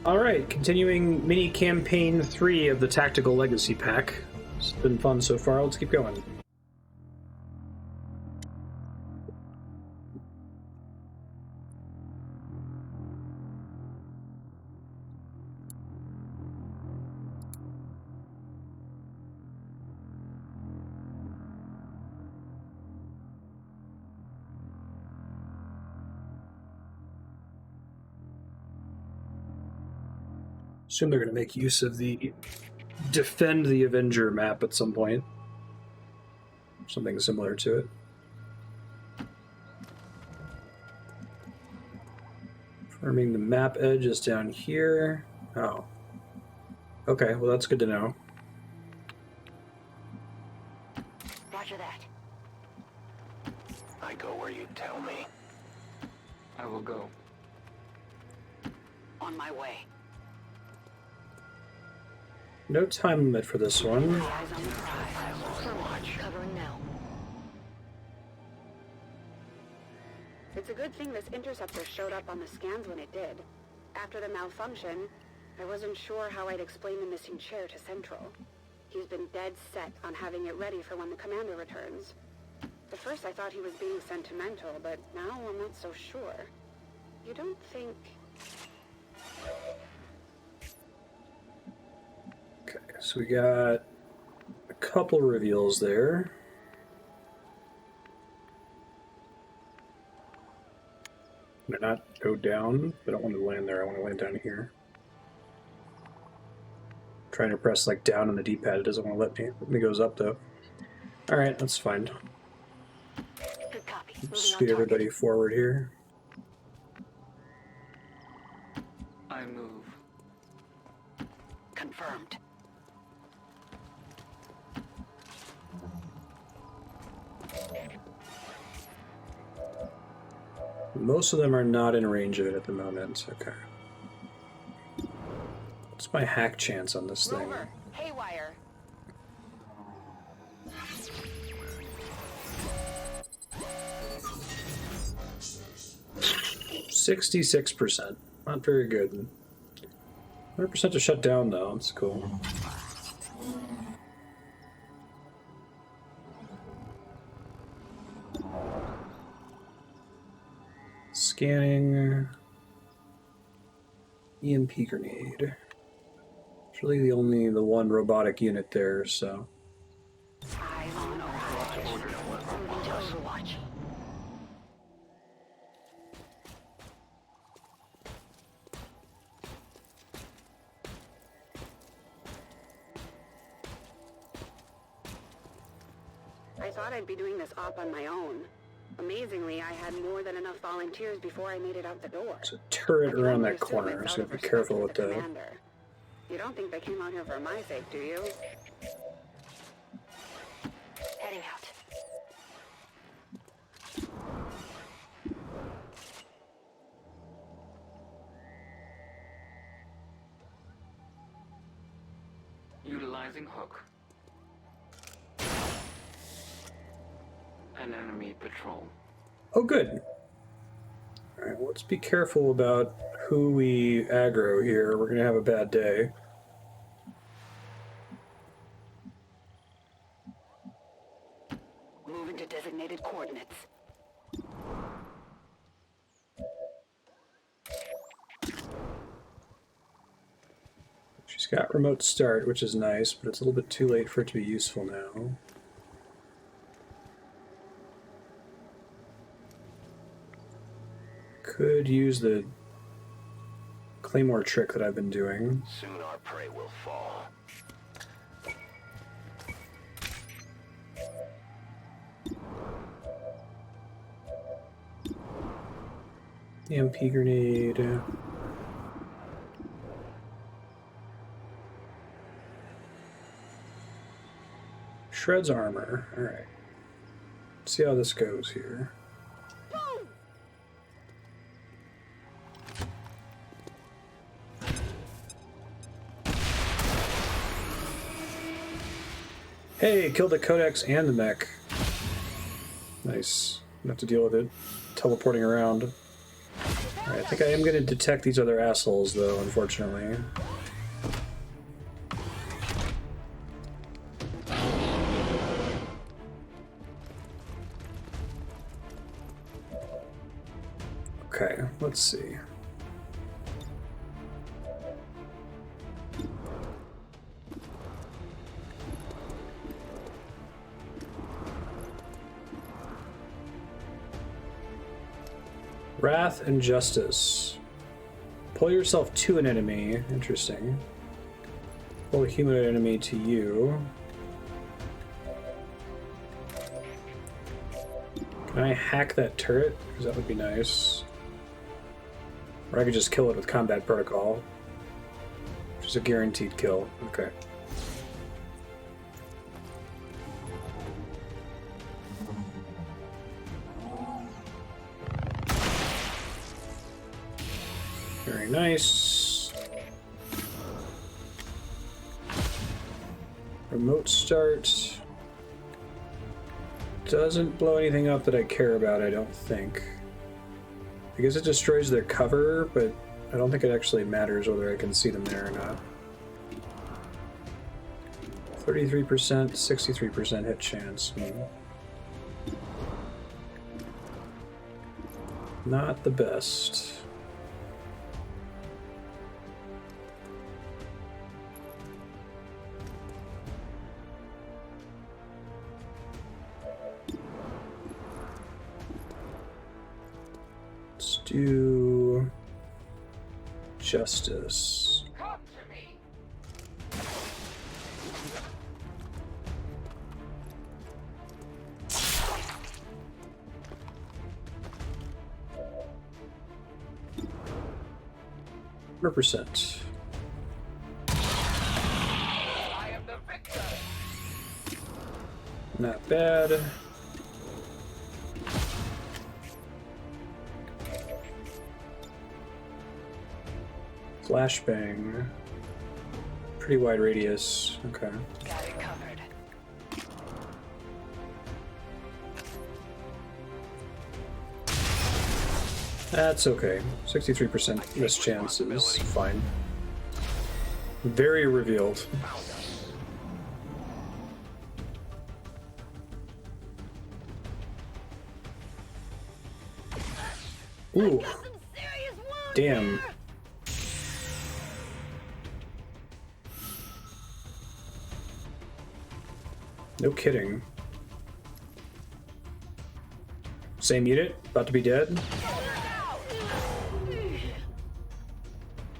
Alright, continuing mini campaign 3 of the Tactical Legacy Pack. It's been fun so far, let's keep going. Assume they're going to make use of the Defend the Avenger map at some point. Something similar to it. Forming the map edge is down here. Oh. Okay, well that's good to know. Roger that. I go where you tell me. I will go. On my way. No time limit for this one. Eyes on the prize. Covering now. It's a good thing this interceptor showed up on the scans when it did. After the malfunction, I wasn't sure how I'd explain the missing chair to Central. He's been dead set on having it ready for when the commander returns. At first I thought he was being sentimental, but now I'm not so sure. You don't think... Okay, so we got a couple reveals there. They're not go down. I don't want to land there. I want to land down here. I'm trying to press like down on the D-pad. It doesn't want to let me. It goes up though. All right, that's fine. Good copy. Scoot everybody forward here. I move. Confirmed. Most of them are not in range of it at the moment. Okay. What's my hack chance on this thing? Rover, haywire. 66%. Not very good. 100% to shut down though. That's cool. Scanning. EMP grenade. It's really the one robotic unit there, so. Eyes on prize. Moving to Overwatch. I thought I'd be doing this op on my own. Amazingly, I had more than enough volunteers before I made it out the door. There's a turret I can around only that assume corner, it's so out be of careful with respect to the that. commander. You don't think they came out here for my sake, do you? Heading out. Utilizing hook. An enemy patrol. Oh, good. Alright, let's be careful about who we aggro here. We're going to have a bad day. Moving to designated coordinates. She's got remote start, which is nice, but it's a little bit too late for it to be useful now. Could use the Claymore trick that I've been doing. Soon our prey will fall. EMP grenade. Shreds armor. Alright. See how this goes here. Hey, killed the Codex and the mech. Nice. Don't have to deal with it teleporting around. Alright, I think I am going to detect these other assholes, though, unfortunately. Okay, let's see. Wrath and Justice. Pull yourself to an enemy. Interesting. Pull a humanoid enemy to you. Can I hack that turret? Because that would be nice. Or I could just kill it with combat protocol. Which is a guaranteed kill. Okay. Very nice. Remote start. Doesn't blow anything up that I care about, I don't think. I guess it destroys their cover, but I don't think it actually matters whether I can see them there or not. 33%, 63% hit chance. Not the best. Let's do Justice. Come to me. %. I am the victor. Not bad. Flashbang. Pretty wide radius. Okay. Got it covered. That's okay. 63% miss chance is fine. Very revealed. Ooh. Damn. No kidding. Same unit? About to be dead?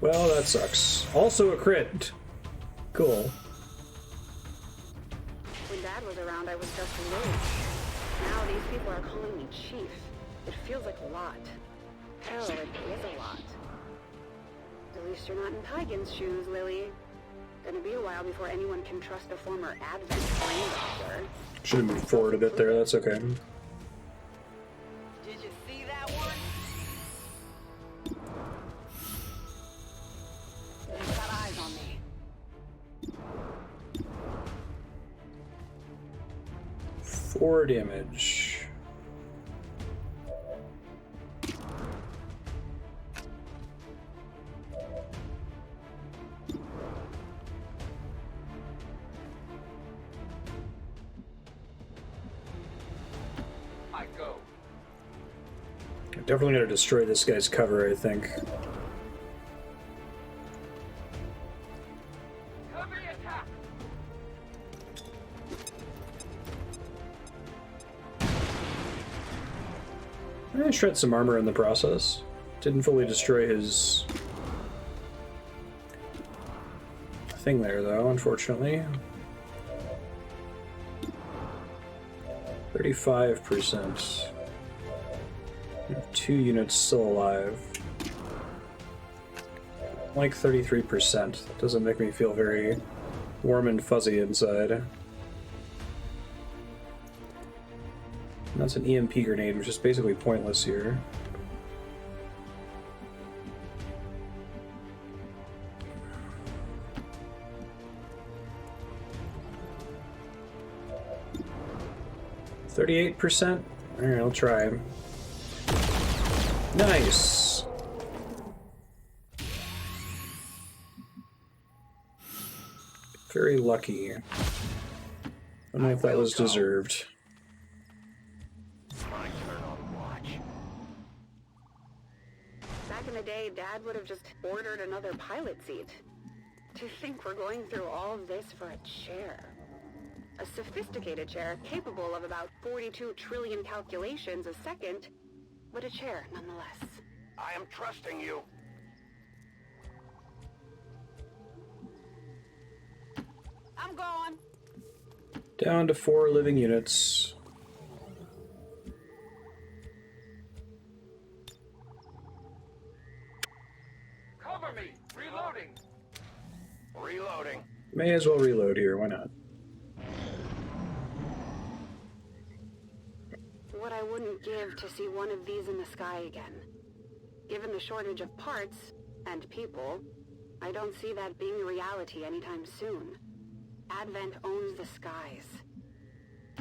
Well, that sucks. Also a crit. Cool. When Dad was around, I was just Lily. Now these people are calling me Chief. It feels like a lot. Hell, it is a lot. At least you're not in Pygon's shoes, Lily. Gonna be a while before anyone can trust a former Advent brain doctor. Should have moved forward a bit there, that's okay. Did you see that one? They've got eyes on me. 4 damage. I go. Definitely gonna destroy this guy's cover, I think. Heavy attack. I shred some armor in the process. Didn't fully destroy his thing there, though, unfortunately. 35%. We have 2 units still alive. Like 33%. That doesn't make me feel very warm and fuzzy inside. And that's an EMP grenade, which is basically pointless here. %? Alright, I'll try. Nice! Very lucky. I don't know if that was deserved. My turn on watch. Back in the day, Dad would have just ordered another pilot seat. To think we're going through all of this for a chair. A sophisticated chair capable of about 42 trillion calculations a second, but a chair nonetheless. I am trusting you. I'm going. Down to 4 living units. Cover me! Reloading! Reloading. May as well reload here, why not? What I wouldn't give to see one of these in the sky again. Given the shortage of parts, and people, I don't see that being a reality anytime soon. Advent owns the skies.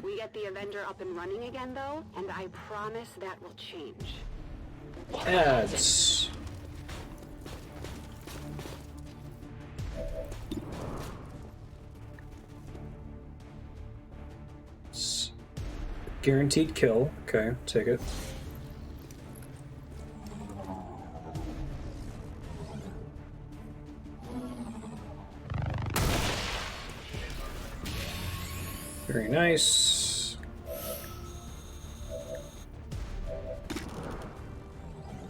We get the Avenger up and running again, though, and I promise that will change. Ads. Guaranteed kill. Okay, take it. Very nice.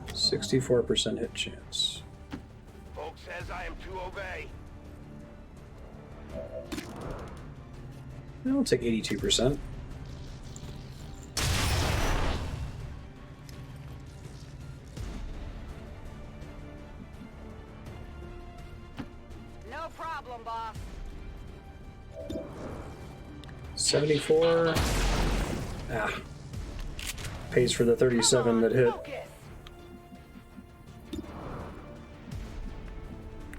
%64 hit chance. Folks says I am to obey. I'll take 82%. No problem, boss. 74. Ah. Pays for the 37 that hit. Focus.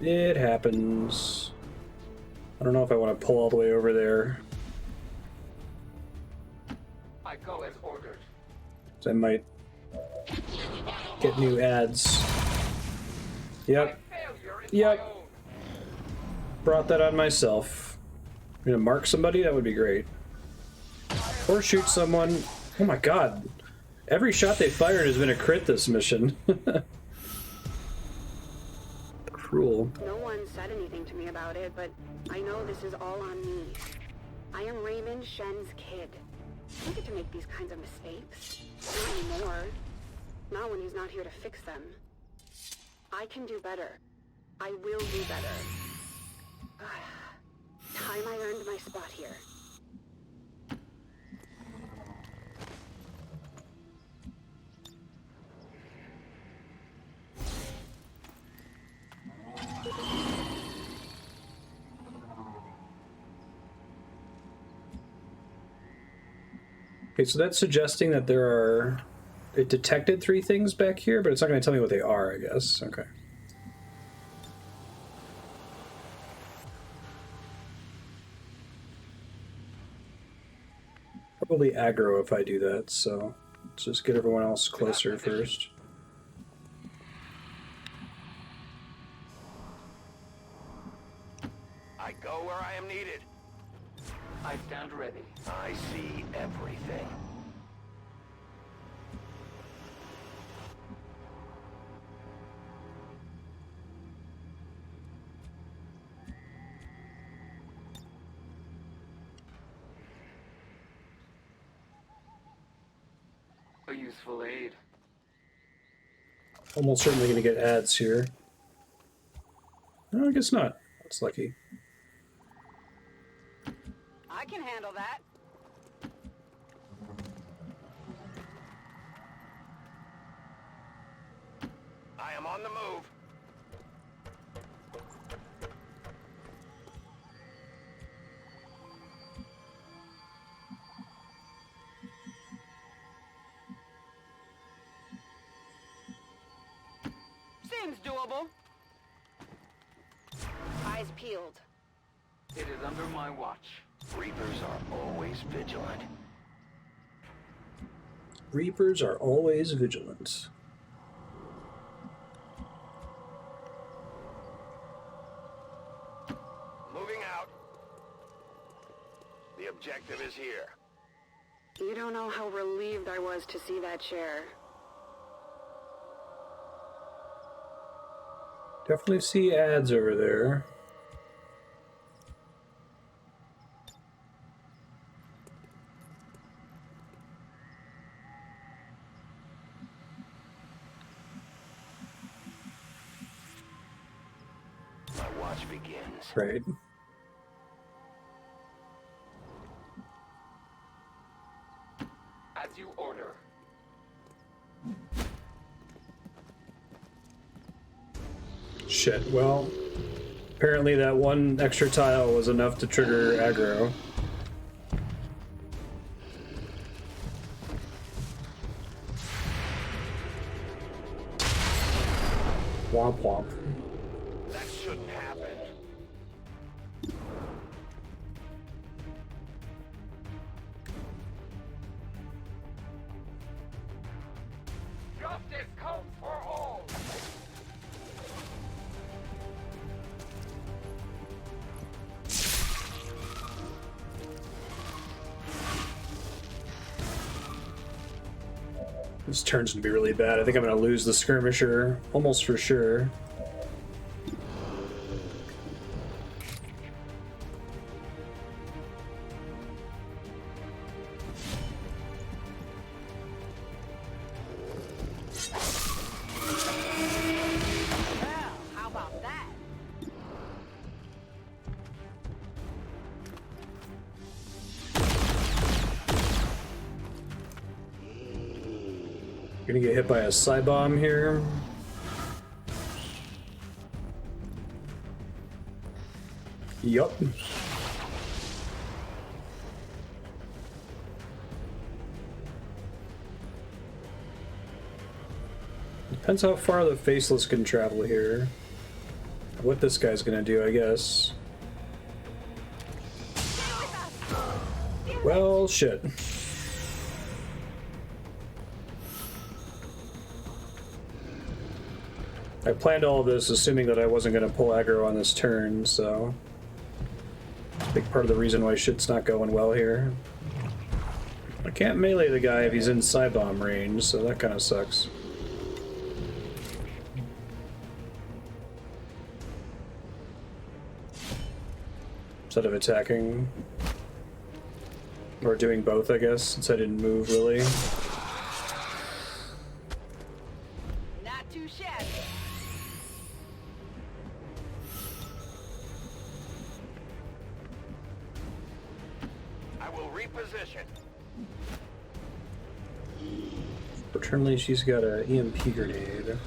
It happens. I don't know if I want to pull all the way over there. I go as ordered. I might get new ads. Yep. My failure is Yep. my own. Brought that on myself. I'm gonna mark somebody? That would be great. Or shoot someone. Oh my god. Every shot they fired has been a crit this mission. Cruel. No one said anything to me about it, but I know this is all on me. I am Raymond Shen's kid. I don't get to make these kinds of mistakes. Not anymore. Not when he's not here to fix them. I can do better. I will do better. Time I earned my spot here. Okay, so that's suggesting that there are... It detected 3 things back here, but it's not going to tell me what they are, I guess. Okay. Probably aggro if I do that, so let's just get everyone else closer first. I go where I am needed. I stand ready. I see everything. A useful aid. Almost certainly going to get ads here. No, I guess not. That's lucky. I can handle that. I am on the move. Seems doable. Eyes peeled. It is under my watch. Reapers are always vigilant. Reapers are always vigilant. Moving out. The objective is here. You don't know how relieved I was to see that chair. Definitely see ads over there. My watch begins. Right. As you order. Shit, well, apparently that one extra tile was enough to trigger aggro. Womp womp. That shouldn't happen. Justice comes for all. This turn's gonna be really bad. I think I'm gonna lose the skirmisher, almost for sure. Well, how about that? Gonna get hit by a psi bomb here. Yup. Depends how far the faceless can travel here. What this guy's gonna do, I guess. Well, shit. I planned all of this assuming that I wasn't going to pull aggro on this turn, so... It's a big part of the reason why shit's not going well here. I can't melee the guy if he's in Psi-Bomb range, so that kind of sucks. Instead of attacking... Or doing both, I guess, since I didn't move, really. Not too shabby. I will reposition. Fortunately, she's got an EMP grenade.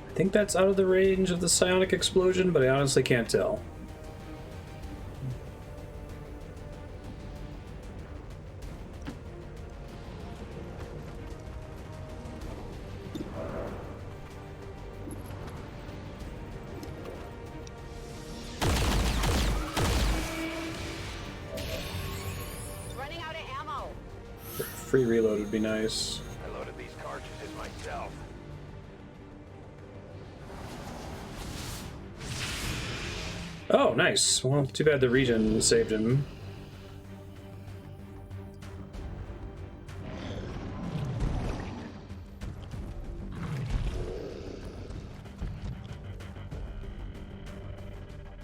I think that's out of the range of the psionic explosion, but I honestly can't tell. Running out of ammo. Free reload would be nice. I loaded these cartridges myself. Oh, nice. Well, too bad the regen saved him.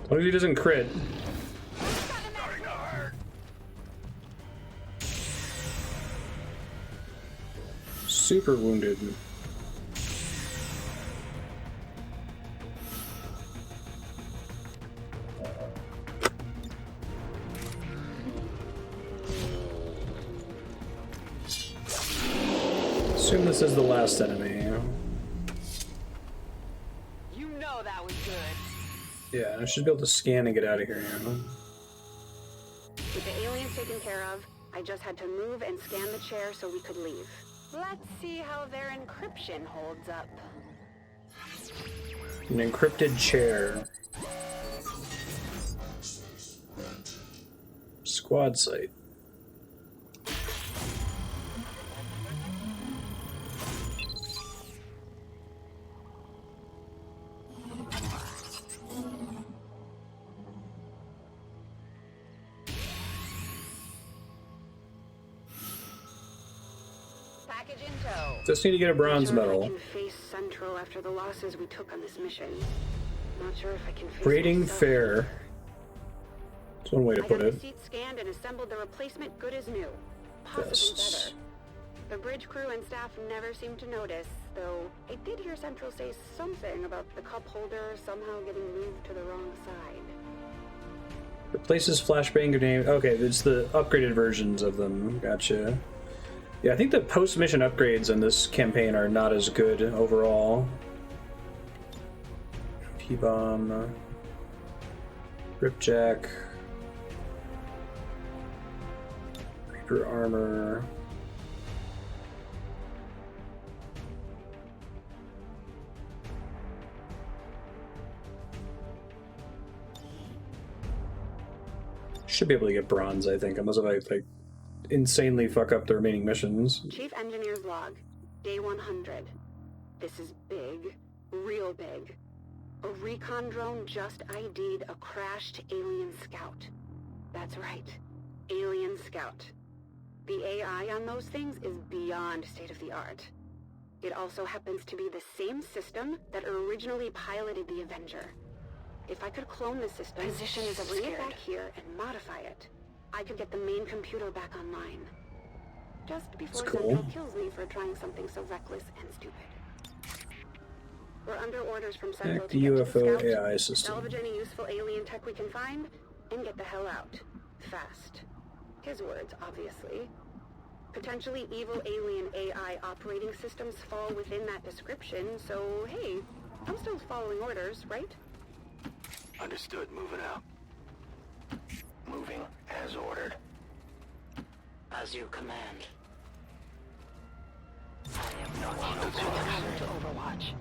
As long as he doesn't crit. Starting to hurt. Super wounded. Assume this is the last enemy. You know that was good. Yeah, I should be able to scan and get out of here now. With the aliens taken care of, I just had to move and scan the chair so we could leave. Let's see how their encryption holds up. An encrypted chair. Squad site. package in tow. Just need to get a bronze Not sure if medal. I can face Central after the losses we took on this mission. Not sure if I can face Breeding myself. fair. That's one way to I put got it. the seat scanned and assembled the replacement good as new. Possibly Vests. better. The bridge crew and staff never seemed to notice, though I did hear Central say something about the cup holder somehow getting moved to the wrong side. Replaces flashbang grenade. Okay, it's the upgraded versions of them. Gotcha. Yeah, I think the post-mission upgrades in this campaign are not as good overall. P-bomb. Ripjack. Reaper armor. Should be able to get bronze, I think, unless if I like insanely fuck up the remaining missions. Chief Engineer's log, day 100. This is big, real big. A recon drone just ID'd a crashed alien scout. That's right, alien scout. The AI on those things is beyond state-of-the-art. It also happens to be the same system that originally piloted the Avenger. If I could clone the system, bring it back here and modify it, I could get the main computer back online. Just before That's cool. Central kills me for trying something so reckless and stupid. We're under orders from Central Hack to the get to UFO the scout, AI system. salvage any useful alien tech we can find, and get the hell out. Fast. His words, obviously. Potentially evil alien AI operating systems fall within that description, so hey, I'm still following orders, right? Understood. Moving out. Moving as ordered. As you command. To Overwatch.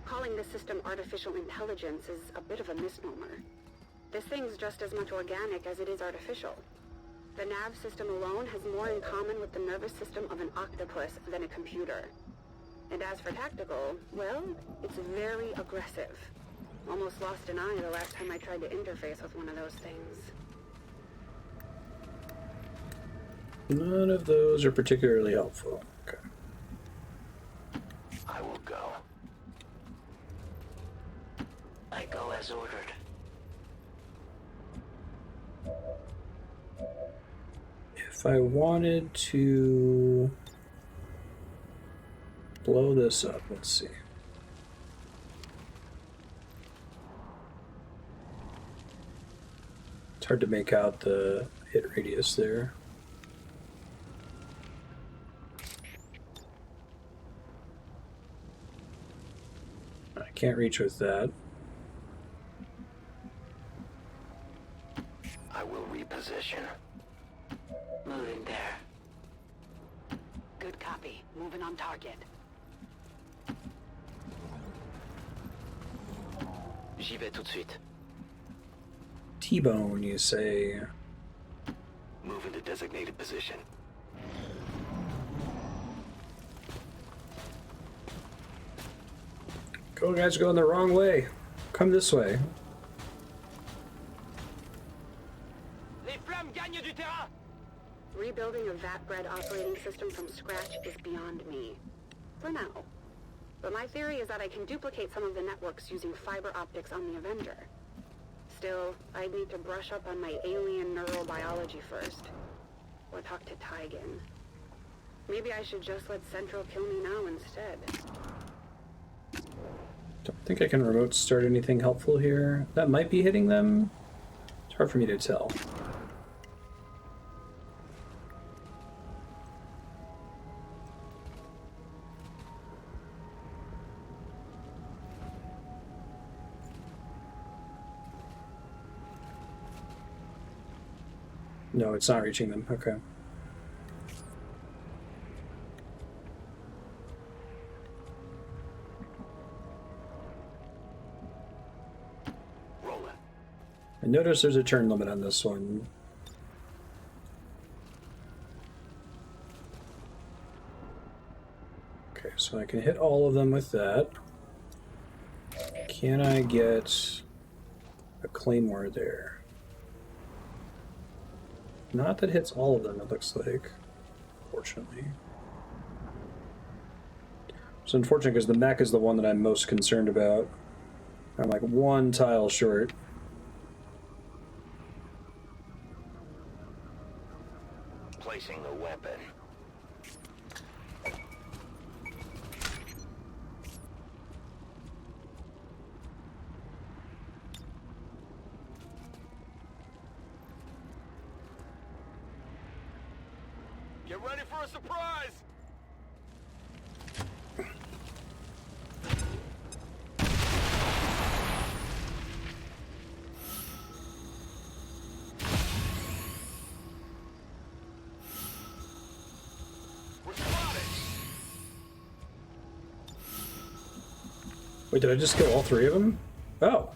Calling this system artificial intelligence is a bit of a misnomer. This thing's just as much organic as it is artificial. The nav system alone has more in common with the nervous system of an octopus than a computer. And as for tactical, well, it's very aggressive. Almost lost an eye the last time I tried to interface with one of those things. None of those are particularly helpful. Okay. I will go. I go as ordered. If I wanted to blow this up, let's see. It's hard to make out the hit radius there. I can't reach with that. I will reposition. Moving there. Good copy. Moving on target. J'y vais tout de suite. T-bone, you say. Move into designated position. Go, guys, going the wrong way. Come this way. Les flammes gagnent du terrain! Rebuilding a VAT-bred operating system from scratch is beyond me. For now. But my theory is that I can duplicate some of the networks using fiber optics on the Avenger. Still, I'd need to brush up on my alien neurobiology first. Or talk to Tygan. Maybe I should just let Central kill me now instead. Don't think I can remote start anything helpful here. That might be hitting them. It's hard for me to tell. No, it's not reaching them. Okay. Rolling. I notice there's a turn limit on this one. Okay, so I can hit all of them with that. Can I get a claymore there? Not that hits all of them, it looks like. Fortunately. It's unfortunate because the mech is the one that I'm most concerned about. I'm like one tile short. Placing the weapon. Get ready for a surprise! We're spotted! Wait, did I just kill all three of them? Oh.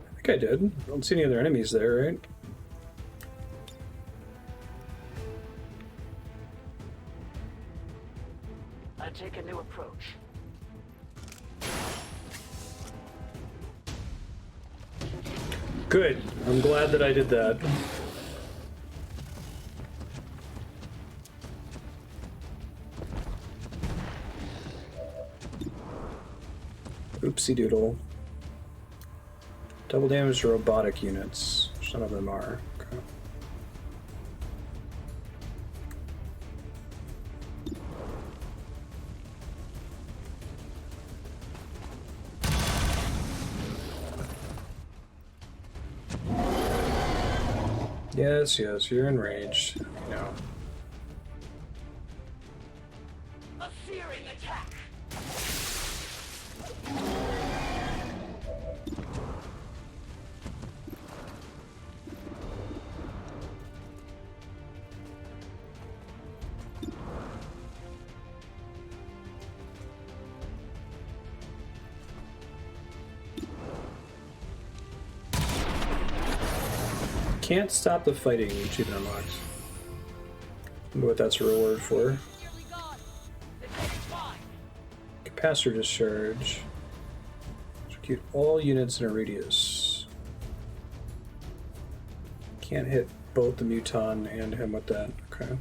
I think I did. I don't see any other enemies there, right? I take a new approach. Good. I'm glad that I did that. Oopsie doodle. Double damage to robotic units. Some of them are. Okay. Yes, yes, you're enraged. You know. A searing attack! Can't stop the fighting, achievement unlocked. I wonder what that's a reward for. Capacitor discharge. Execute all units in a radius. Can't hit both the Muton and him with that. Okay.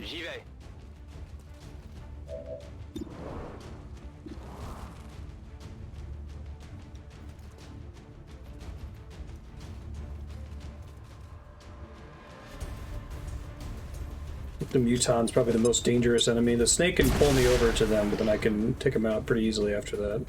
J'y vais. The Muton's probably the most dangerous enemy. The snake can pull me over to them, but then I can take them out pretty easily after that.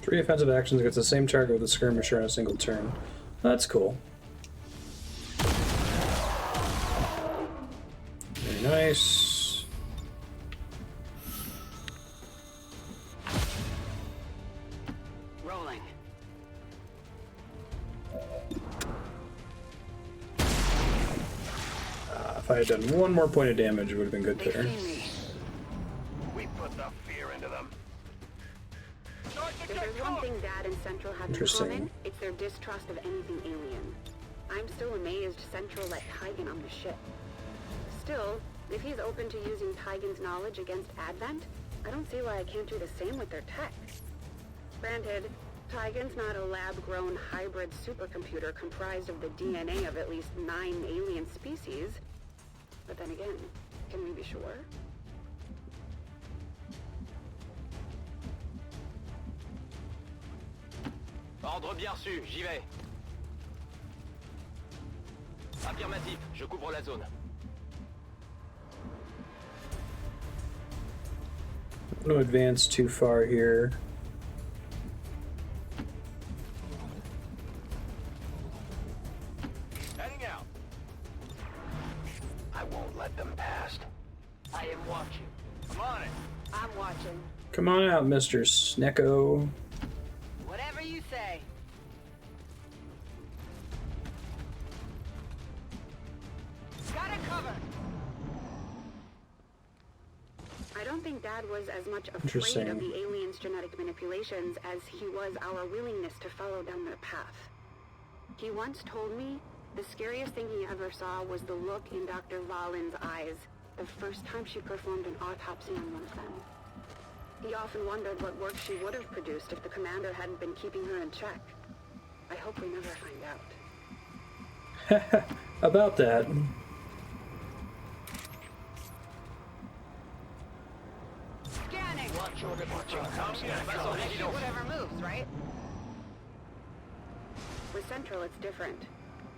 Three offensive actions against the same target with a skirmisher in a single turn. That's cool. Very nice. Rolling. If I had done one more point of damage, it would have been good They there. see me. We put the fear into them. If there's one thing Dad and Central have in Interesting. common, it's their distrust of anything alien. I'm still amazed Central let Tygan on the ship. Still, if he's open to using Tygan's knowledge against Advent, I don't see why I can't do the same with their tech. Granted, Tygan's not a lab-grown hybrid supercomputer comprised of the DNA of at least 9 alien species. But then again, can we be sure? Ordre bien reçu, j'y vais. Affirmatif, je couvre la zone. I'm going to advance too far here. Heading out. I won't let them past. I am watching. I'm on it. I'm watching. Come on out, Mr. Snecko. Whatever you say. Got it covered. I don't think think Dad was as much afraid Interesting. of the aliens' genetic manipulations as he was our willingness to follow down their path. He once told me the scariest thing he ever saw was the look in Dr. Valen's eyes the first time she performed an autopsy on one of them. He often wondered what work she would have produced if the commander hadn't been keeping her in check. I hope we never find out. About that. Scanning! Watch your Whatever moves, right? With Central, it's different.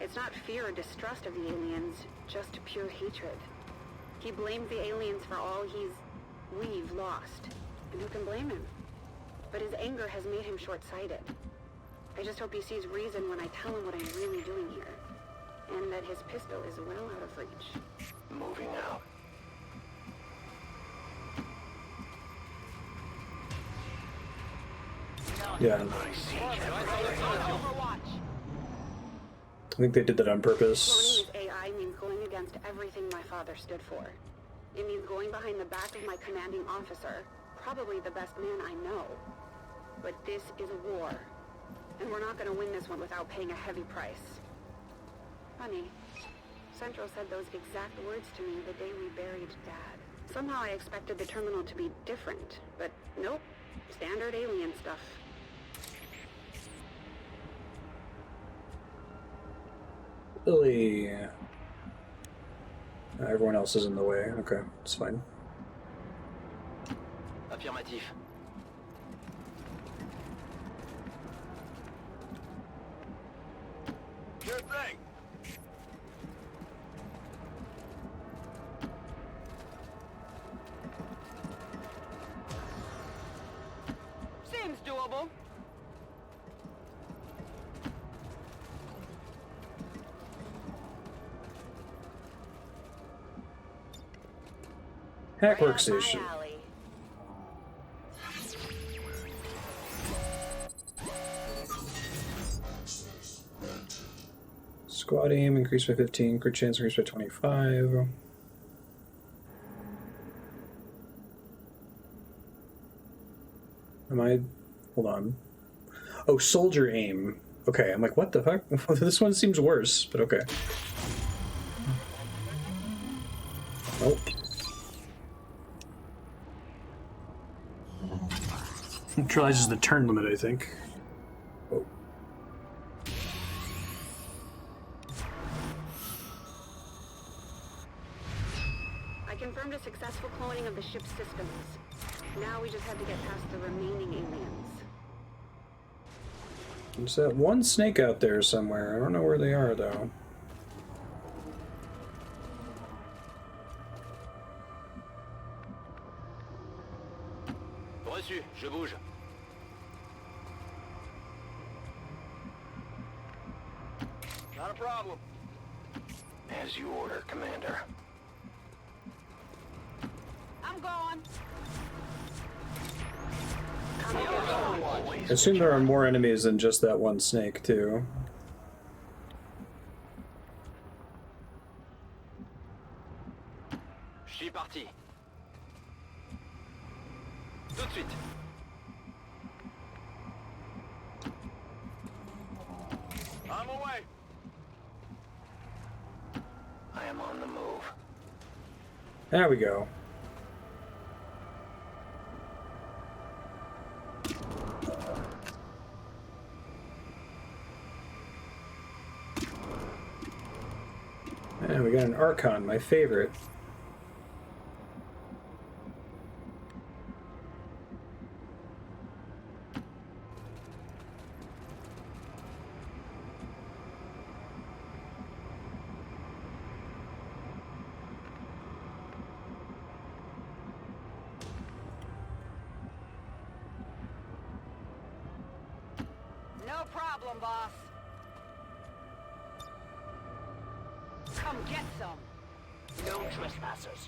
It's not fear or distrust of the aliens, just pure hatred. He blames the aliens for all we've lost. And who can blame him? But his anger has made him short-sighted. I just hope he sees reason when I tell him what I'm really doing here. And that his pistol is well out of reach. Moving out. Yeah. Overwatch! I think they did that on Cloning purpose. his AI means going against everything my father stood for. It means going behind the back of my commanding officer, probably the best man I know. But this is a war, and we're not going to win this one without paying a heavy price. Funny, Central said those exact words to me the day we buried Dad. Somehow I expected the terminal to be different, but nope, standard alien stuff. Really? Everyone else is in the way. Okay, it's fine. Affirmatif. Sure thing. Seems doable. Hack Right up my workstation. alley. Squad aim increased by 15. Crit chance increased by 25. Am I? Hold on. Oh, soldier aim. Okay, I'm like, what the fuck? This one seems worse, but okay. Oh. Neutralizes the turn limit, I think. Oh. I confirmed a successful cloning of the ship's systems. Now we just have to get past the remaining aliens. There's that one snake out there somewhere. I don't know where they are, though. Reçu, je bouge. Not a problem. As you order, Commander. I'm going. I assume there are more enemies than just that one snake, too. Je suis parti. Tout de suite. I'm away. I am on the move. There we go. And we got an Archon, my favorite. No problem, boss. Come get some. No trespassers.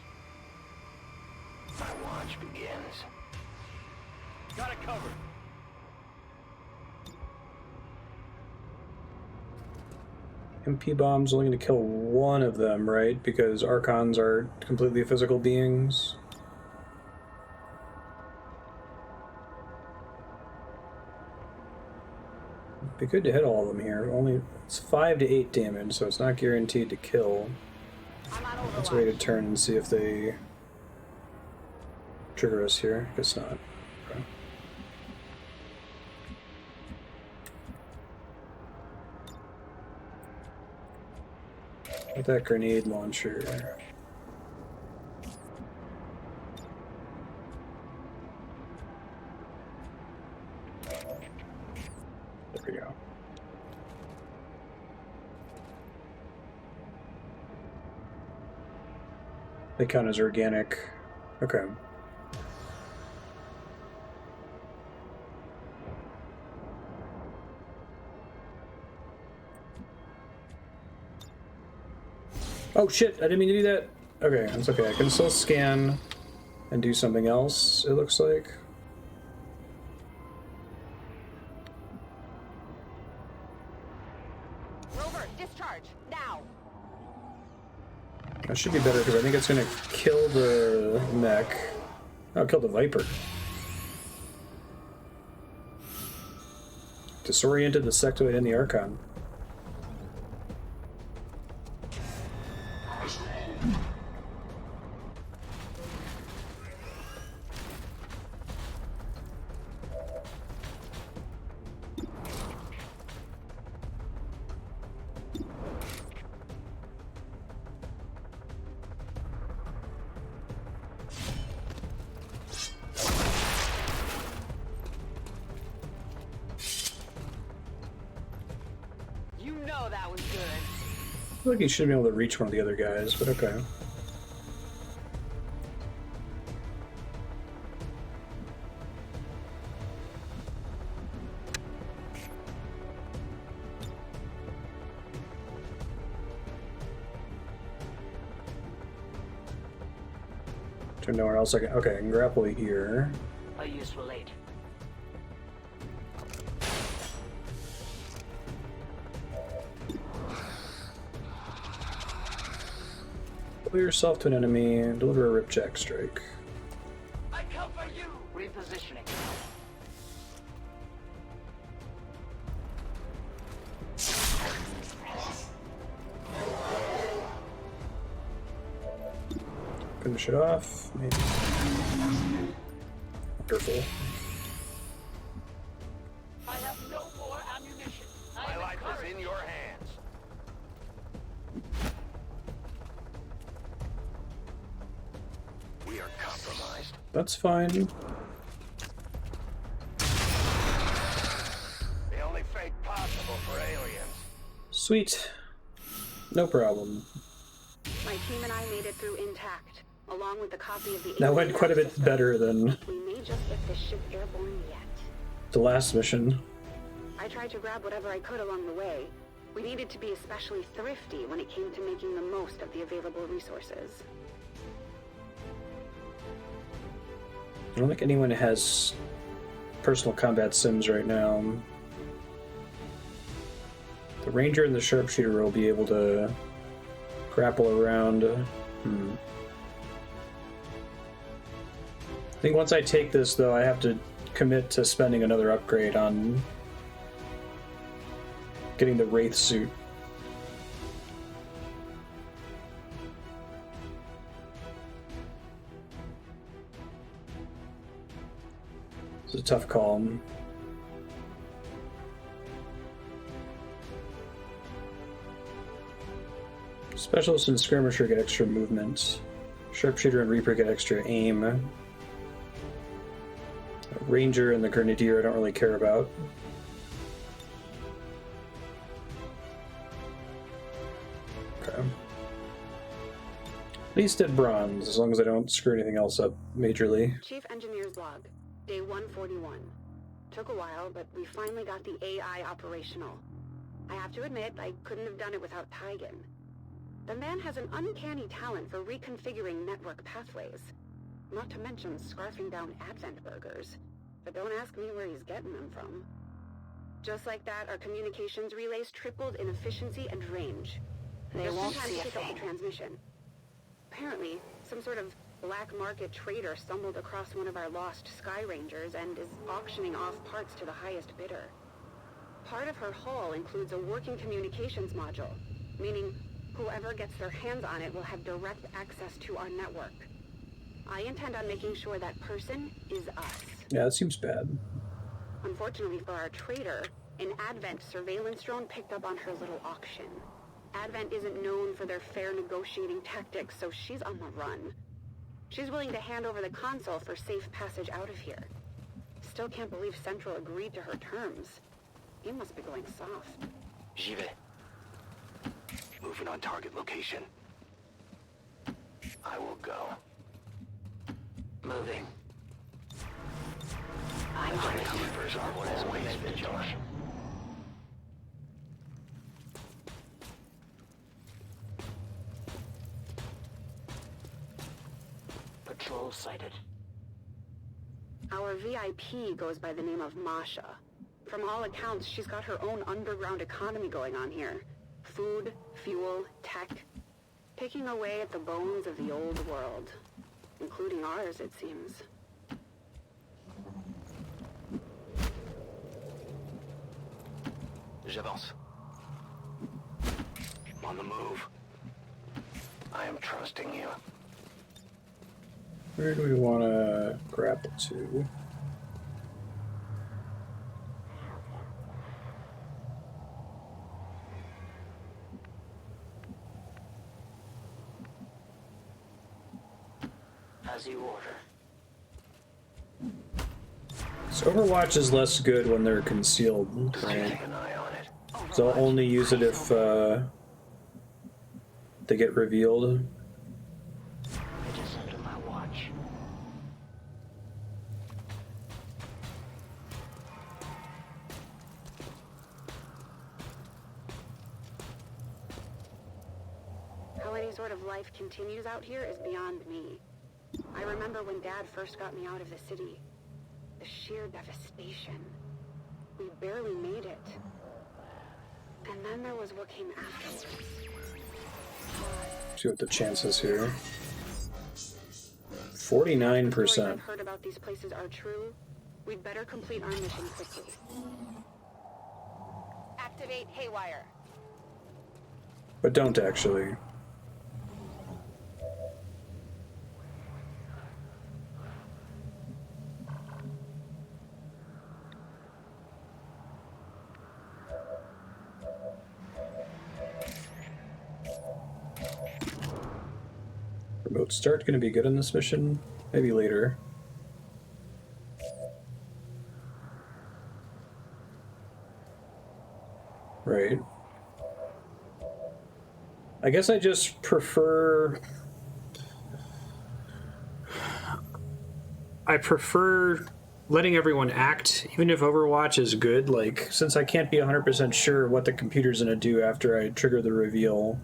My watch begins. Got it covered. MP bomb's only going to kill one of them, right? Because Archons are completely physical beings. Be good to hit all of them here. Only it's 5 to 8 damage, so it's not guaranteed to kill. Let's wait a turn and see if they trigger us here. Guess not. Okay. With that grenade launcher. There we go. They count as organic. Okay. Oh shit, I didn't mean to do that. Okay, that's okay. I can still scan and do something else, it looks like. Rover, discharge, now! That should be better because I think it's gonna kill the mech. Oh, kill the Viper. Disoriented the sectoid and the Archon. That was good. I feel like he should be able to reach one of the other guys, but okay. To nowhere else I can. Okay, I can grapple here. A useful aid. Pull yourself to an enemy and deliver a ripjack strike. I come for you! Repositioning. Finish it off. Maybe. Wonderful. I have no more ammunition. My life is in your hands. We are compromised. That's fine. The only fate possible for aliens. Sweet. No problem. My team and I made it through intact, along with a copy of the... That went quite a bit better than We may just get this ship airborne yet. the last mission. I tried to grab whatever I could along the way. We needed to be especially thrifty when it came to making the most of the available resources. I don't think anyone has personal combat sims right now. The Ranger and the Sharpshooter will be able to grapple around. I think once I take this, though, I have to commit to spending another upgrade on getting the Wraith suit. It's a tough call. Specialist and Skirmisher get extra movement. Sharpshooter and Reaper get extra aim. Ranger and the Grenadier I don't really care about. Okay. At least at bronze, as long as I don't screw anything else up majorly. Chief Engineer's log, day 141. Took a while, but we finally got the AI operational. I have to admit, I couldn't have done it without Tygan. The man has an uncanny talent for reconfiguring network pathways. Not to mention scarfing down Advent burgers. But don't ask me where he's getting them from. Just like that, our communications relays tripled in efficiency and range. They won't sometimes see a pick up thing. the transmission. Apparently, some sort of black market trader stumbled across one of our lost Sky Rangers and is auctioning off parts to the highest bidder. Part of her hull includes a working communications module, meaning whoever gets their hands on it will have direct access to our network. I intend on making sure that person is us. Yeah, that seems bad. Unfortunately for our trader, an Advent surveillance drone picked up on her little auction. Advent isn't known for their fair negotiating tactics, so she's on the run. She's willing to hand over the console for safe passage out of here. Still can't believe Central agreed to her terms. He must be going soft. J'y vais. Moving on target location. I will go. Moving. I'm Undercovers are always vigilant. Patrol sighted. Our VIP goes by the name of Masha. From all accounts, she's got her own underground economy going on here. Food, fuel, tech. Picking away at the bones of the old world. Including ours, it seems. J'avance. I'm on the move. I am trusting you. Where do we want to grapple to? As you order. So Overwatch is less good when they're concealed, Keep right? an eye on it. So I'll only use it if they get revealed. It is under my watch. How any sort of life continues out here is beyond me. I remember when Dad first got me out of the city. The sheer devastation. We barely made it. And then there was what came afterwards. See what the chances here. The stories 49%. I've heard about these places are true. We'd better complete our mission quickly. Activate Haywire. But don't actually. Remote start gonna be good on this mission? Maybe later. Right. I guess I just prefer... I prefer letting everyone act, even if Overwatch is good. Like, since I can't be 100% sure what the computer's gonna do after I trigger the reveal.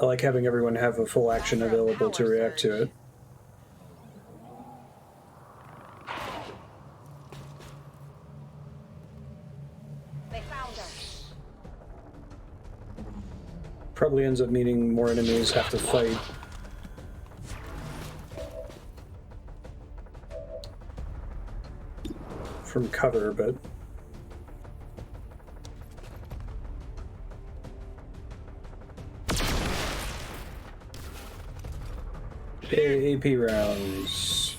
I like having everyone have a full action available to react to it. They found us. Probably ends up meaning more enemies have to fight. From cover, but... Hey, AP rounds.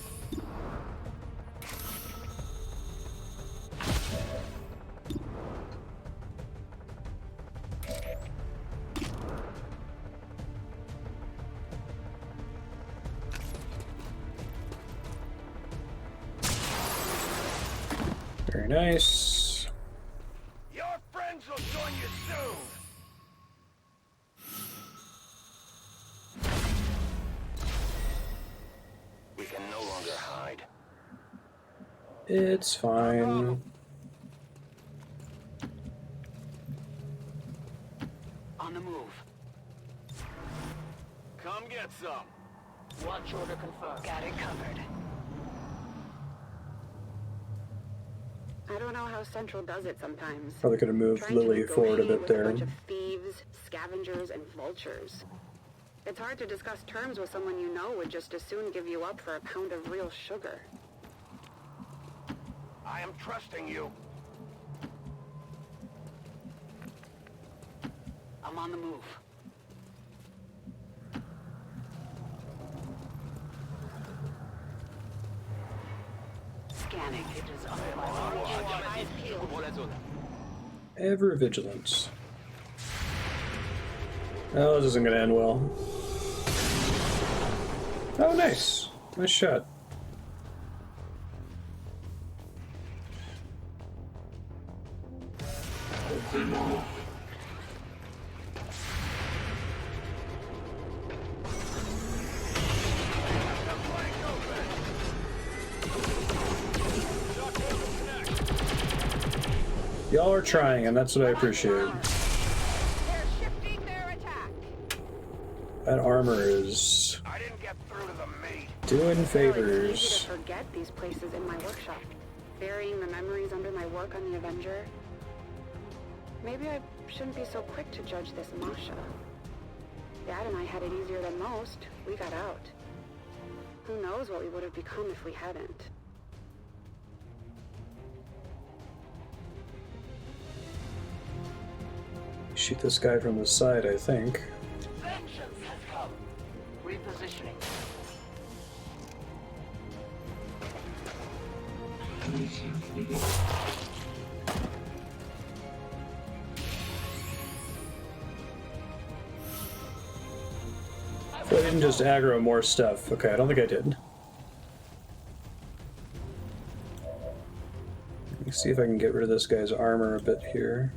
Very nice. Your friends will join you soon. We can no longer hide. It's fine. On the move. Come get some. Watch order confirmed. Got it covered. I don't know how Central does it sometimes. Probably could have moved Trying to Lily forward a negotiate bit with there. A bunch of thieves, scavengers, and vultures. It's hard to discuss terms with someone you know would just as soon give you up for a pound of real sugar. I am trusting you. I'm on the move. Scanning. It is under my watch. Eyes peeled. Ever vigilance. Oh, this isn't gonna end well. Oh, nice. Nice shot. Y'all are trying, and that's what I appreciate. They're shifting their attack. That armor is I didn't get through to the meat. doing It's easy favors. to forget these places in my workshop, burying the memories under my work on the Avenger. Maybe I shouldn't be so quick to judge this Masha. Dad and I had it easier than most. We got out. Who knows what we would have become if we hadn't. Shoot this guy from the side, I think. Vengeance has come. Repositioning. So I didn't just aggro more stuff. Okay, I don't think I did. Let me see if I can get rid of this guy's armor a bit here.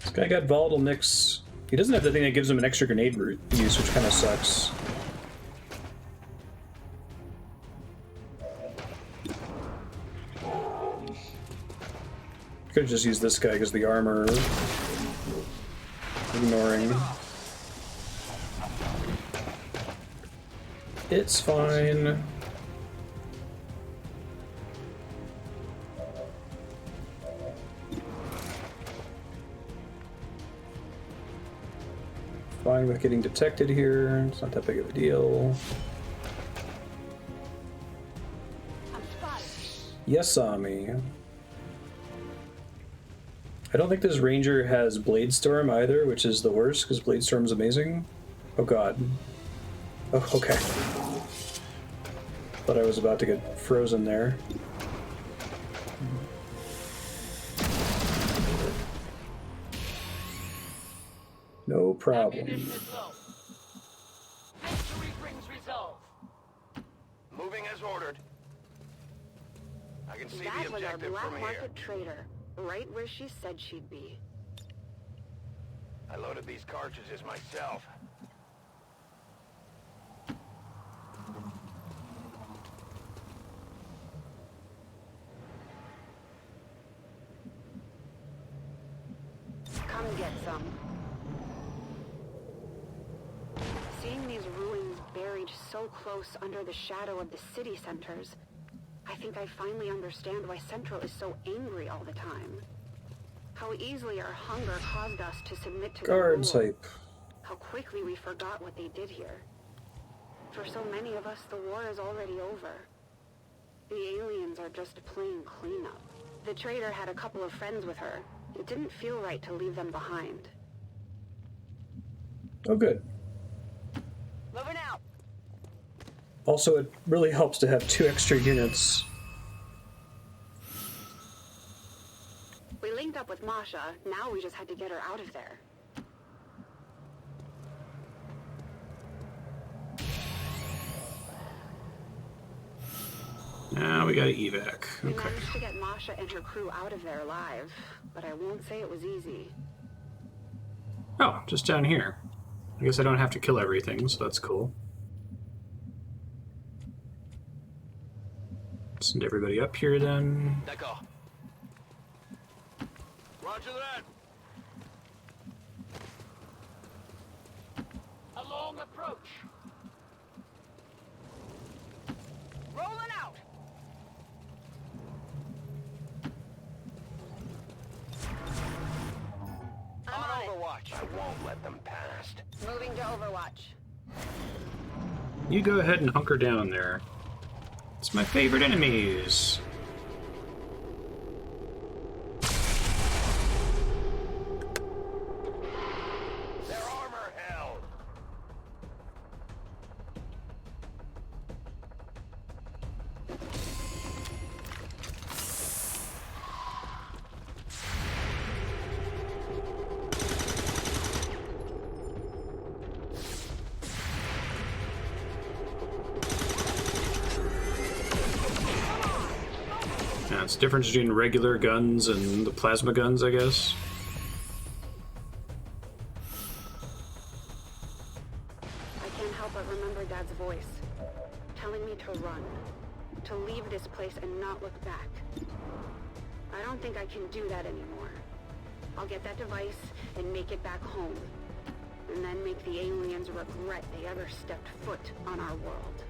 This guy got volatile mix. He doesn't have the thing that gives him an extra grenade use, which kind of sucks. Could have just used this guy because the armor. Ignoring. It's fine. Fine with getting detected here. It's not that big of a deal. I'm spotted. Yes, Ami. I don't think this ranger has Blade Storm either, which is the worst because Blade Storm's amazing. Oh god. Oh, okay. Thought I was about to get frozen there. No problem. Ammunition is low. Victory brings resolve. Moving as ordered. I can see the That was our objective black from here. market trader, right where she said she'd be. I loaded these cartridges myself. Come get some. Seeing these ruins buried so close under the shadow of the city centers, I think I finally understand why Central is so angry all the time. How easily our hunger caused us to submit to Guards the rule. hype. How quickly we forgot what they did here. For so many of us, the war is already over. The aliens are just playing cleanup. The trader had a couple of friends with her. It didn't feel right to leave them behind. Oh, good. Moving out. Also, it really helps to have 2 extra units. We linked up with Masha. Now we just had to get her out of there. Now we gotta evac. We Okay. managed to get Masha and her crew out of there alive, but I won't say it was easy. Oh, just down here. I guess I don't have to kill everything, so that's cool. Send everybody up here then. D'accord. Roger that. approach. Rolling out. I'm on it. Overwatch. I won't let them past. Moving to Overwatch. You go ahead and hunker down there. It's my favorite enemies. Their armor held. Yeah, it's the difference between regular guns and the plasma guns, I guess. I can't help but remember Dad's voice, telling me to run, to leave this place and not look back. I don't think I can do that anymore. I'll get that device and make it back home, and then make the aliens regret they ever stepped foot on our world.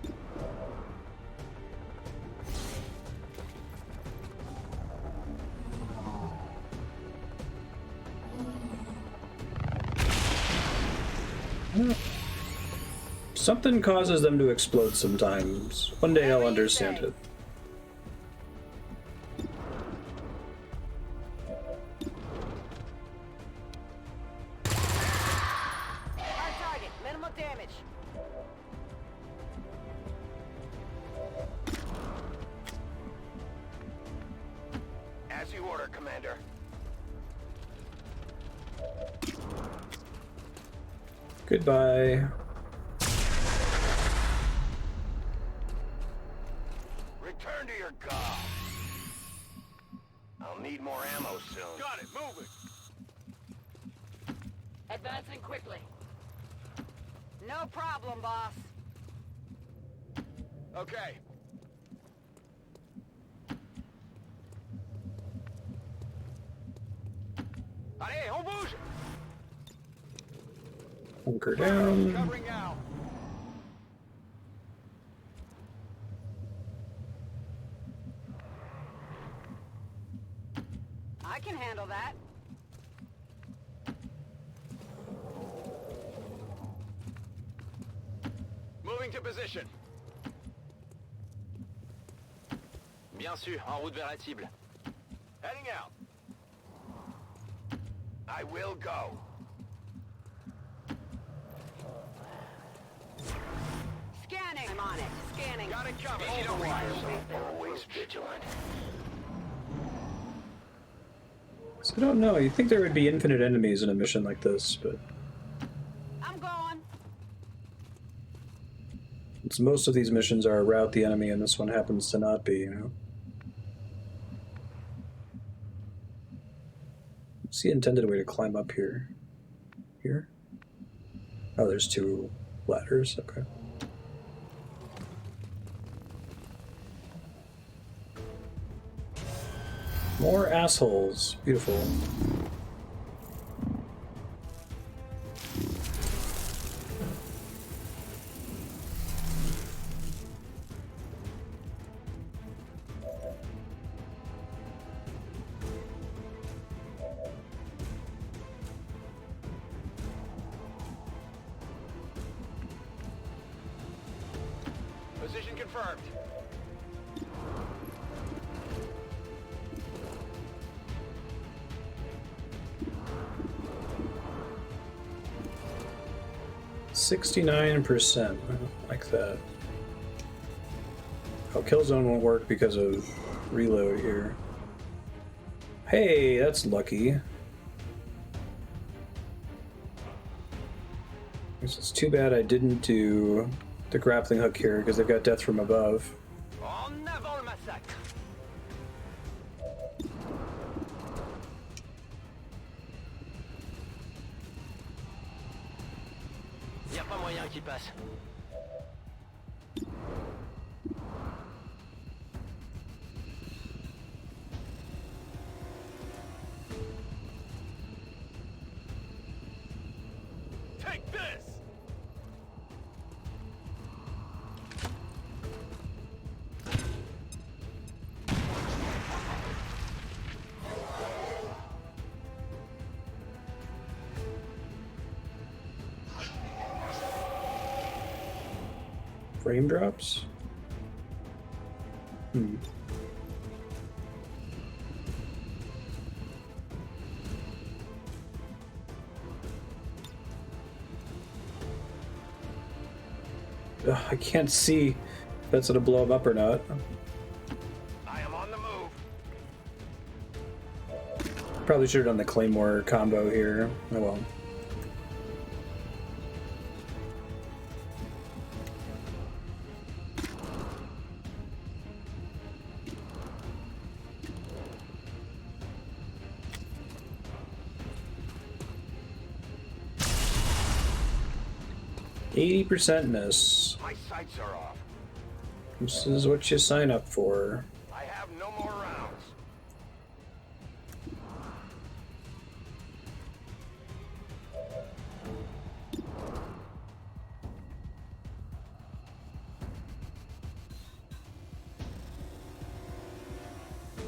Something causes them to explode sometimes. One day I'll understand it. Hard target. Minimal damage. As you order, Commander. Goodbye. Return to your gob. I'll need more ammo soon. Got it. Moving. Advancing quickly. No problem, boss. Okay. Allez, on bouge. Hunker down. Covering now. I can handle that. Moving to position. Bien sûr, en route vers la cible. Heading out. I will go. Scanning. I'm on it. Scanning. Got it covered. Always vigilant. So I don't know. You'd think there would be infinite enemies in a mission like this, but I'm going. most of these missions are rout the enemy, and this one happens to not be, you know? What's the intended way to climb up here? Here? Oh, there's two ladders. Okay. More assholes. Beautiful. Position confirmed. %69%. I don't like that. Oh, Killzone won't work because of reload here. Hey, that's lucky. Guess it's too bad I didn't do the grappling hook here because they've got death from above. En avant le massacre. Y a pas moyen qu'il passe. Take this. Frame drops? Hmm. Ugh, I can't see if that's gonna blow him up or not. I am on the move. Probably should have done the Claymore combo here. Oh well. %, miss. My sights are off. This is what you sign up for. I have no more rounds.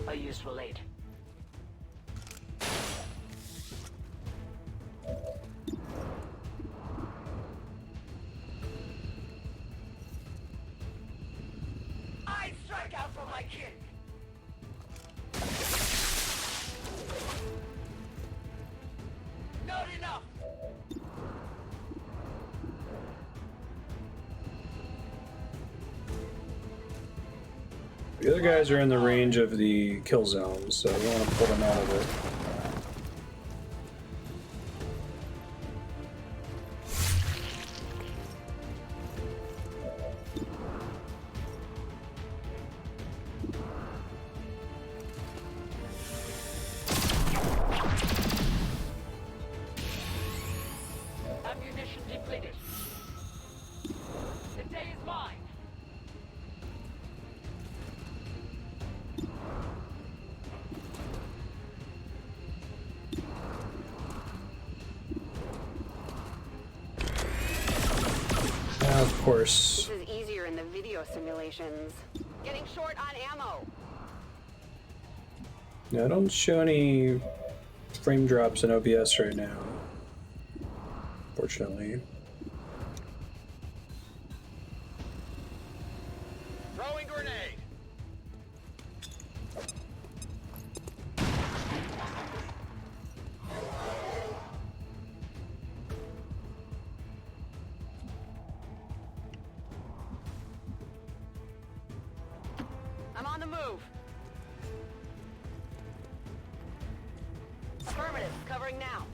A useful aid. I strike out for my king. Not enough. The other guys are in the range of the kill zone, so we want to pull them out of it. Ammunition depleted. The day is mine. Of course. This is easier in the video simulations. Getting short on ammo. Yeah, I don't show any frame drops in OBS right now. Fortunately. Throwing grenade. I'm on the move. Affirmative. Covering now.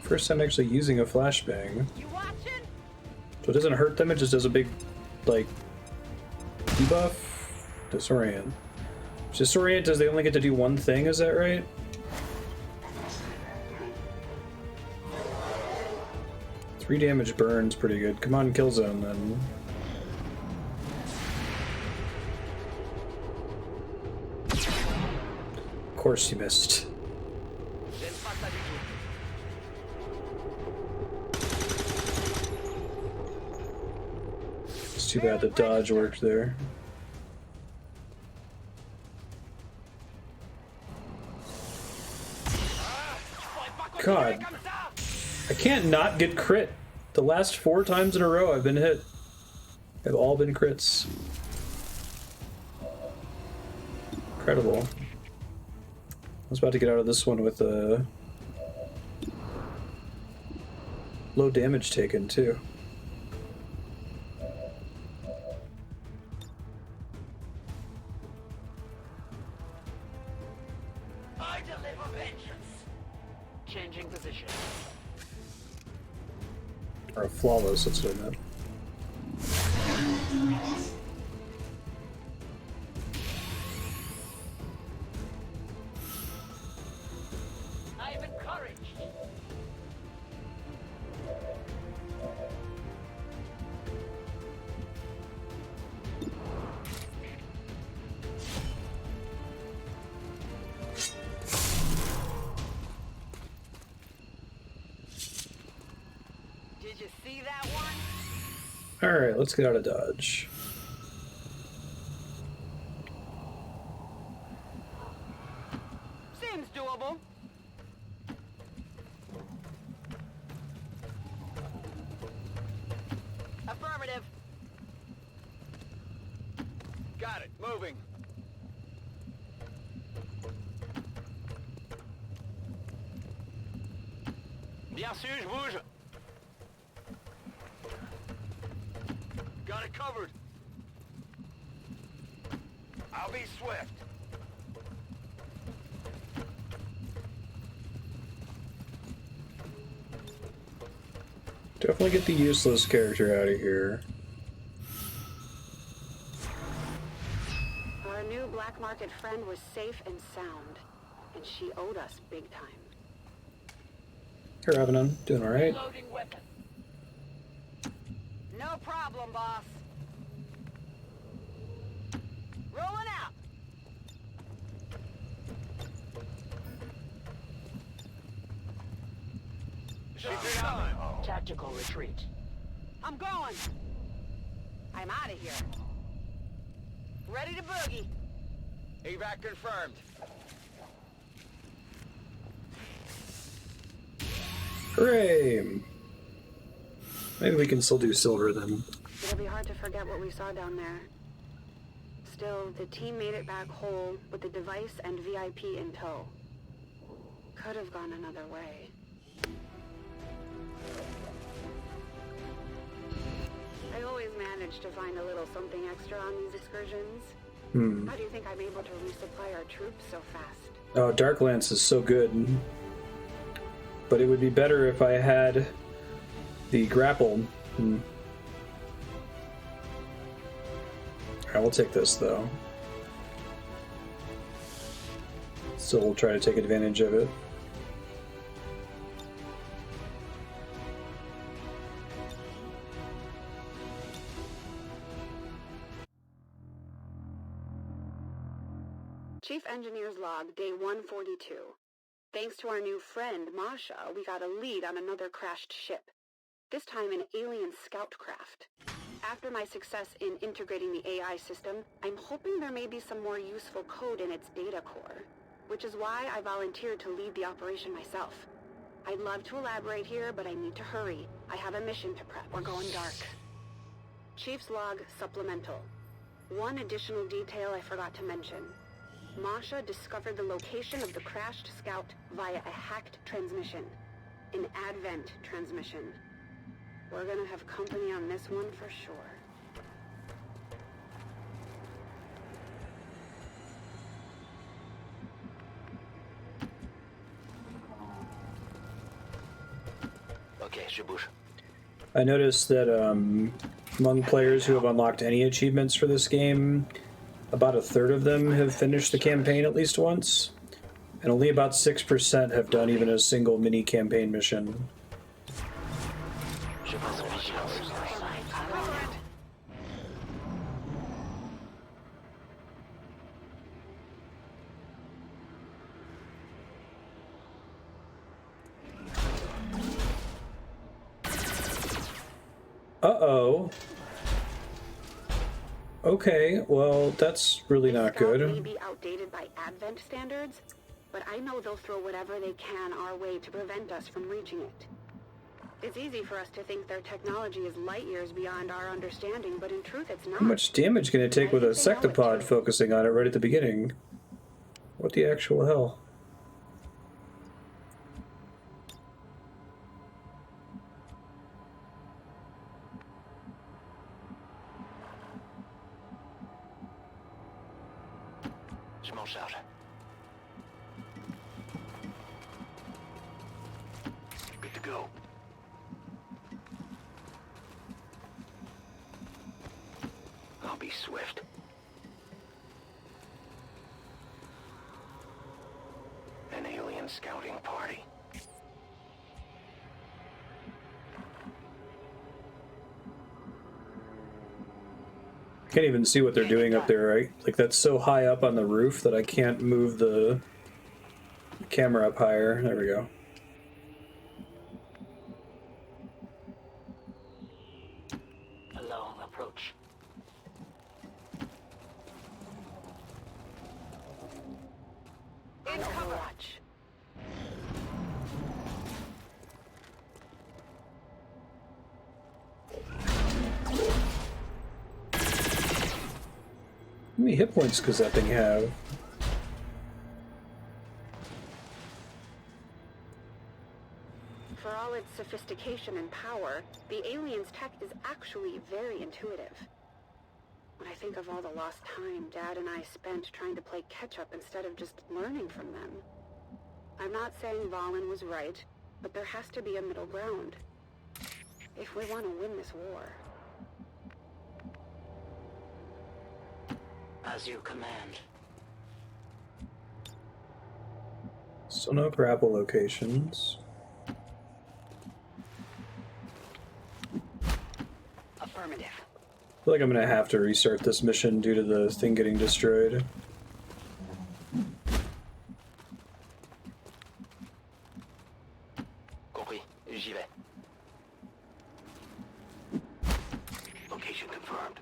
First time actually using a flashbang. You watching? So it doesn't hurt them, it just does a big, like, debuff? Disorient. Disorient does they only get to do one thing, is that right? Three damage burns pretty good. Come on, kill zone then. Of course you missed. J'aime pas ça du tout. It's too bad the dodge worked there. God. I can't not get crit. The last 4 times in a row I've been hit. They've all been crits. Incredible. I was about to get out of this one with a low damage taken too. I deliver vengeance. Changing position. Or flawless, that's what I meant. I am encouraged. Did you see that one? Alright, let's get out of dodge. doable. Affirmative. Got it. Moving. Bien sûr, je bouge. Got it covered. I'll be swift. Definitely get the useless character out of here. Our new black market friend was safe and sound, and she owed us big time. Here, Avenger, doing all right. Loading weapon. No problem, boss. Rolling out. Just time. Tactical retreat. I'm going. I'm out of here. Ready to boogie. Evac confirmed. Hooray! Maybe we can still do silver then. It'll be hard to forget what we saw down there. Still, the team made it back whole with the device and VIP in tow. Could have gone another way. I always manage to find a little something extra on these excursions. How do you think I'm able to resupply our troops so fast? Oh, Dark Lance is so good. But it would be better if I had the grapple. I will take this, though. Still will try to take advantage of it. Chief Engineer's log, day 142. Thanks to our new friend, Masha, we got a lead on another crashed ship. This time an alien scout craft. After my success in integrating the AI system, I'm hoping there may be some more useful code in its data core, which is why I volunteered to lead the operation myself. I'd love to elaborate here, but I need to hurry. I have a mission to prep. We're going dark. Chief's log supplemental. One additional detail I forgot to mention. Masha discovered the location of the crashed scout via a hacked transmission. An Advent transmission. We're gonna have company on this one for sure. Okay, je bouge. I noticed that among players who have unlocked any achievements for this game, about a third of them have finished the campaign at least once, and only about 6% have done even a single mini campaign mission. Je passe en vigilance. Uh-oh. Okay, well, that's really not Scout may good. be outdated by Advent standards, but I know they'll throw whatever they can our way to prevent us from reaching it. It's easy for us to think their technology is light years beyond our understanding, but in truth it's not. How much damage can it take with a sectopod focusing on it right at the beginning? What the actual hell? Je m'en charge. Good to go. I'll be swift. An alien scouting party. Can't even see what they're doing up there, right? Like, that's so high up on the roof that I can't move the camera up higher. There we go. A long approach. On Overwatch. many hit points does that thing have? For all its sophistication and power, the alien's tech is actually very intuitive. When I think of all the lost time Dad and I spent trying to play catch-up instead of just learning from them. I'm not saying Valen was right, but there has to be a middle ground. If we want to win this war. As you command. So no grapple locations. Affirmative. I feel like I'm gonna have to restart this mission due to the thing getting destroyed. Compris. J'y vais. Location confirmed.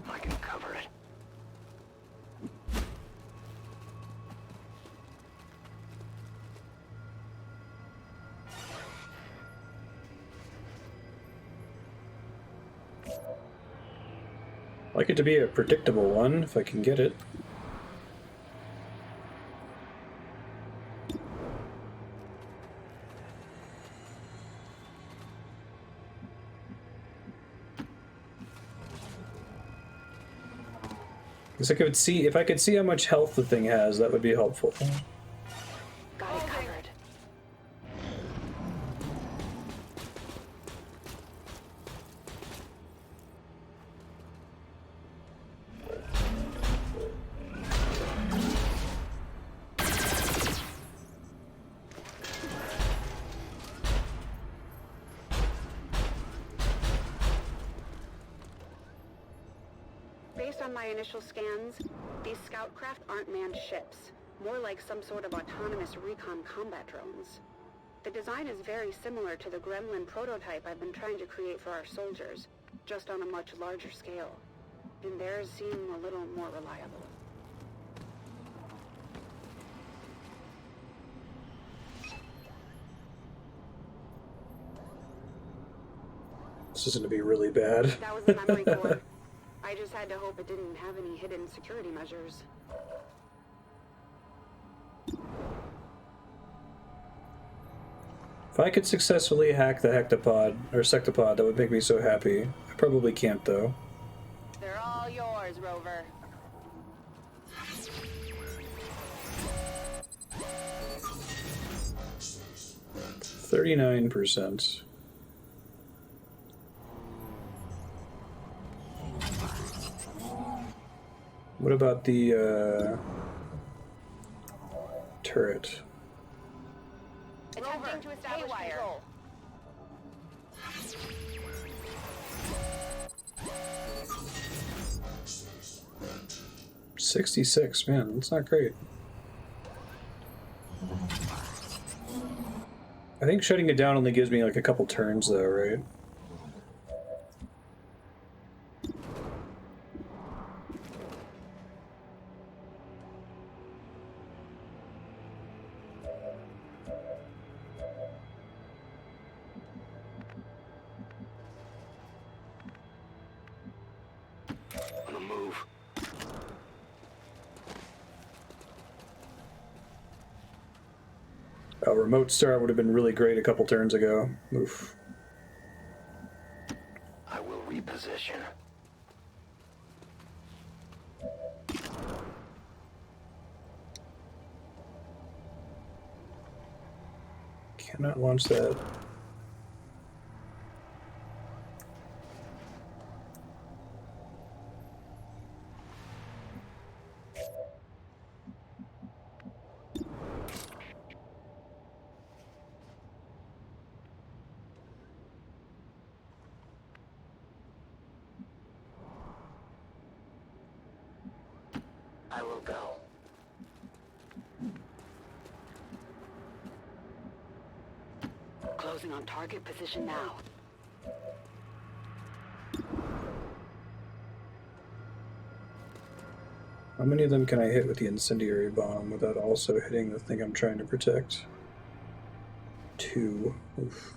I can cover it. I'd like it to be a predictable one, if I can get it. Guess I could see, if I could see how much health the thing has, that would be helpful. Got it covered. Based on my initial scans, these scout craft aren't manned ships, more like some sort of autonomous recon combat drones. The design is very similar to the Gremlin prototype I've been trying to create for our soldiers, just on a much larger scale. And theirs seem a little more reliable. This is gonna be really bad. That was the memory core. I just had to hope it didn't have any hidden security measures. If I could successfully hack the hectopod, or sectopod, that would make me so happy. I probably can't, though. They're all yours, Rover. 39%. What about the turret? Attempting to establish control. 66, man, that's not great. I think shutting it down only gives me like a couple turns though, right? On the move. A remote start would have been really great a couple turns ago. Oof. I will reposition. Cannot launch that. I will go. Closing on target position now. How many of them can I hit with the incendiary bomb without also hitting the thing I'm trying to protect? 2. Oof.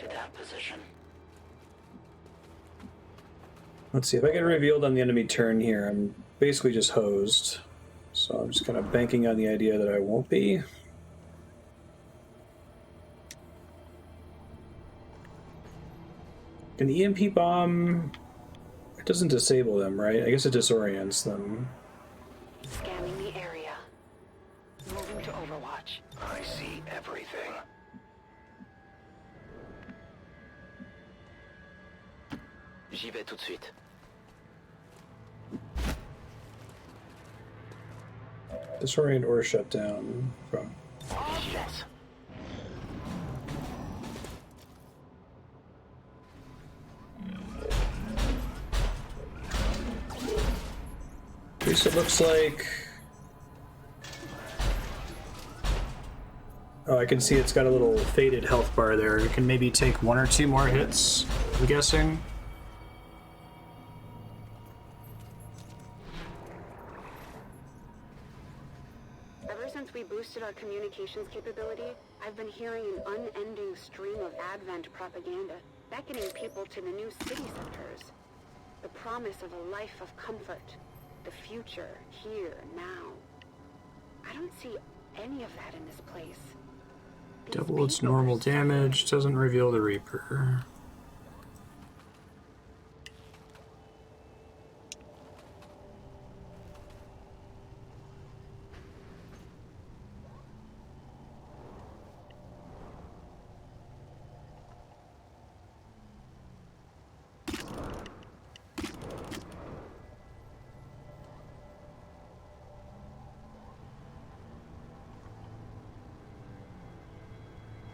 to that position. Let's see, if I get revealed on the enemy turn here, I'm basically just hosed. So I'm just kind of banking on the idea that I won't be. An EMP bomb, it doesn't disable them, right? I guess it disorients them. Scanning the area. Moving to Overwatch. I see everything. J'y vais tout de suite. Disorient or shut down from. Yes. At least it looks like. Oh, I can see it's got a little faded health bar there. It can maybe take 1 or 2 more hits, I'm guessing. Ever since we boosted our communications capability, I've been hearing an unending stream of Advent propaganda, beckoning people to the new city centers. The promise of a life of comfort. The future, here, now. I don't see any of that in this place. These Double its people are normal suffering. damage, doesn't reveal the Reaper.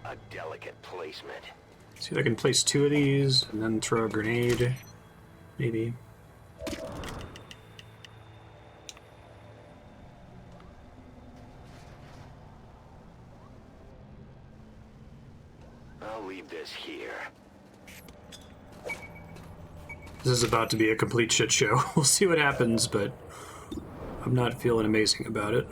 A delicate placement. See if I can place 2 of these and then throw a grenade. Maybe. I'll leave this here. This is about to be a complete shit show. We'll see what happens, but I'm not feeling amazing about it.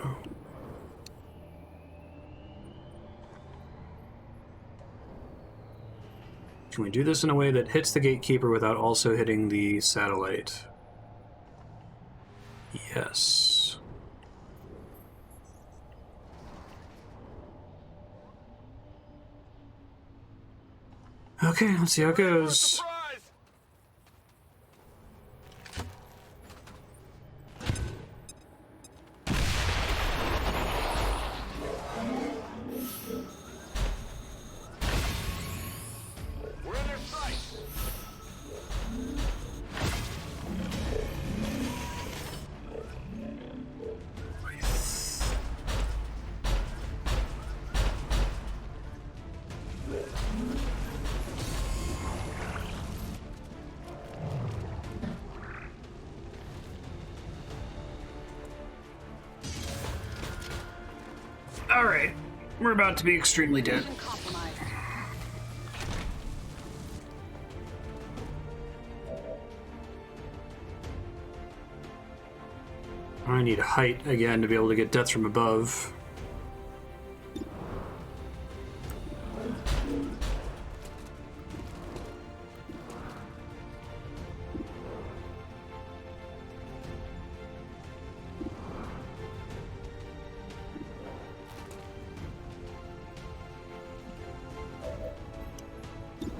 Can we do this in a way that hits the gatekeeper without also hitting the satellite? Yes. Okay, let's see how it goes. Surprise! We're in their sight. Alright, we're about to be extremely dead. Mission compromised. I need height again to be able to get death from above.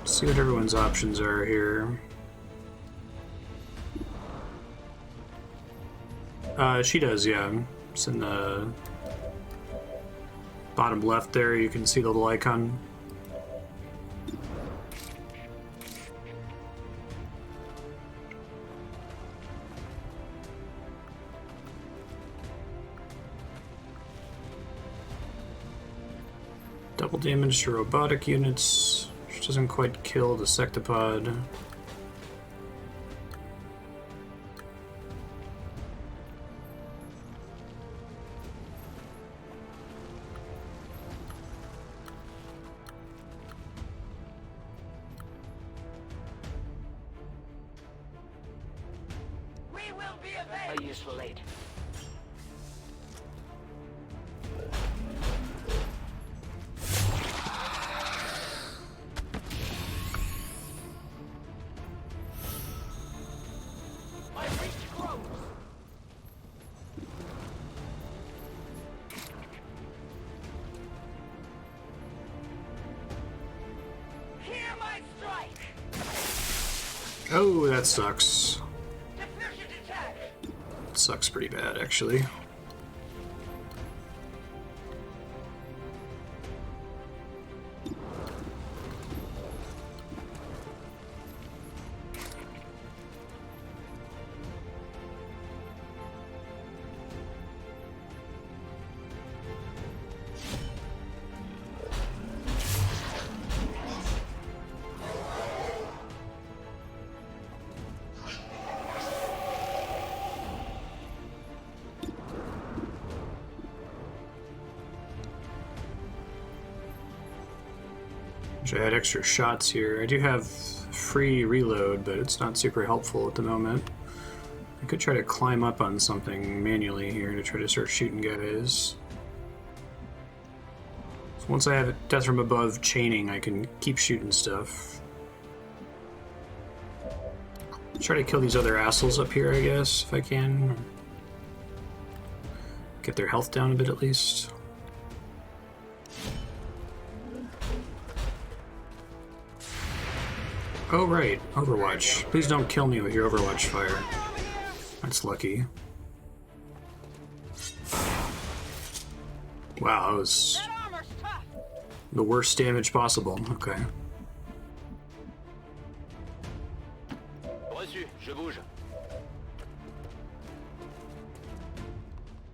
See what everyone's options are here. She does, yeah. It's in the bottom left there. You can see the little icon. Double damage to robotic units, which doesn't quite kill the sectopod. We will be A avenged. useful aid. Nice strike! Oh, that sucks. Deficient attack! It sucks pretty bad, actually. I had extra shots here. I do have free reload, but it's not super helpful at the moment. I could try to climb up on something manually here to try to start shooting guys. So once I have death from above chaining, I can keep shooting stuff. Try to kill these other assholes up here, I guess, if I can. Get their health down a bit at least. Oh right, Overwatch. Please don't kill me with your Overwatch fire. That's lucky. Wow, that was That armor's tough! the worst damage possible. Okay. Reçu, je bouge.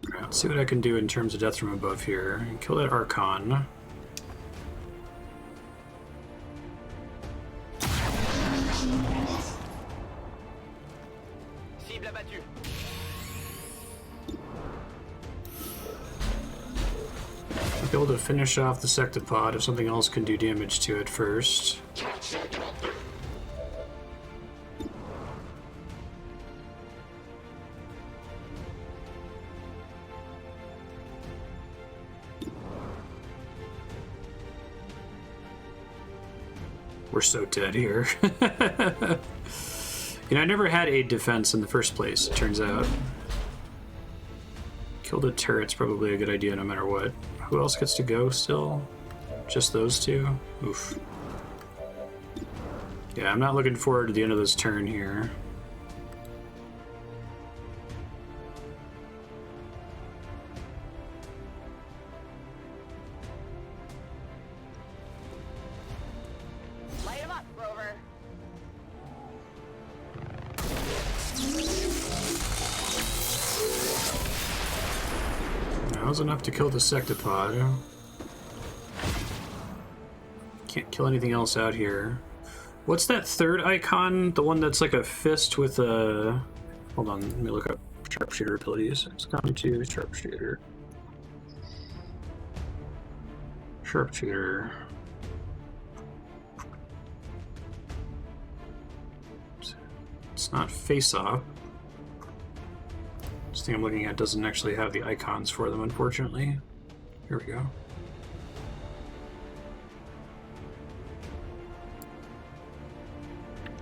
Alright, let's see what I can do in terms of death from above here. Kill that Archon. Cible abattue. I'll be able to finish off the Sectopod if something else can do damage to it first. We're so dead here. You know, I never had aid defense in the first place, it turns out. Kill the turret's probably a good idea no matter what. Who else gets to go still? Just those two? Oof. Yeah, I'm not looking forward to the end of this turn here. Light him up, Rover. That was enough to kill the Sectopod. Can't kill anything else out here. What's that third icon? The one that's like a fist with a... Hold on, let me look up sharpshooter abilities. XCOM 2 sharpshooter. Sharpshooter. It's not face-off. This thing I'm looking at doesn't actually have the icons for them, unfortunately. Here we go.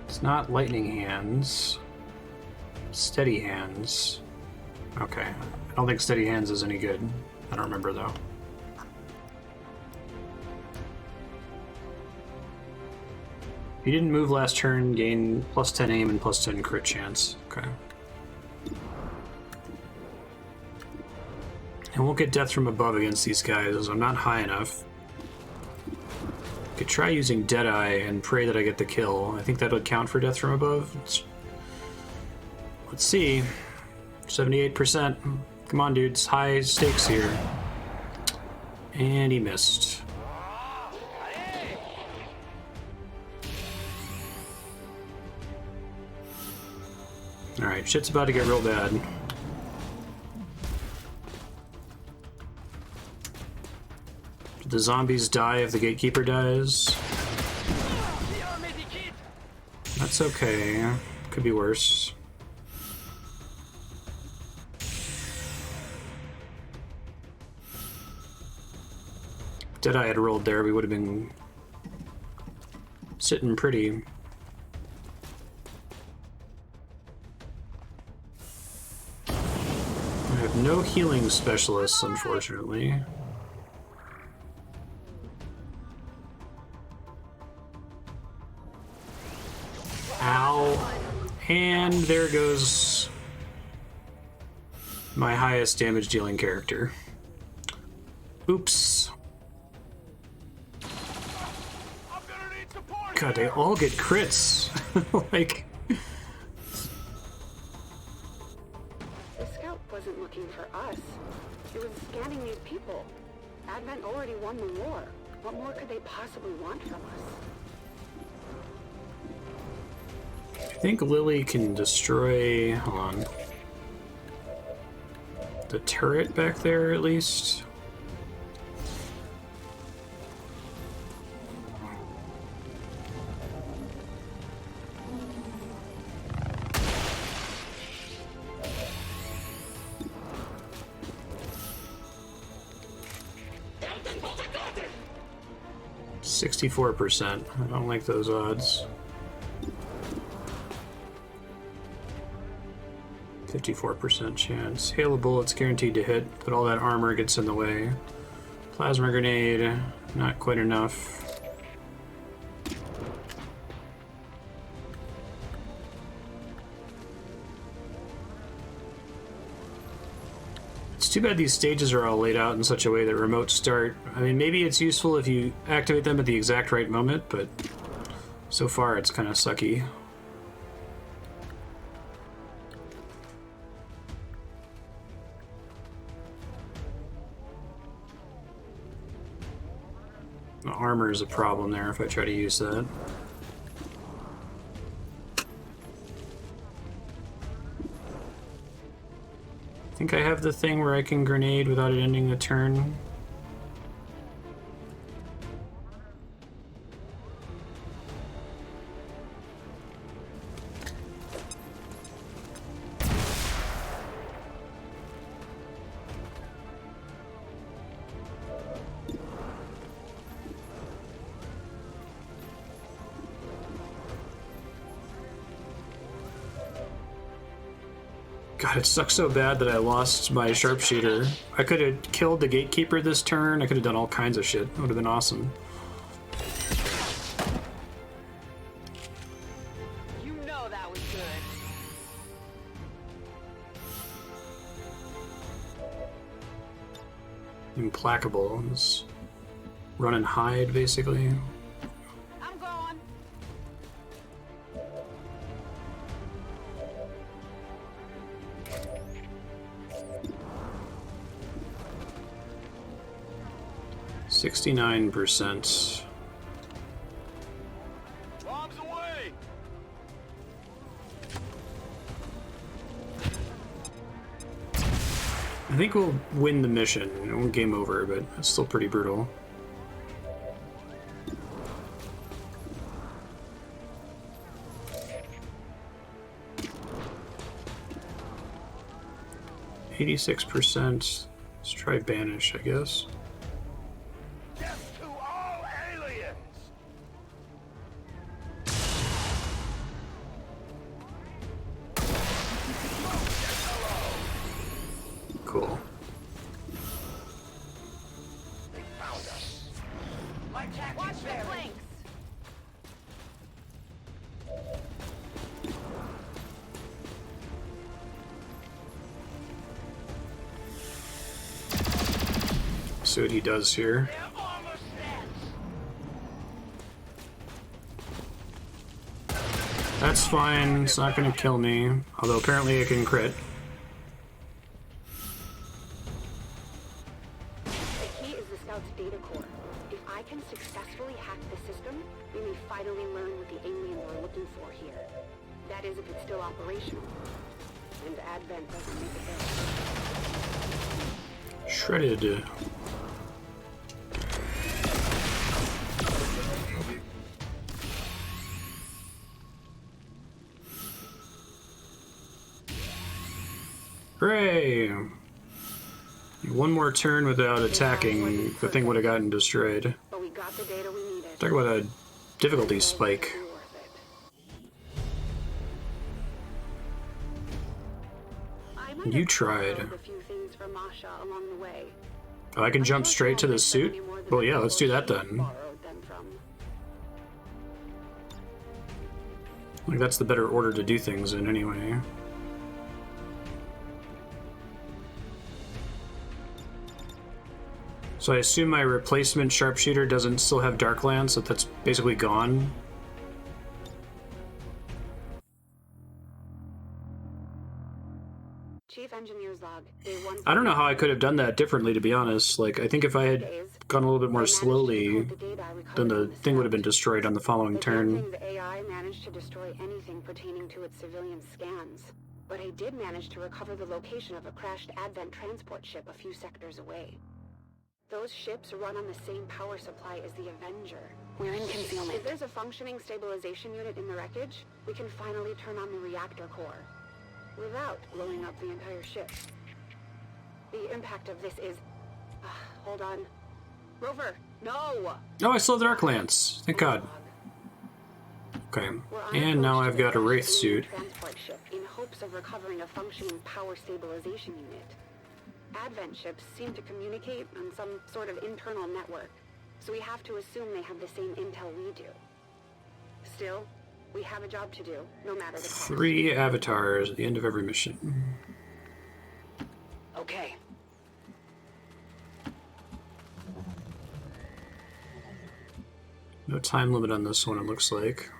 It's not lightning hands. Steady hands. Okay. I don't think steady hands is any good. I don't remember though. If you didn't move last turn, gain plus 10 aim and plus 10 crit chance. Okay. I won't get death from above against these guys as I'm not high enough. Could try using Deadeye and pray that I get the kill. I think that would count for death from above. Let's see. 78%. Come on, dudes. High stakes here. And he missed. Alright, shit's about to get real bad. Did the zombies die if the gatekeeper dies? That's okay. Could be worse. Deadeye had rolled there, we would have been sitting pretty. I have no healing specialists, unfortunately. Ow. And there goes my highest damage dealing character. Oops. God, they all get crits. Like... The scout wasn't looking for us. It was scanning these people. Advent already won the war. What more could they possibly want from us? I think Lily can destroy... Hold on. The turret back there, at least. %. I don't like those odds. 54% chance. Hail of bullets guaranteed to hit, but all that armor gets in the way. Plasma grenade, not quite enough. It's too bad these stages are all laid out in such a way that remote start... I mean, maybe it's useful if you activate them at the exact right moment, but so far it's kind of sucky. The armor is a problem there if I try to use that. I think I have the thing where I can grenade without it ending the turn. God, it sucks so bad that I lost my sharpshooter. I could have killed the gatekeeper this turn. I could have done all kinds of shit. It would have been awesome. You know that was good. Implacable. Just run and hide, basically. I'm going. 69%. Bombs away! I think we'll win the mission. It won't game over, but it's still pretty brutal. %. Let's try banish, I guess. Death to all aliens! Cool. They found us. My tactics Watch the vary. flanks. See what he does here. They're almost dead. That's fine. It's not going to kill me. Although apparently it can crit. The key is the Scout's data core. If I can successfully hack the system, we may finally learn what the aliens are looking for here. That is, if it's still operational. And Advent doesn't make it there. Shredded. Hooray! One more turn without attacking, the thing would have gotten destroyed. But we got the data we needed. Talk about a difficulty spike. It'll be worth it. I might You have tried. borrowed a few things from Masha along the way. Oh, I can jump straight to the suit? Well, yeah, let's do that then. Like, that's the better order to do things in, anyway. So I assume my replacement sharpshooter doesn't still have Darklands, so that's basically gone. Chief Engineer's log. Day 1. I don't know how I could have done that differently, to be honest. Like, I think if I had gone a little bit more slowly, then the thing would have been destroyed on the following The turn. thing's AI managed to destroy anything pertaining to its civilian scans. But I did manage to recover the location of a crashed Advent transport ship a few sectors away. Those ships run on the same power supply as the Avenger. We're in concealment. If there's a functioning stabilization unit in the wreckage, we can finally turn on the reactor core. Without blowing up the entire ship. The impact of this is... hold on. Rover, no! Oh, I still have the Darklands. Thank God. Okay. We're on And now approach I've to got a the Wraith crashed suit. transport ship in hopes of recovering a functioning power stabilization unit. Advent ships seem to communicate on some sort of internal network, so we have to assume they have the same intel we do. Still, we have a job to do, no matter the cost. 3 avatars at the end of every mission. Okay. No time limit on this one, it looks like.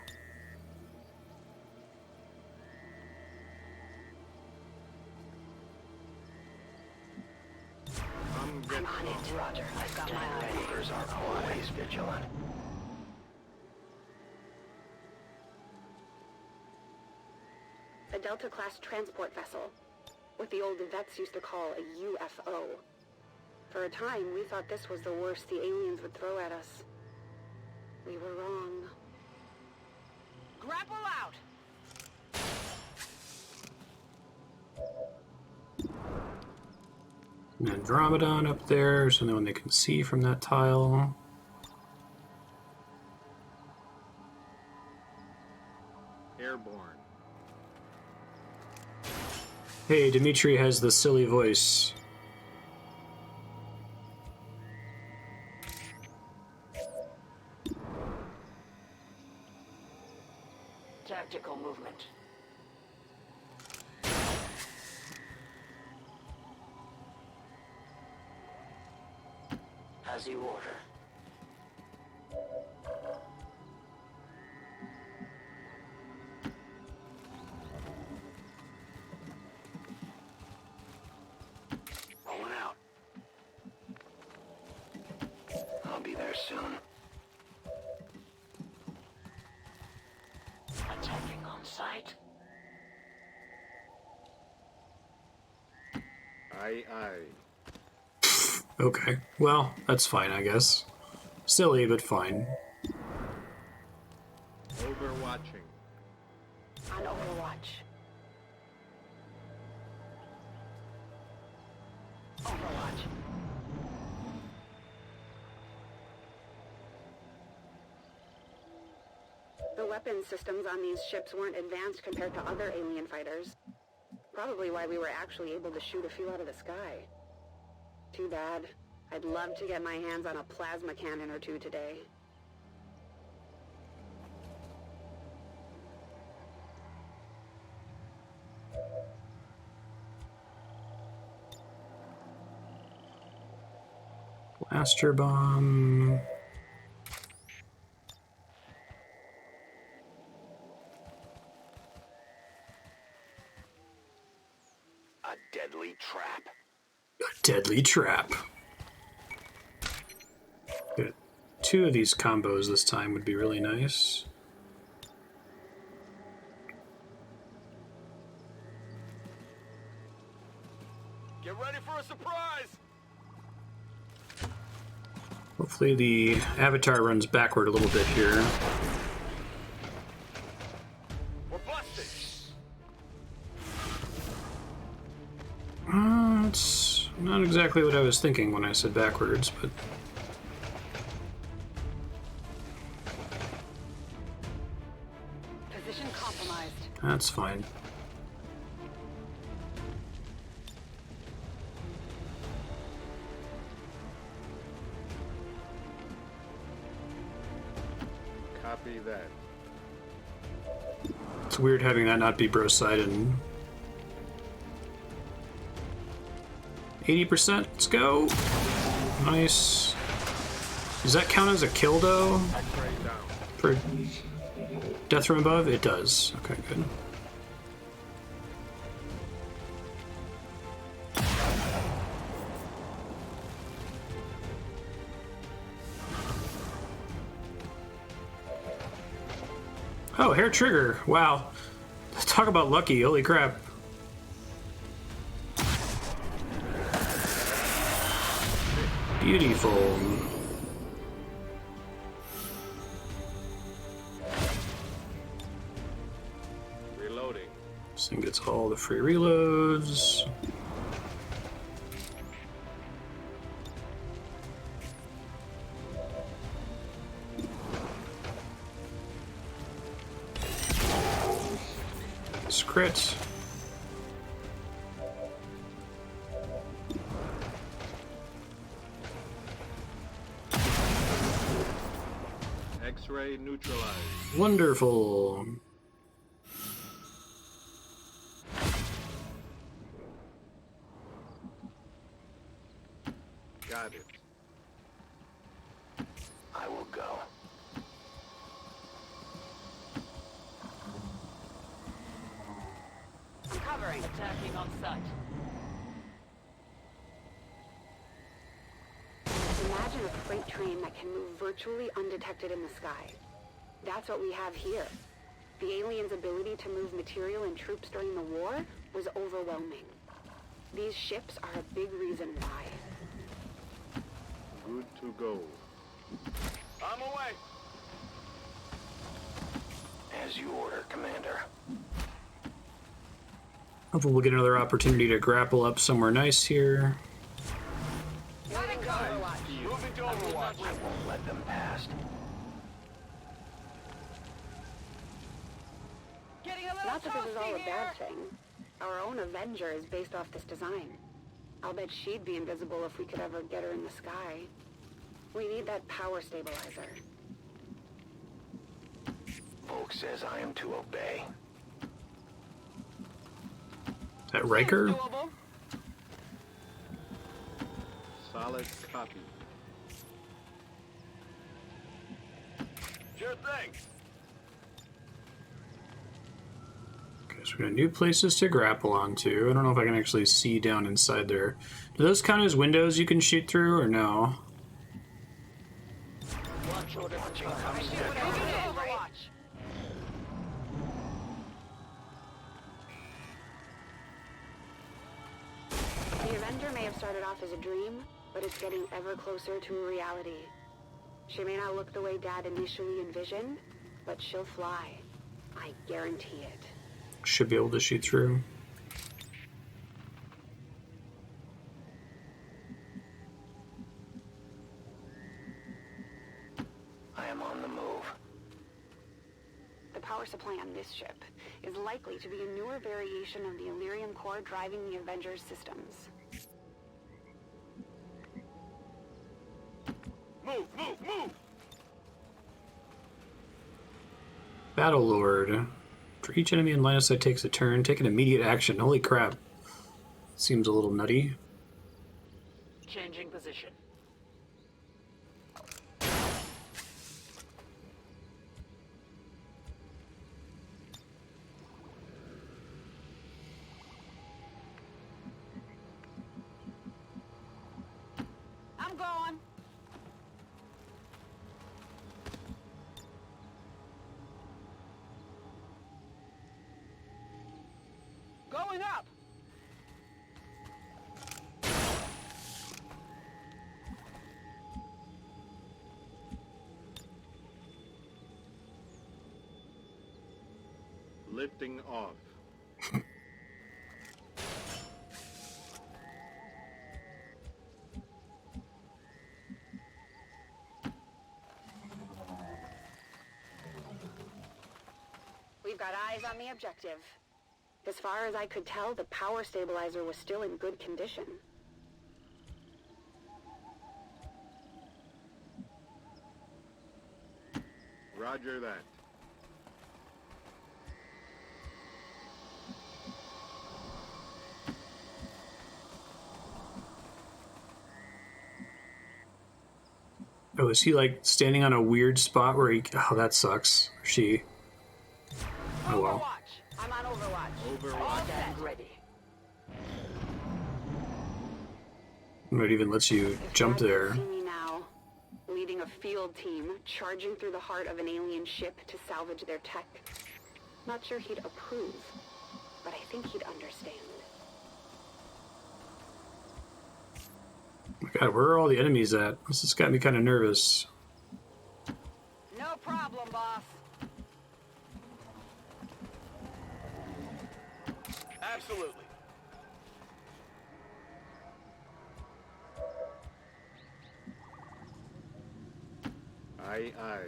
I'm on it, Roger. I've got my eye. Movers are always vigilant. A Delta-class transport vessel, what the old vets used to call a UFO. For a time, we thought this was the worst the aliens would throw at us. We were wrong. Grapple out! An Andromedon up there, so no one they can see from that tile. Airborne. Hey, Dimitri has the silly voice. Tactical movement. As you order. Rolling out. I'll be there soon. Attacking on sight. Aye, aye. Okay, well, that's fine, I guess. Silly, but fine. Overwatching. On Overwatch. Overwatch. The weapons systems on these ships weren't advanced compared to other alien fighters. Probably why we were actually able to shoot a few out of the sky. Too bad. I'd love to get my hands on a plasma cannon or two today. Blaster bomb. A deadly trap. A deadly trap. Good. 2 of these combos this time would be really nice. Get ready for a surprise! Hopefully the avatar runs backward a little bit here. We're busted! It's not exactly what I was thinking when I said backwards, but... Position compromised. that's fine. Copy that. It's weird having that not be Brosidon. 80%, let's go. Nice. Does that count as a kill though? X-ray down. For death from above? It does. Okay, good. Oh, hair trigger. Wow. Talk about lucky. Holy crap. Beautiful. Reloading. This thing gets all the free reloads. Crit. X-ray neutralized. Wonderful. Got it. I will go. I'm covering. Attacking on sight. Imagine a freight train that can move virtually undetected in the sky. That's what we have here. The aliens' ability to move material and troops during the war was overwhelming. These ships are a big reason why. Good to go. I'm away. As you order, Commander. Hopefully we'll get another opportunity to grapple up somewhere nice here. Moving to Overwatch. Moving to Overwatch. I won't let them past. Getting a little Not that this is all a toasty here. bad thing. Our own Avenger is based off this design. I'll bet she'd be invisible if we could ever get her in the sky. We need that power stabilizer. Volk says I am to obey. Is that Riker? Doable. Solid copy. Sure thing. Okay, so we got new places to grapple onto. I don't know if I can actually see down inside there. Do those count as windows you can shoot through or no? Launch order for Moving to Overwatch. The Avenger may have started off as a dream, but it's getting ever closer to a reality. She may not look the way Dad initially envisioned, but she'll fly. I guarantee it. Should be able to shoot through. I am on the move. The power supply on this ship is likely to be a newer variation of the Illyrium core driving the Avenger's systems. Move! Battle Lord. For each enemy in line of sight takes a turn, take an immediate action. Holy crap. Seems a little nutty. changing position. I'm going. Going up. Lifting off. We've got eyes on the objective. As far as I could tell, the power stabilizer was still in good condition. Roger that. Oh, is he like standing on a weird spot where he... Oh, that sucks. She... Oh well. Overwatch. I'm on Overwatch. Overwatch. All set. Stand ready. It even lets you If jump Dad could there. see me now, leading a field team, charging through the heart of an alien ship to salvage their tech. Not sure he'd approve, but I think he'd understand. Oh my God, where are all the enemies at? This has got me kind of nervous. No problem, boss. Absolutely. Aye, aye.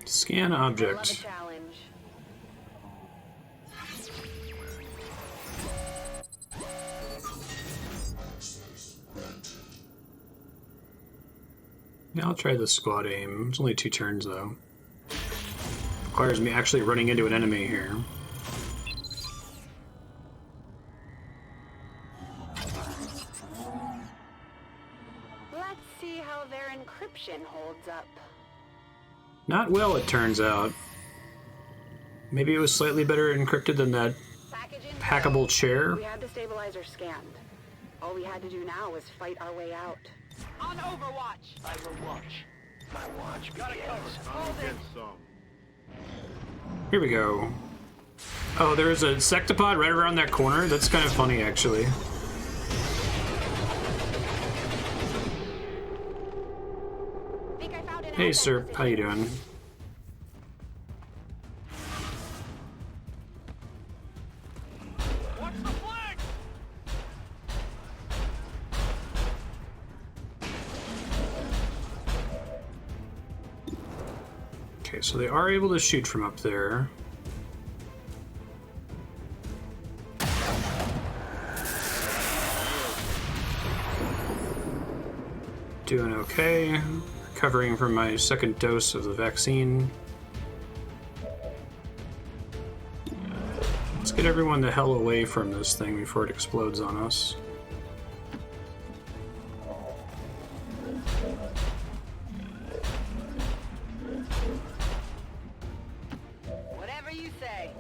Scan I love a object. challenge. Yeah, I'll try the squad aim. It's only 2 turns though. Requires me actually running into an enemy here. Let's see how their encryption holds up. Not well, it turns out. Maybe it was slightly better encrypted than that Package in. hackable chair. We had the stabilizer scanned. All we had to do now was fight our way out. On Overwatch. I will watch. My watch begins. Come get some. Here we go. Oh, there's a sectopod right around that corner? That's kind of funny, actually. Think I found an Hey, asset sir. position. How you doing? Watch the flag! Okay, so they are able to shoot from up there. Doing okay. Recovering from my second dose of the vaccine. Let's get everyone the hell away from this thing before it explodes on us. Whatever you say.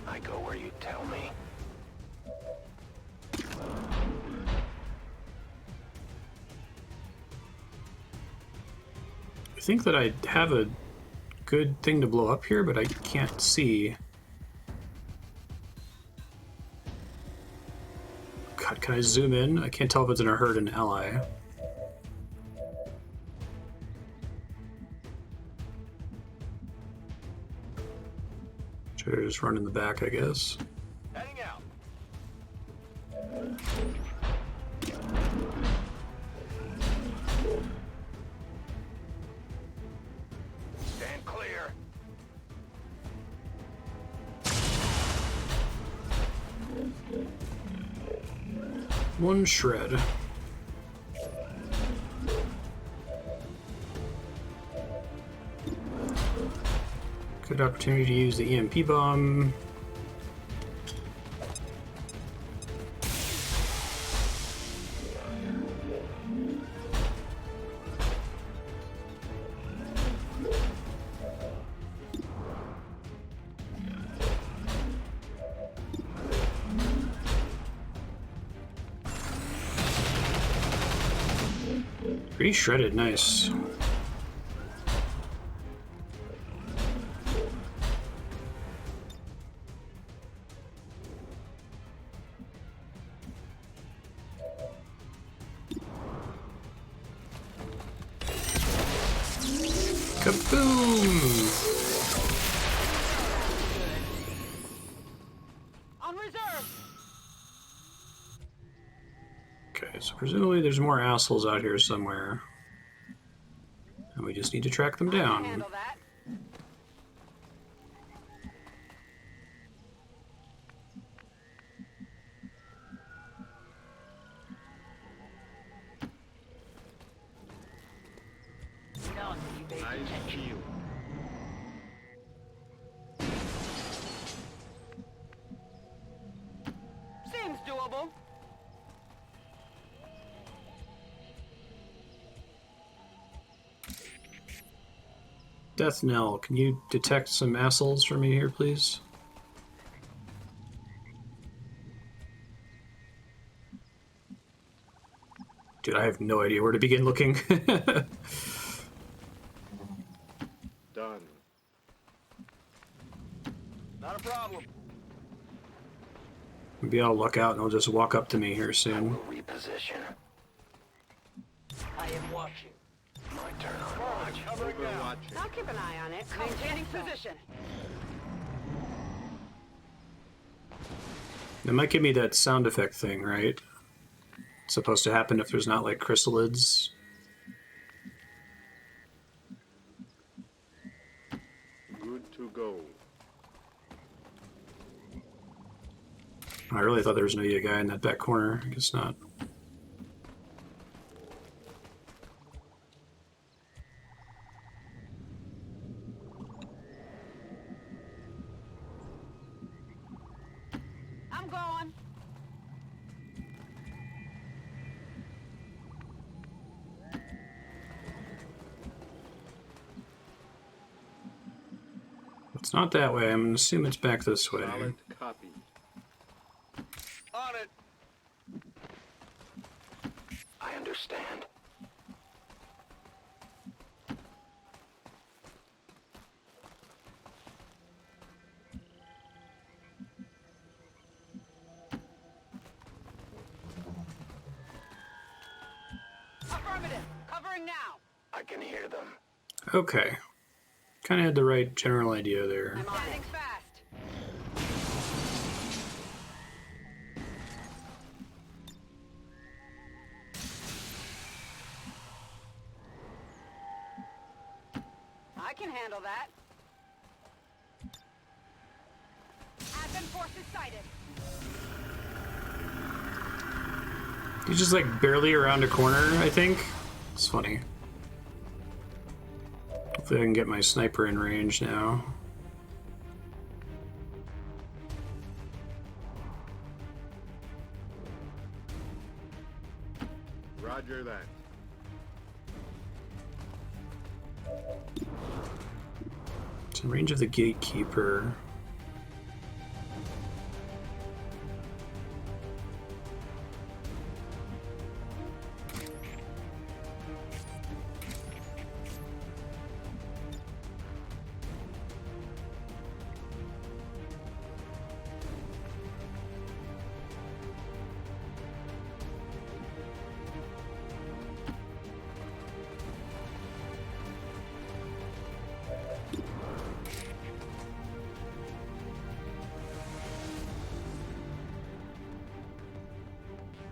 I go where you tell me. I think that I have a good thing to blow up here, but I can't see. God, can I zoom in? I can't tell if it's gonna hurt an ally. Should I just run in the back, I guess? Heading out. Stand clear. One shred. Good opportunity to use the EMP bomb. Pretty shredded, nice. Kaboom! On reserve. Okay, so presumably there's more assholes out here somewhere. And we just need to track them I can down. handle that. Eyes peeled. Seems doable. Death Knell, can you detect some assholes for me here, please? Dude, I have no idea where to begin looking. Done. Not a problem. Maybe I'll luck out and they'll just walk up to me here soon. Reposition. I am watching. My turn on watch. Covering now. Overwatching. I'll keep an eye on it. Maintaining position. It might give me that sound effect thing, right? It's supposed to happen if there's not like chrysalids. Good to go. I really thought there was no guy in that back corner. I guess not. I'm going. It's not that way. I'm gonna assume it's back this way. Solid copy. On it. I understand. Affirmative. Covering now. I can hear them. Okay. Kind of had the right general idea there. I'm standing fast. I can handle that. Advent forces sighted. He's just like barely around a corner, I think. It's funny. Hopefully I can get my sniper in range now. Roger that. It's in range of the gatekeeper.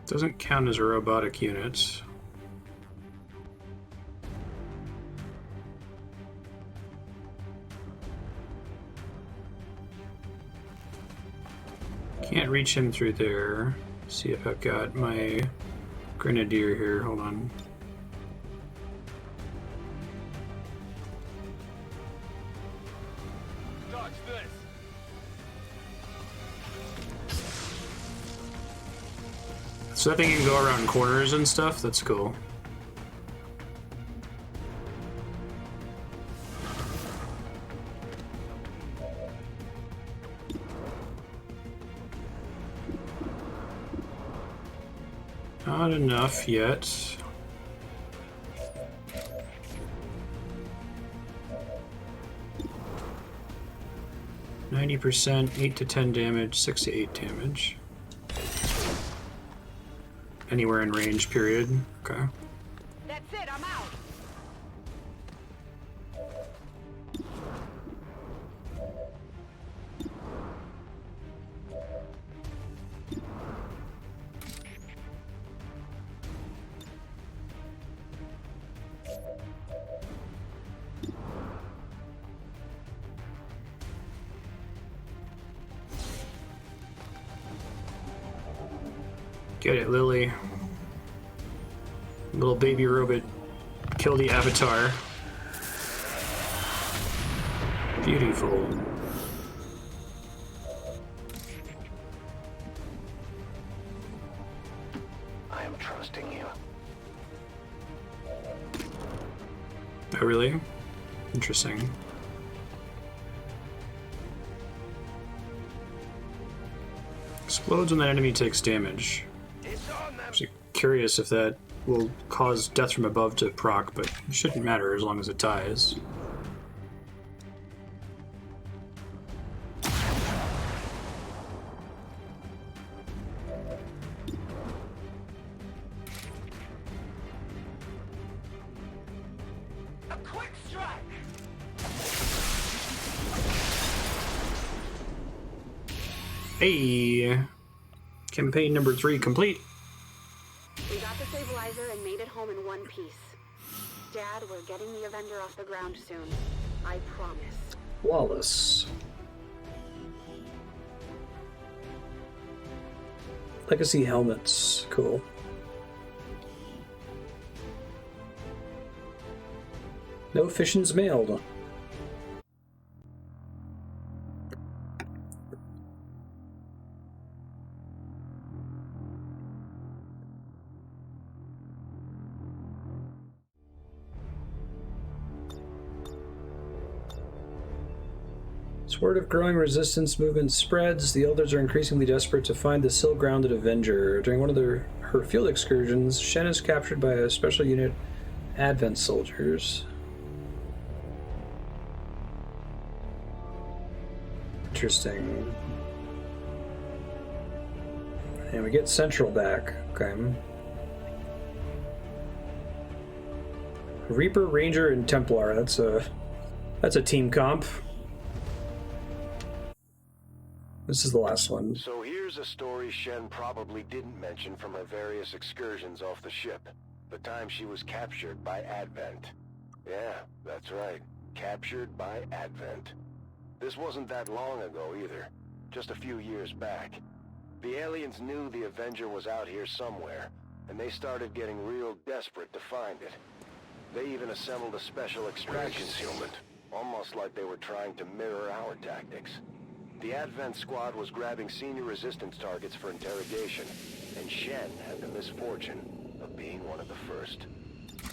Doesn't count as a robotic unit. Can't reach him through there. See if I've got my grenadier here. Hold on. Dodge this. So that thing can go around corners and stuff? That's cool. Not enough yet. %, 8 to 10 damage, 6 to 8 damage. Anywhere in range, period. Okay. That's it. I'm out. Get it, Lily. Little baby robot. Kill the avatar. Beautiful. I am trusting you. Oh, really? Interesting. Explodes when the enemy takes damage. It's on them. Actually curious if that will cause death from above to proc, but it shouldn't matter as long as it dies. A quick strike. Hey! Campaign number 3 complete. We got the stabilizer and made it home in one piece. Dad, we're getting the Avenger off the ground soon. I promise. Flawless. Legacy helmets. Cool. No fissions mailed. As word of growing resistance movement spreads, the elders are increasingly desperate to find the still-grounded Avenger. During one of her field excursions, Shen is captured by a special unit Advent soldiers. Interesting. And we get Central back. Okay. Reaper, Ranger, and Templar. That's a team comp. This is the last one. So here's a story Shen probably didn't mention from her various excursions off the ship. The time she was captured by Advent. Yeah, that's right. Captured by Advent. This wasn't that long ago either. Just a few years back. The aliens knew the Avenger was out here somewhere, and they started getting real desperate to find it. They even assembled a special extraction concealment, almost like they were trying to mirror our tactics. The Advent squad was grabbing senior resistance targets for interrogation, and Shen had the misfortune of being one of the first.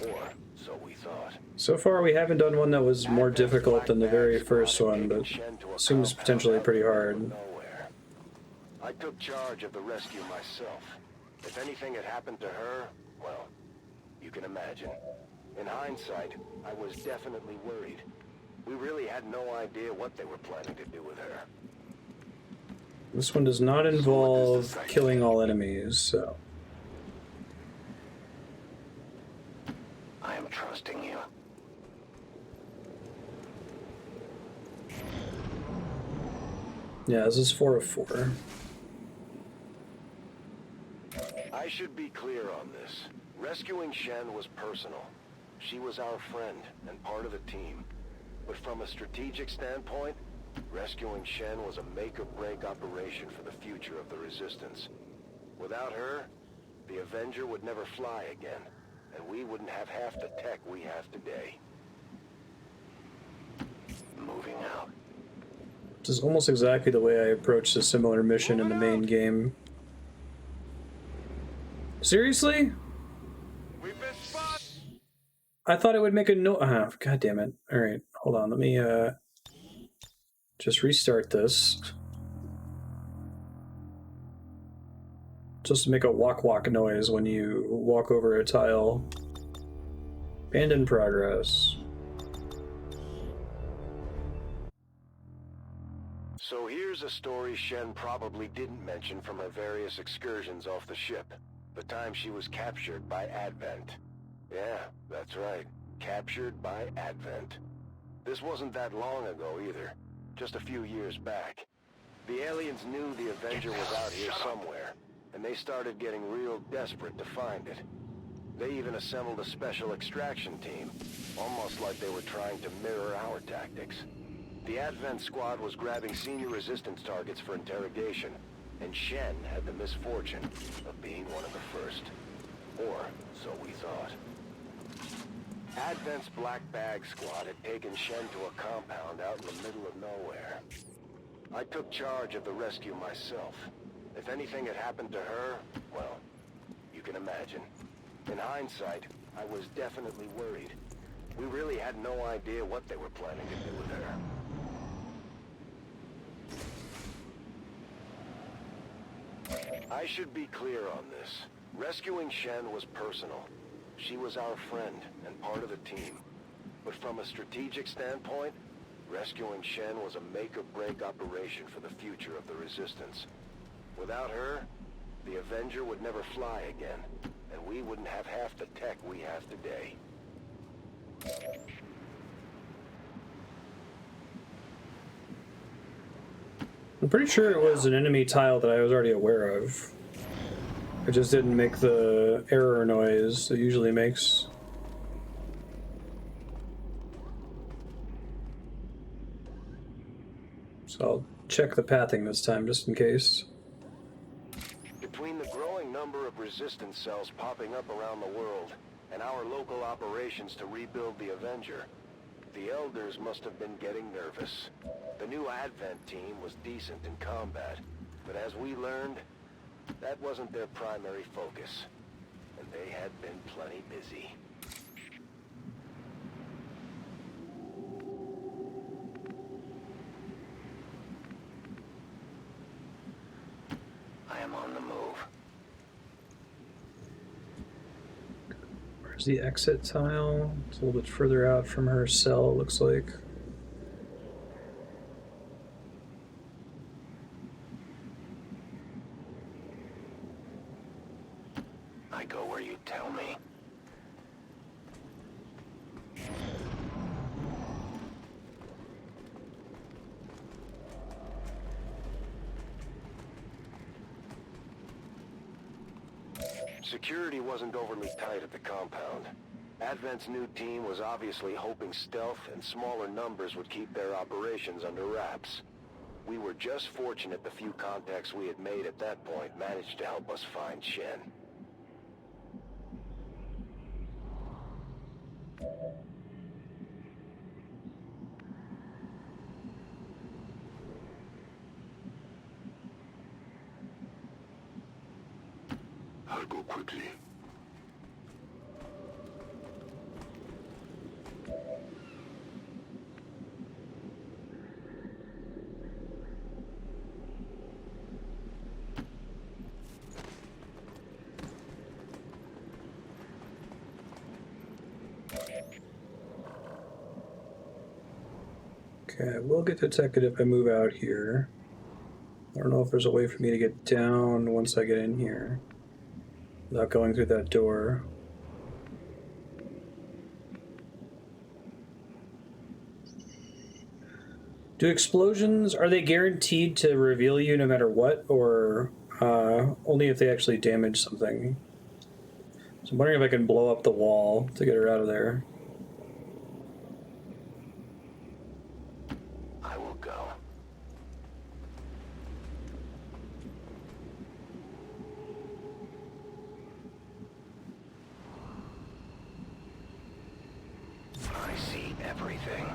Or so we thought. So far, we haven't done one that was more difficult than the very first one, but seems potentially pretty hard. I took charge of the rescue myself. If anything had happened to her, well, you can imagine. In hindsight, I was definitely worried. We really had no idea what they were planning to do with her. This one does not involve killing all enemies, so... I am trusting you. Yeah, this is 4 of 4. I should be clear on this. Rescuing Shen was personal. She was our friend and part of the team. But from a strategic standpoint, rescuing Shen was a make-or-break operation for the future of the Resistance. Without her, the Avenger would never fly again, and we wouldn't have half the tech we have today. Moving out. This is almost exactly the way I approached a similar mission in the main game. Seriously? We've been spotted! I thought it would make a no- God damn it. Alright, hold on, let me, just restart this. Just to make a walk noise when you walk over a tile. Abandon progress. So here's a story Shen probably didn't mention from her various excursions off the ship. The time she was captured by Advent. Yeah, that's right. Captured by Advent. This wasn't that long ago either. Just a few years back. The aliens knew the Avenger was out here somewhere, and they started getting real desperate to find it. They even assembled a special extraction team, almost like they were trying to mirror our tactics. The Advent squad was grabbing senior resistance targets for interrogation, and Shen had the misfortune of being one of the first. Or so we thought. Advent's Black Bag Squad had taken Shen to a compound out in the middle of nowhere. I took charge of the rescue myself. If anything had happened to her, well, you can imagine. In hindsight, I was definitely worried. We really had no idea what they were planning to do with her. I should be clear on this. Rescuing Shen was personal. She was our friend and part of the team. But from a strategic standpoint, rescuing Shen was a make-or-break operation for the future of the Resistance. Without her, the Avenger would never fly again, and we wouldn't have half the tech we have today. I'm pretty sure it was an enemy tile that I was already aware of. It just didn't make the error noise it usually makes. So I'll check the pathing this time just in case. Between the growing number of resistance cells popping up around the world and our local operations to rebuild the Avenger, the Elders must have been getting nervous. The new Advent team was decent in combat, but as we learned, that wasn't their primary focus, and they had been plenty busy. I am on the move. Where's the exit tile? It's a little bit further out from her cell, it looks like. I go where you tell me. Security wasn't overly tight at the compound. Advent's new team was obviously hoping stealth and smaller numbers would keep their operations under wraps. We were just fortunate the few contacts we had made at that point managed to help us find Shen. I'll go quickly. Okay, I will get detected if I move out here. I don't know if there's a way for me to get down once I get in here without going through that door. Do explosions, are they guaranteed to reveal you no matter what, or only if they actually damage something? So I'm wondering if I can blow up the wall to get her out of there. I will go. I see everything.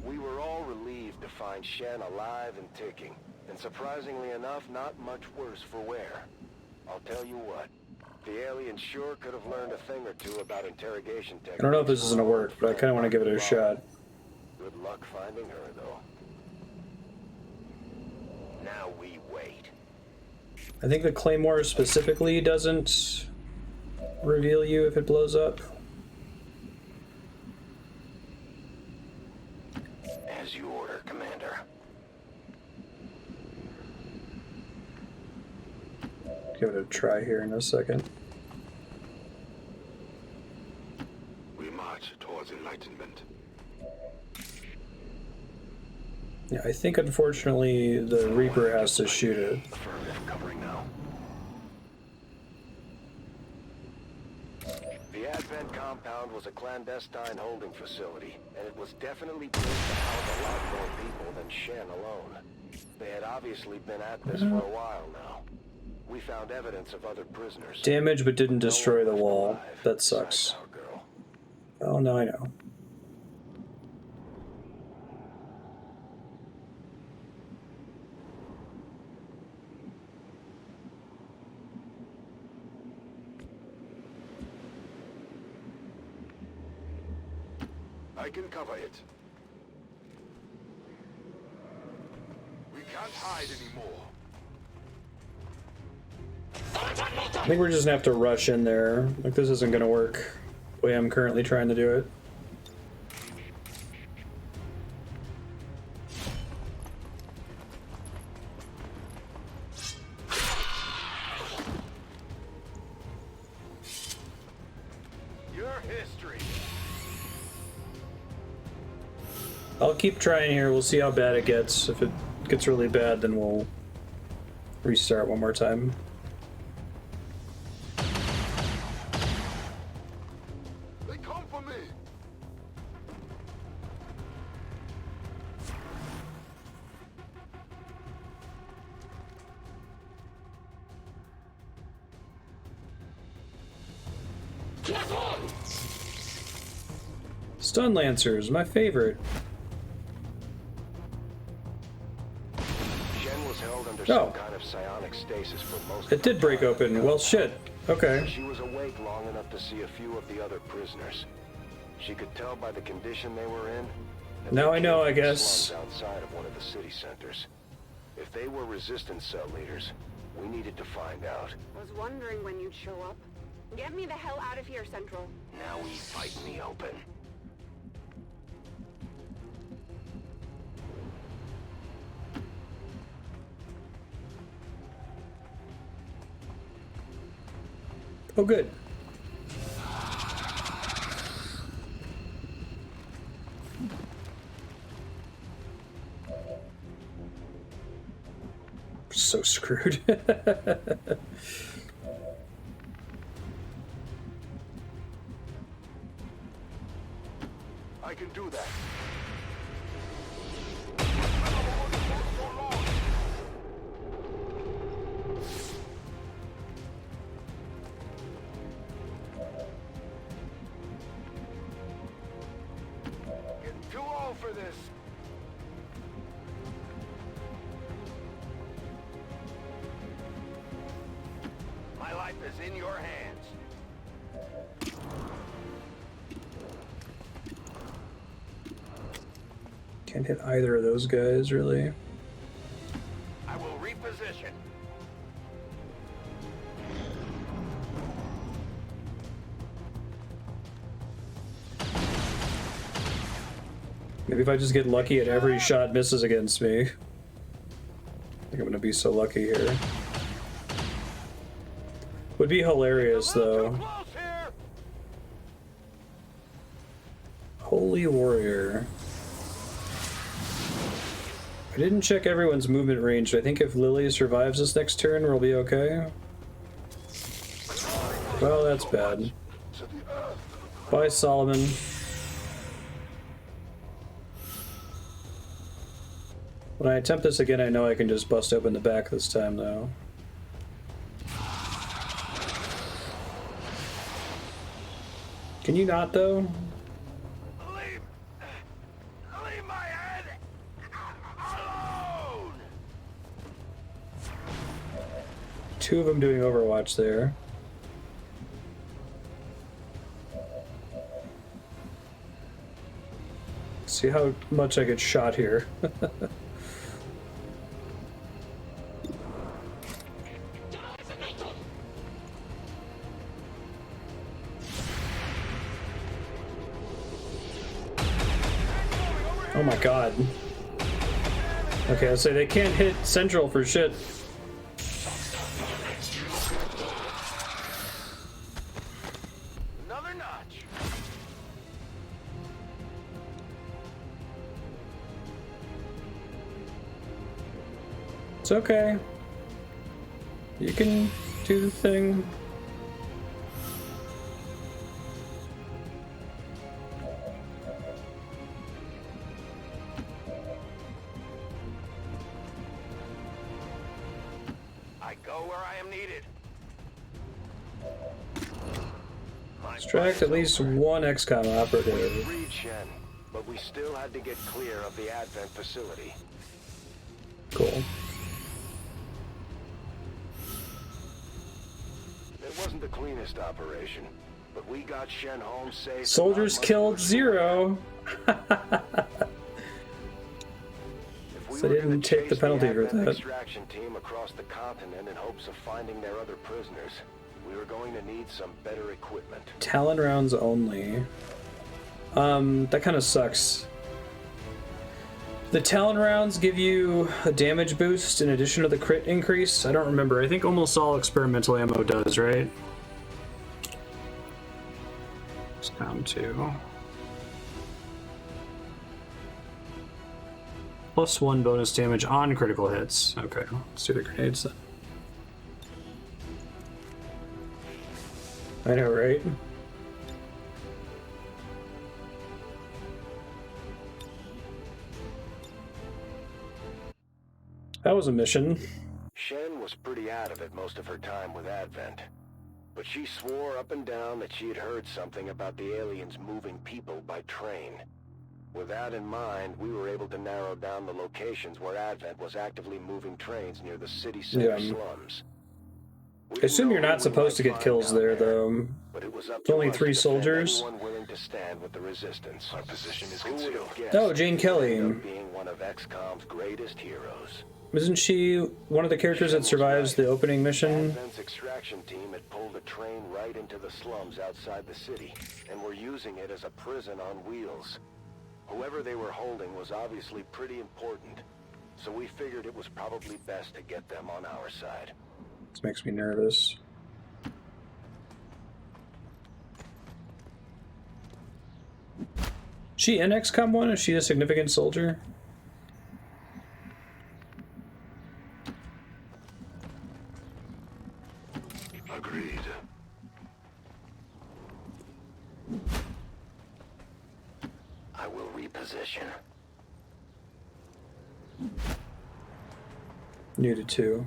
We were all relieved to find Shen alive and ticking, and surprisingly enough, not much worse for wear. I'll tell you what, the alien sure could have learned a thing or two about interrogation techniques. I don't know if this is gonna work, but I kind of want to give it a shot. Good luck finding her, though. Now we wait. I think the Claymore specifically doesn't reveal you if it blows up. As you order, Commander. Give it a try here in a second. We march towards enlightenment. Yeah, I think unfortunately the Reaper has to shoot it. Affirmative, covering now. The Advent compound was was a clandestine holding facility, and it was definitely built to house a lot more people than Shen alone. They had obviously been at this for a while now. We found evidence of other prisoners. Damage but didn't destroy the wall. Alive, That sucks. besides our girl. Oh, now I know. I can cover it. We can't hide anymore. I think we're just gonna have to rush in there. Like, this isn't gonna work the way I'm currently trying to do it. Your history. I'll keep trying here. We'll see how bad it gets. If it gets really bad, then we'll restart one more time. They come for me. Stun Lancers, my favorite. Shen was held under Oh. some kind of psionic stasis for most of It did her break time. open. Well, shit. Okay. She was awake long enough to see a few of the other prisoners. She could tell by the condition they were in. that Now they I know, came I from the guess. slums outside of one of the city centers. If they were resistance cell leaders, we needed to find out. Was wondering when you'd show up. Get me the hell out of here, Central. Now we fight in the open. Oh, good. So screwed. I can do that. Getting too old for this. My life is in your hands. Can't hit either of those guys, really. I will reposition. Maybe if I just get lucky and every shot misses against me. I think I'm gonna be so lucky here. Would be hilarious, A little though. too close here. Holy warrior. I didn't check everyone's movement range. I think if Lily survives this next turn, we'll be okay. Well, that's bad. To the earth. Bye, Solomon. When I attempt this again, I know I can just bust open the back this time, though. Can you not, though? Leave my head alone. Two of them doing Overwatch there. See how much I get shot here. Oh my god. Okay, I'll say they can't hit Central for shit. Another notch. It's okay. You can do the thing. Go where I am needed. Extract at least one XCOM We operative. agreed, Shen, but we still had to get clear of the Advent facility. Cool. It wasn't the cleanest operation, but we got Shen home safe. Soldiers killed 0. So they didn't take the penalty for that. Extraction team across the continent in hopes of finding their other prisoners. We were going to need some better equipment. Talon rounds only. That kind of sucks. The Talon rounds give you a damage boost in addition to the crit increase. I don't remember. I think almost all experimental ammo does, right? It's down to +1 bonus damage on critical hits. Okay, let's do the grenades then. I know, right? That was a mission. Shen was pretty out of it most of her time with Advent, but she swore up and down that she had heard something about the aliens moving people by train. With that in mind, we were able to narrow down the locations where Advent was actively moving trains near the city center slums. I assume you're not supposed to get kills there, though. But it was up It's to only us 3 to defend soldiers. anyone willing to stand with the resistance. Our position is concealed. Oh, Jane Kelly. Being one of XCOM's greatest heroes. Isn't she one of the characters that survives the opening mission? Advent's extraction team had pulled a train right into the slums outside the city, and were using it as a prison on wheels. Whoever they were holding was obviously pretty important, so we figured it was probably best to get them on our side. This makes me nervous. She in XCOM 1? Is she a significant soldier? Agreed. I will reposition. Needed to.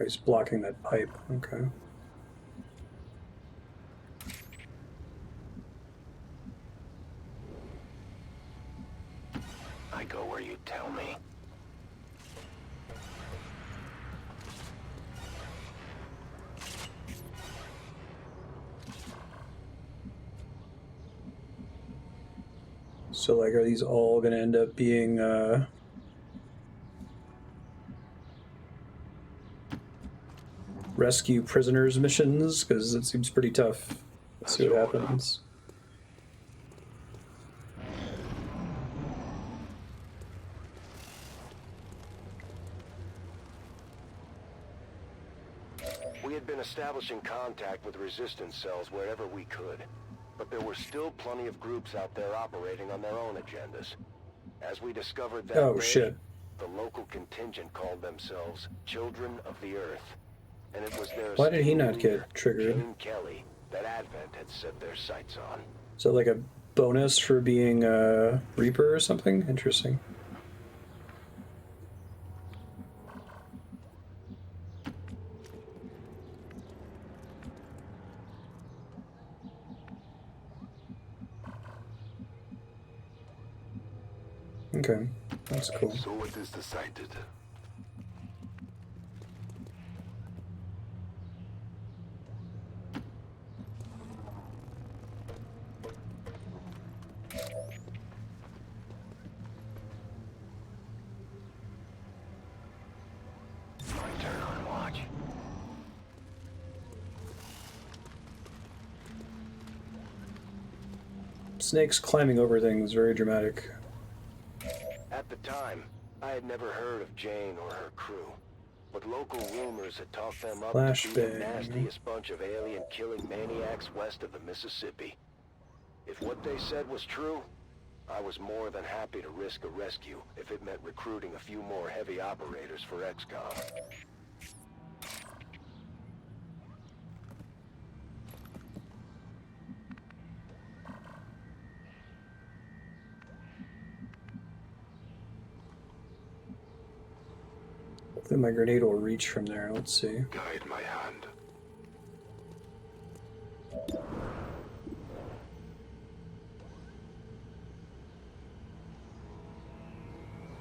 He's blocking that pipe. Okay. I go where you tell me. So, like, are these all gonna end up being, rescue prisoners missions? Because it seems pretty tough. Let's see what happens. We had been establishing contact with resistance cells wherever we could, but there were still plenty of groups out there operating on their own agendas. As we discovered that Oh, day, shit. the local contingent called themselves Children of the Earth, and it was their Why did he not esteemed leader, get triggered? Jane Kelly, that Advent had set their sights on. Is that like a bonus for being a Reaper or something? Interesting. Okay, that's cool. So it is decided. My turn on watch. Snakes climbing over things, very dramatic. At the time, I had never heard of Jane or her crew, but local rumors had talked them up to be the Flashbang. nastiest bunch of alien-killing maniacs west of the Mississippi. If what they said was true, I was more than happy to risk a rescue if it meant recruiting a few more heavy operators for XCOM. Hopefully my grenade will reach from there. Let's see. Guide my hand.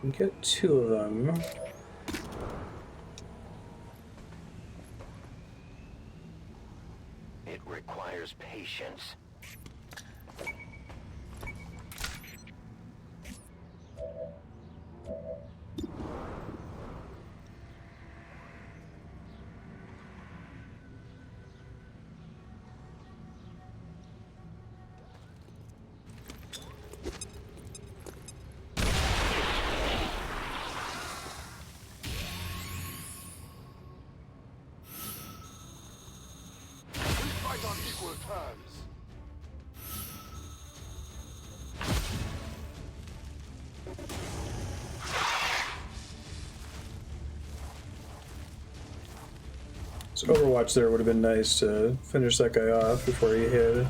We get 2 of them. It requires patience. Fight on equal terms. So Overwatch there would have been nice to finish that guy off before he hit.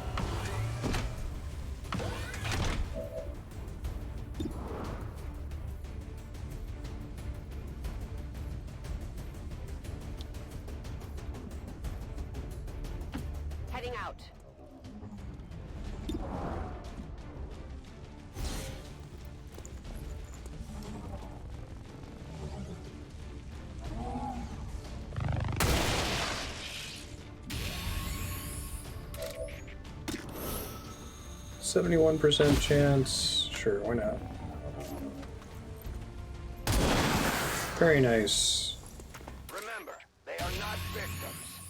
Heading out. %71% chance. Sure, why not? Very nice. Remember, they are not victims.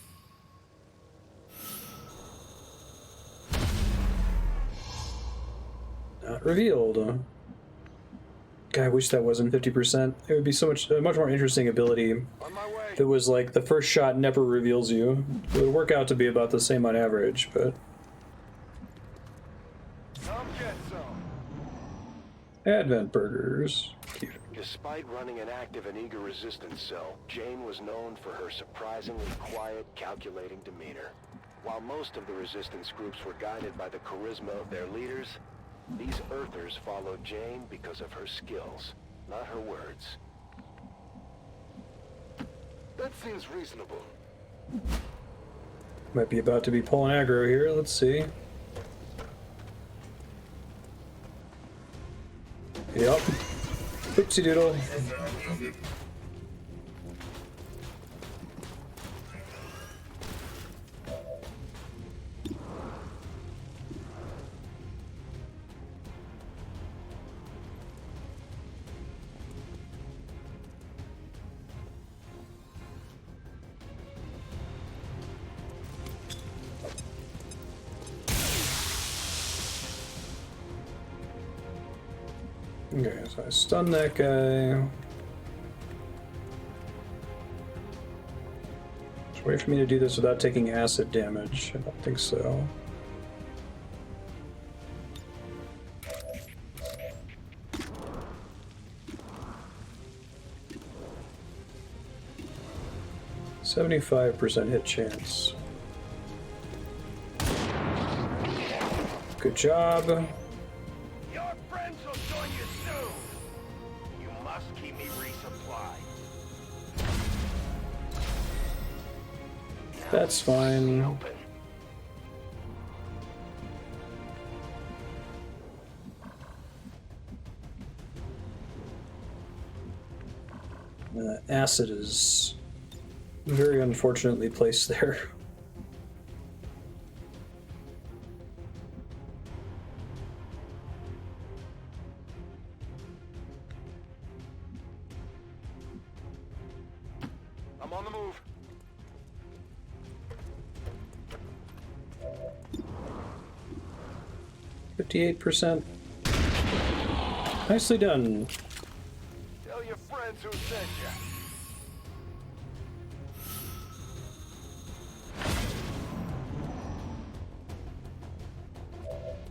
Not revealed. God, I wish that wasn't 50%. It would be so much a much more interesting ability On my way. if it was like the first shot never reveals you. It would work out to be about the same on average, but Come get some. Advent burgers. Cute. Despite running an active and eager resistance cell, Jane was known for her surprisingly quiet, calculating demeanor. While most of the resistance groups were guided by the charisma of their leaders, these Earthers followed Jane because of her skills, not her words. That seems reasonable. Might be about to be pulling aggro here. Let's see. Yep. Oopsie doodle. Okay, so I stun that guy. Just wait for me to do this without taking acid damage. I don't think so. %75% hit chance. Good job. Your friends will join you soon. You must keep me resupplied. That's fine. Open. Acid is very unfortunately placed there. I'm on the move. %58%. Nicely done. Tell your friends who sent you.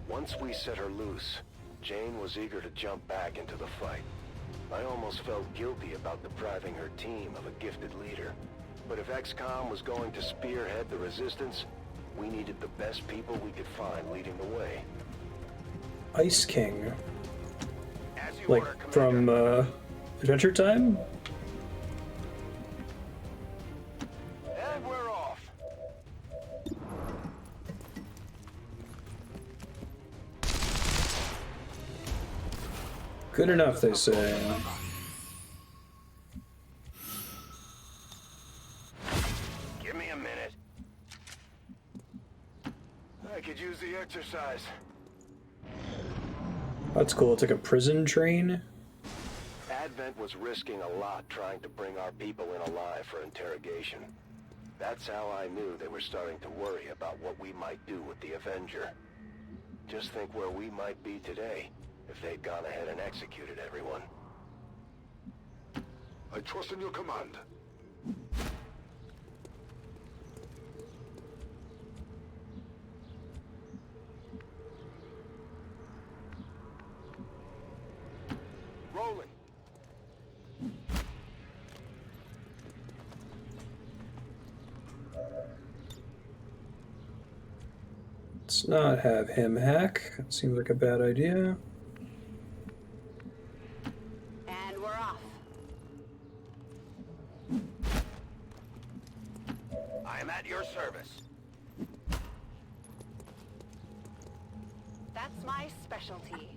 Once we set her loose, Jane was eager to jump back into the fight. I almost felt guilty about depriving her team of a gifted leader. But if XCOM was going to spearhead the resistance, we needed the best people we could find leading the way. Ice King. As you Like order, Commander. from Adventure Time? And we're off. Good enough, they say. Give me a minute. I could use the exercise. That's cool. It's like a prison train. Advent was risking a lot trying to bring our people in alive for interrogation. That's how I knew they were starting to worry about what we might do with the Avenger. Just think where we might be today if they'd gone ahead and executed everyone. I trust in your command. Rolling. Let's not have him hack. Seems like a bad idea. And we're off. I am at your service. That's my specialty.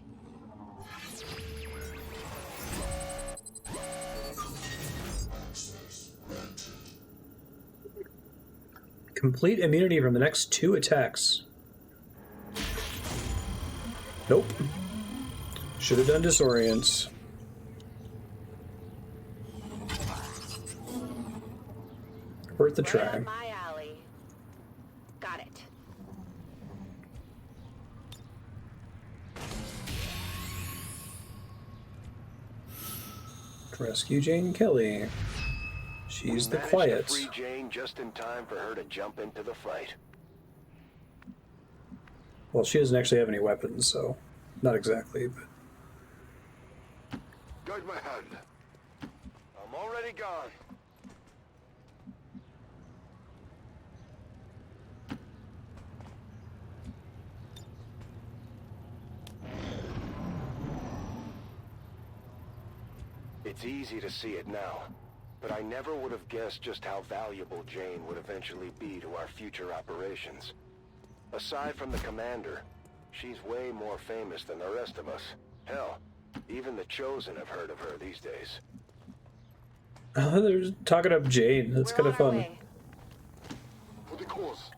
Complete immunity from the next 2 attacks. Nope. Should have done disorient. Worth the Right try. up my alley. Got it. Rescue Jane Kelly. She's the Managed quiet. to free Jane just in time for her to jump into the fight. Well, she doesn't actually have any weapons, so not exactly, but Guide my hand. I'm already gone. It's easy to see it now, but I never would have guessed just how valuable Jane would eventually be to our future operations. Aside from the commander, she's way more famous than the rest of us. Hell, even the Chosen have heard of her these days. they're talking up Jane. That's We're kind on of our fun. way. For the cause.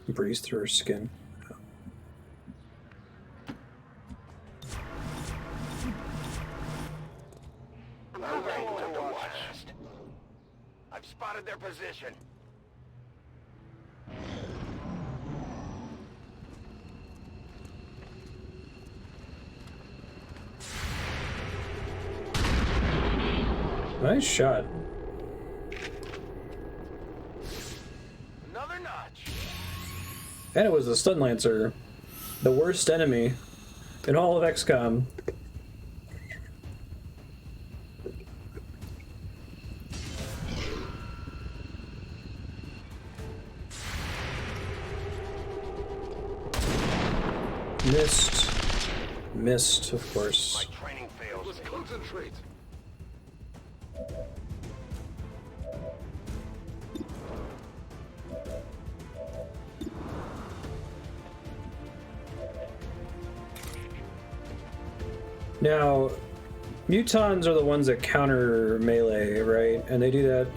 Breeze through her skin. I'm ready to watch. I've spotted their position. Nice shot. Another notch. And it was the Stun Lancer, the worst enemy in all of XCOM. Missed. Missed, of course. My training fails Let's me. concentrate. Now, mutons are the ones that counter melee, right? And they do that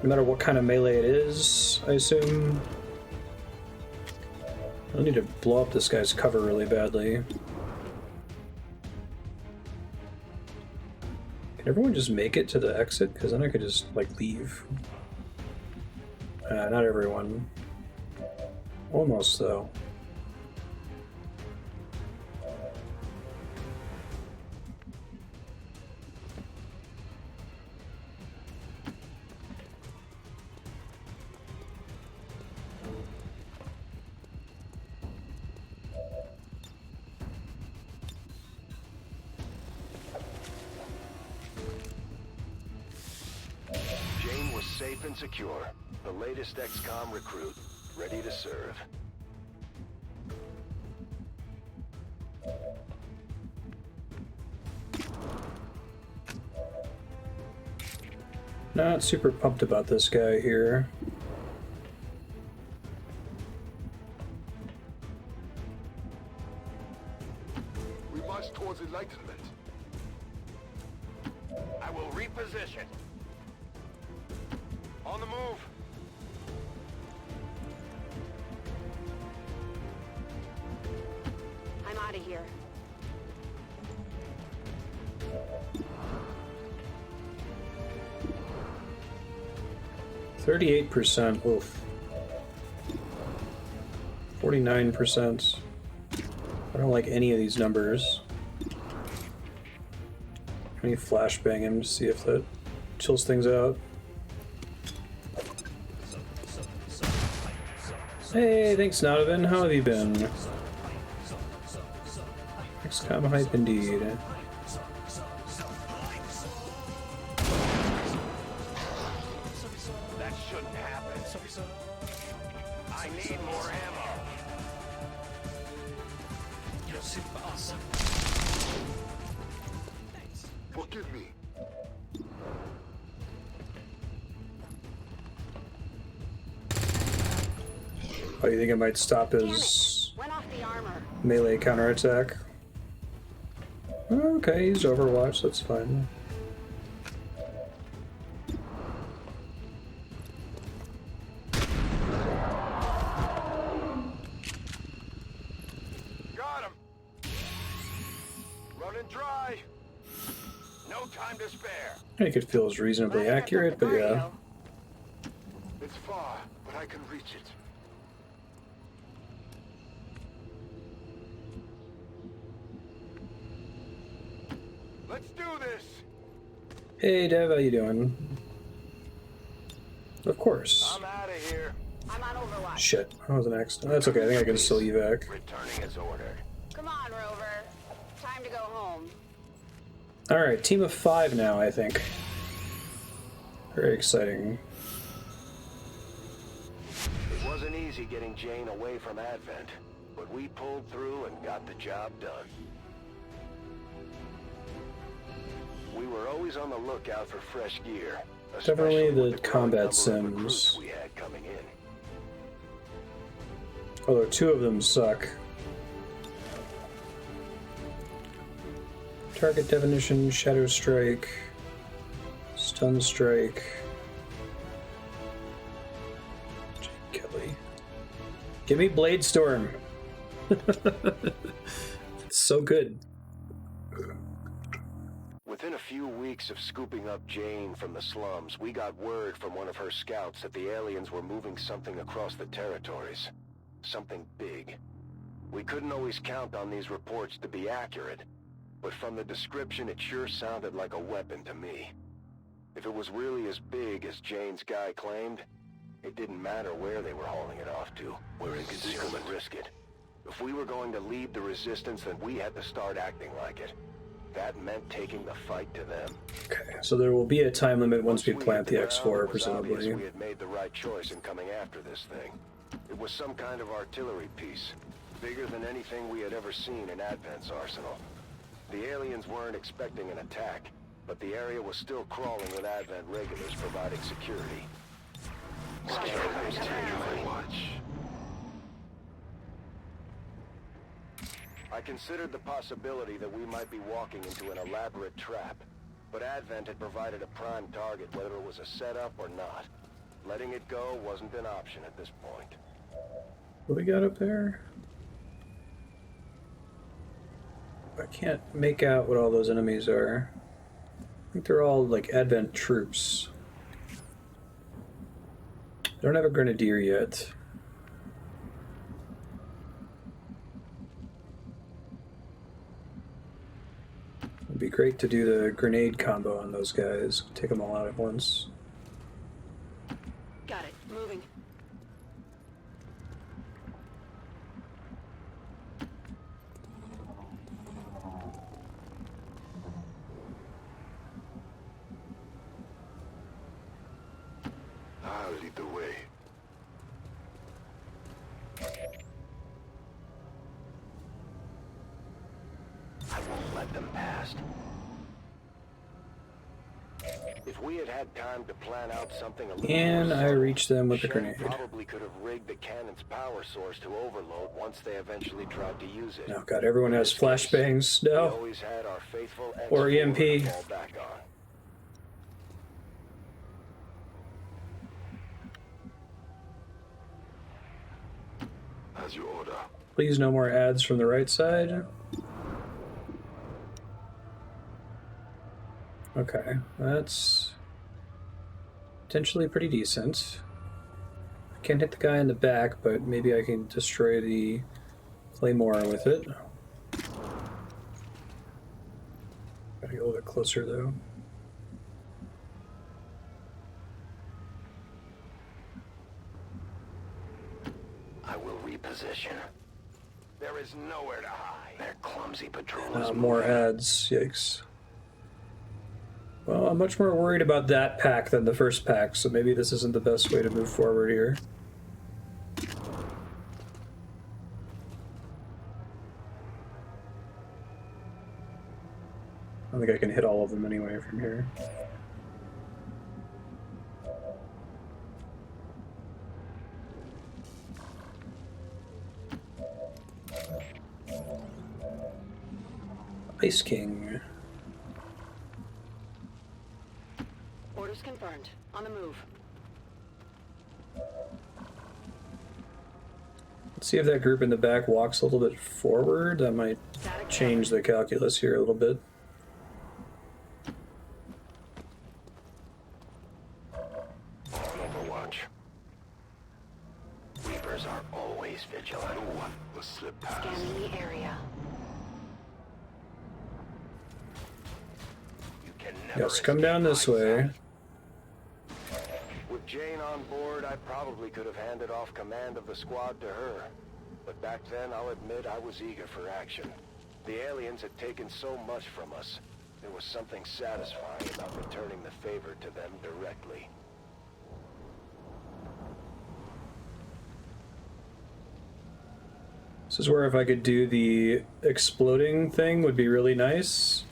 no matter what kind of melee it is, I assume. I need to blow up this guy's cover really badly. Can everyone just make it to the exit? Because then I could just, like, leave. Not everyone. Almost, though. Safe and secure. The latest XCOM recruit, ready to serve. Not super pumped about this guy here. We march towards enlightenment. I will reposition. On the move. I'm out of here. %38%. Oof. 49%. I don't like any of these numbers. Let me flashbang him to see if that chills things out. Hey, thanks, Nodovan. How have you been? XCOM hype indeed. That shouldn't happen. I need more ammo. Forgive me. Oh, you think it might stop his Went off the armor. melee counterattack? Okay, he's Overwatch, that's fine. Got him. Running dry. No time to spare. I think it feels reasonably accurate, but yeah. It's far, but I can reach it. Let's do this. Hey Dev, how you doing? Of course. I'm out of here. I'm on Overwatch. Shit, that was an accident. That's okay, I think I can still evac. Returning as ordered. Come on, Rover. Time to go home. Alright, team of 5 now, I think. Very exciting. It wasn't easy getting Jane away from Advent, but we pulled through and got the job done. We were always on the lookout for fresh gear. Definitely especially the with growing combat number of sims. recruits we had coming in. Although 2 of them suck. Target definition, shadow strike, stun strike. Jake Kelly. Give me Blade Storm. It's so good. Within a few weeks of scooping up Jane from the slums, we got word from one of her scouts that the aliens were moving something across the territories. Something big. We couldn't always count on these reports to be accurate, but from the description it sure sounded like a weapon to me. If it was really as big as Jane's guy claimed, it didn't matter where they were hauling it off to. We're in concealment. Risk it. If we were going to lead the resistance, then we had to start acting like it. That meant taking the fight to them. Okay, so there will be a time limit once we plant the hit X4, ground, it was obvious presumably. we had made the right choice in coming after this thing. It was some kind of artillery piece, bigger than anything we had ever seen in Advent's arsenal. The aliens weren't expecting an attack, but the area was still crawling with Advent regulars providing security. I considered the possibility that we might be walking into an elaborate trap, but Advent had provided a prime target whether it was a setup or not. Letting it go wasn't an option at this point. What we got up there? I can't make out what all those enemies are. I think they're all like Advent troops. I don't have a grenadier yet. It'd be great to do the grenade combo on those guys. Take them all out at once. Got it. Moving. let them past. If we had had time to plan out something a little And more I subtle, reach them with the Shen grenade. probably could have rigged the cannon's power source to overload once they eventually tried to use it. Oh god, everyone has flashbangs We now. always had our faithful Or X4 EMP. to fall back on. As you order. Please no more ads from the right side. Okay, that's potentially pretty decent. I can't hit the guy in the back, but maybe I can destroy the claymore with it. Gotta get a little bit closer though. I will reposition. There is nowhere to hide. Their clumsy patrol is More moving. ads, yikes. Well, I'm much more worried about that pack than the first pack, so maybe this isn't the best way to move forward here. I don't think I can hit all of them anyway from here. Ice King. Orders confirmed. On the move. Let's see if that group in the back walks a little bit forward. That might change the calculus here a little bit. Overwatch. Reapers are always vigilant. No one will slip past. Scanning the area. You can never Yes, come escape down this my way. sight. With Jane on board, I probably could have handed off command of the squad to her. But back then, I'll admit I was eager for action. The aliens had taken so much from us. There was something satisfying about returning the favor to them directly. This is where if I could do the exploding thing would be really nice.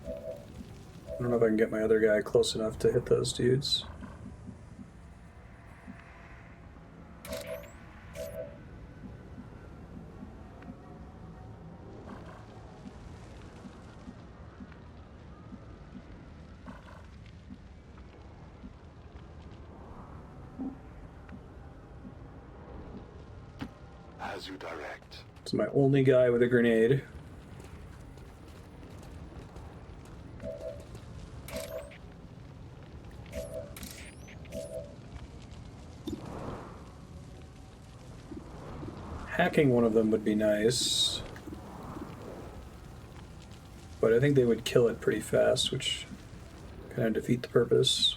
I don't know if I can get my other guy close enough to hit those dudes. As you direct. It's my only guy with a grenade. Hacking one of them would be nice. But I think they would kill it pretty fast, which kind of defeat the purpose.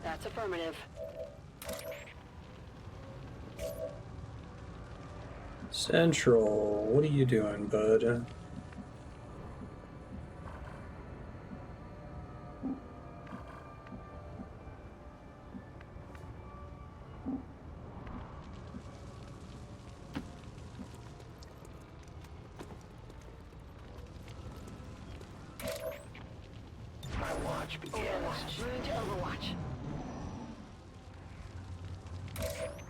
That's affirmative. Central, what are you doing, bud? My watch begins. Moving to Overwatch.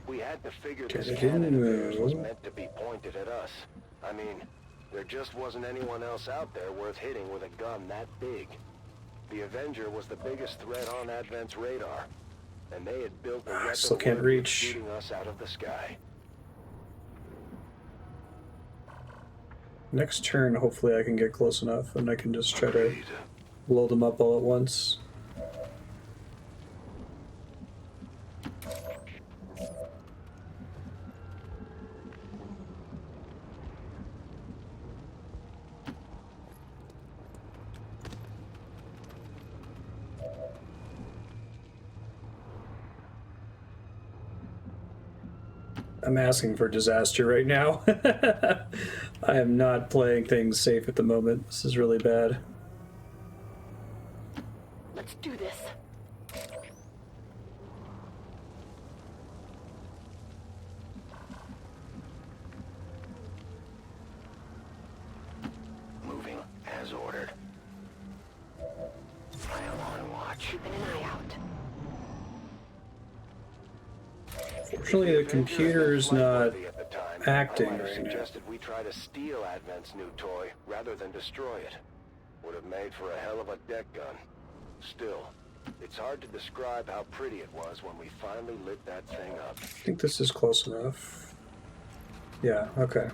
We had to figure Okay, this they cannon didn't of theirs was move. meant to be pointed at us. I mean, there just wasn't anyone else out there worth hitting with a gun that big. The Avenger was the biggest threat on Advent's radar, and they had built a weapon Still can't worthy of reach. shooting us out of the sky. Next turn, hopefully I can get close enough and I can just try to Agreed. blow them up all at once. I'm asking for disaster right now. I am not playing things safe at the moment. This is really bad. Let's do this. Unfortunately, the computer's not acting right now. Suggested we try to steal Advent's new toy rather than destroy it. Would have made for a hell of a deck gun. Still, it's hard to describe how pretty it was when we finally lit that thing up. I think this is close enough. Yeah, okay.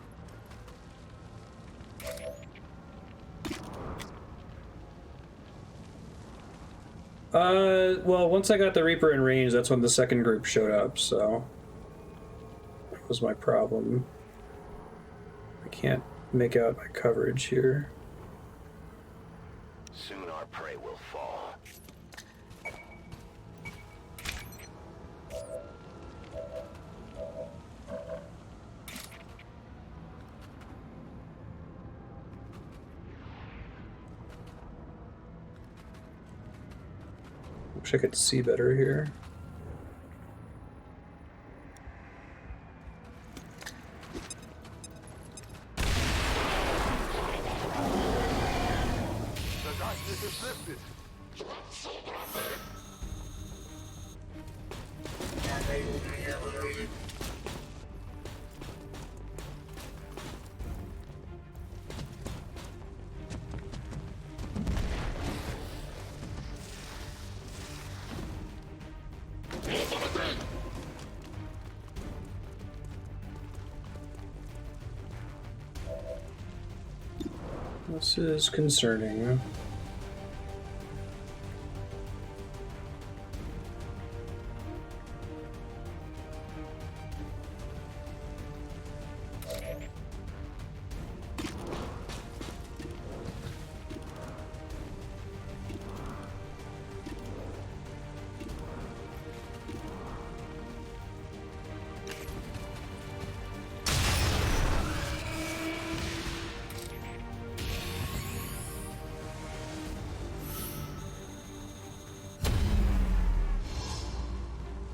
Well, once I got the Reaper in range, that's when the second group showed up, so... that was my problem. I can't make out my coverage here. Soon our prey will fall. Wish I could see better here. The darkness is lifted. This is concerning.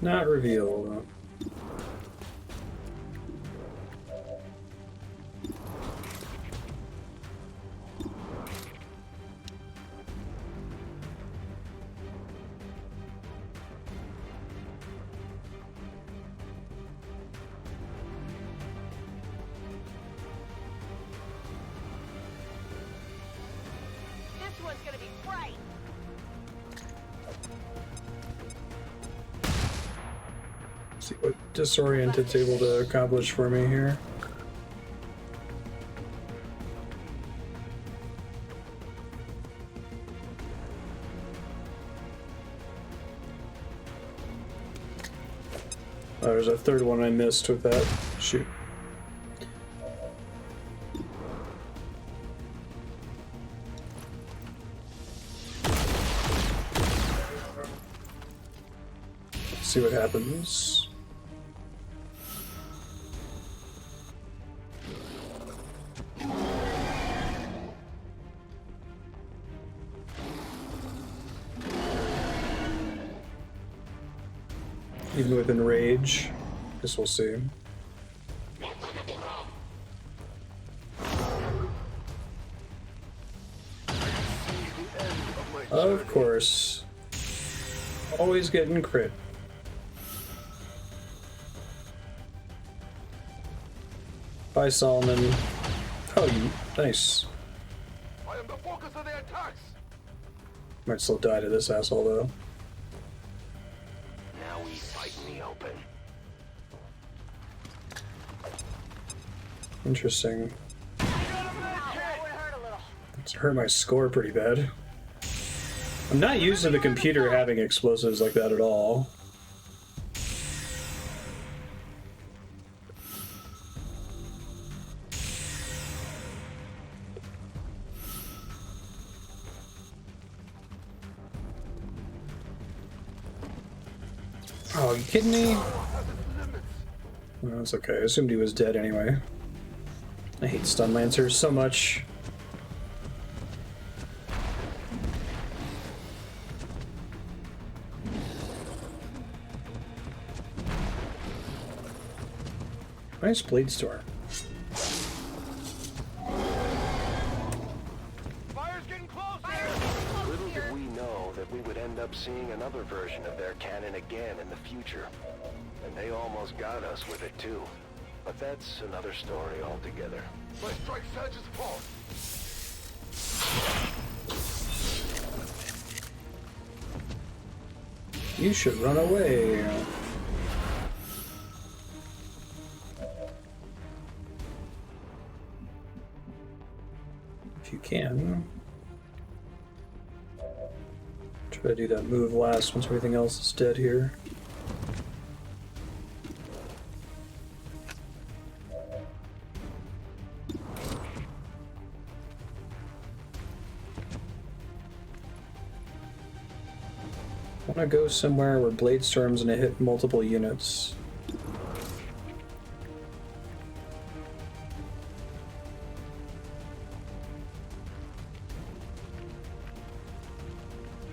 Not revealed. This one's gonna be bright. See what Disoriented's able to accomplish for me here. Oh, there's a third one I missed with that. Shoot. Let's see what happens. Even within rage, guess we'll see. Of course. Always getting crit. Bye, Solomon. Oh, you nice. I am the focus of their attacks. Might still die to this asshole though. Now we fight in the open. Interesting. That would hurt a little. It's hurt my score pretty bad. I'm not used to the computer having explosives like that at all. Oh, are you kidding me? No, it's okay. I assumed he was dead anyway. I hate stun lancers so much. Nice blade storm. Fire's getting close. Little did we know that we would end up seeing another version of their cannon again in the future. And they almost got us with it too. But that's another story altogether. My strike surges forth. You should run away. If you can. Try to do that move last once everything else is dead here. I want to go somewhere where Blade Storm's gonna hit multiple units.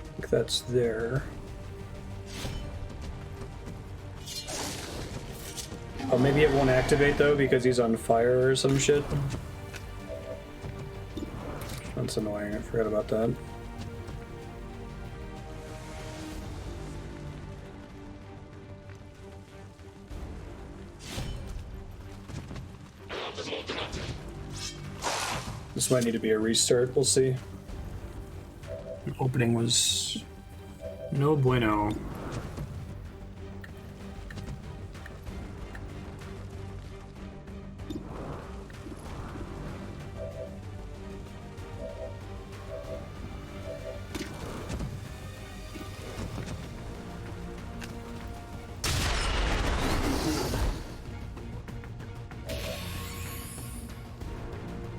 I think that's there. Oh, maybe it won't activate though because he's on fire or some shit. That's annoying, I forgot about that. This might need to be a restart, we'll see. The opening was no bueno.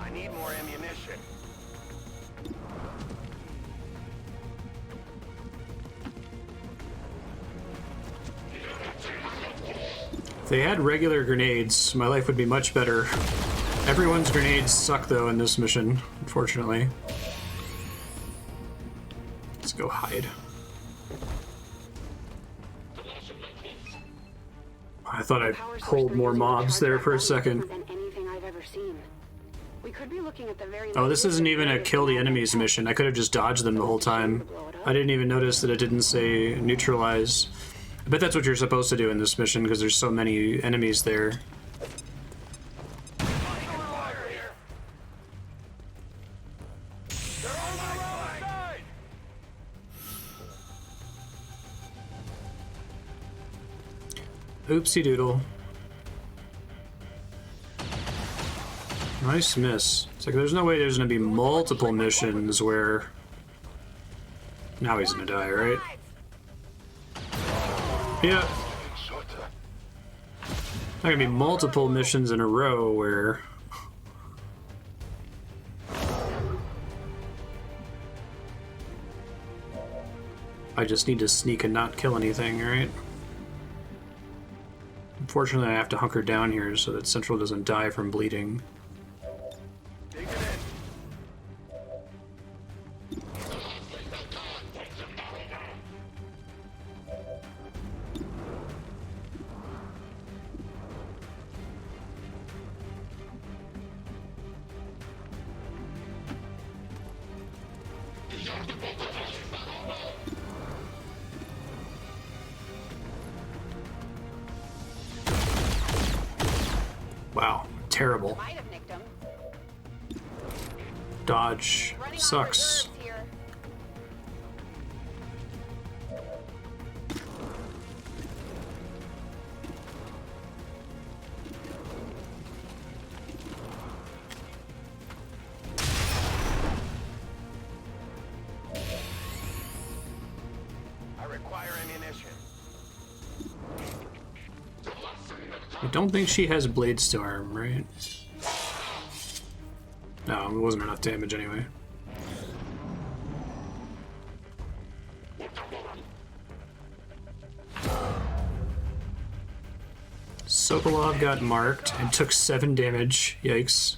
I need more ammunition. If they had regular grenades, my life would be much better. Everyone's grenades suck though in this mission, unfortunately. Let's go hide. I thought I pulled more mobs there for a second. Than anything I've ever seen. We could be looking at the very Oh, this isn't even a kill the enemies mission. I could have just dodged them the whole time. I didn't even notice that it didn't say neutralize. I bet that's what you're supposed to do in this mission because there's so many enemies there. Oopsie doodle. Nice miss. It's like there's no way there's gonna be multiple missions where... Now he's gonna die, right? Yeah. Not gonna be multiple missions in a row where... I just need to sneak and not kill anything, right? Unfortunately, I have to hunker down here so that Central doesn't die from bleeding. Wow, terrible. Might have nicked him. Dodge Running on sucks. reserves here. I require ammunition. I don't think she has Blade Storm, right? No, it wasn't enough damage anyway. Sokolov got marked and took 7 damage. Yikes.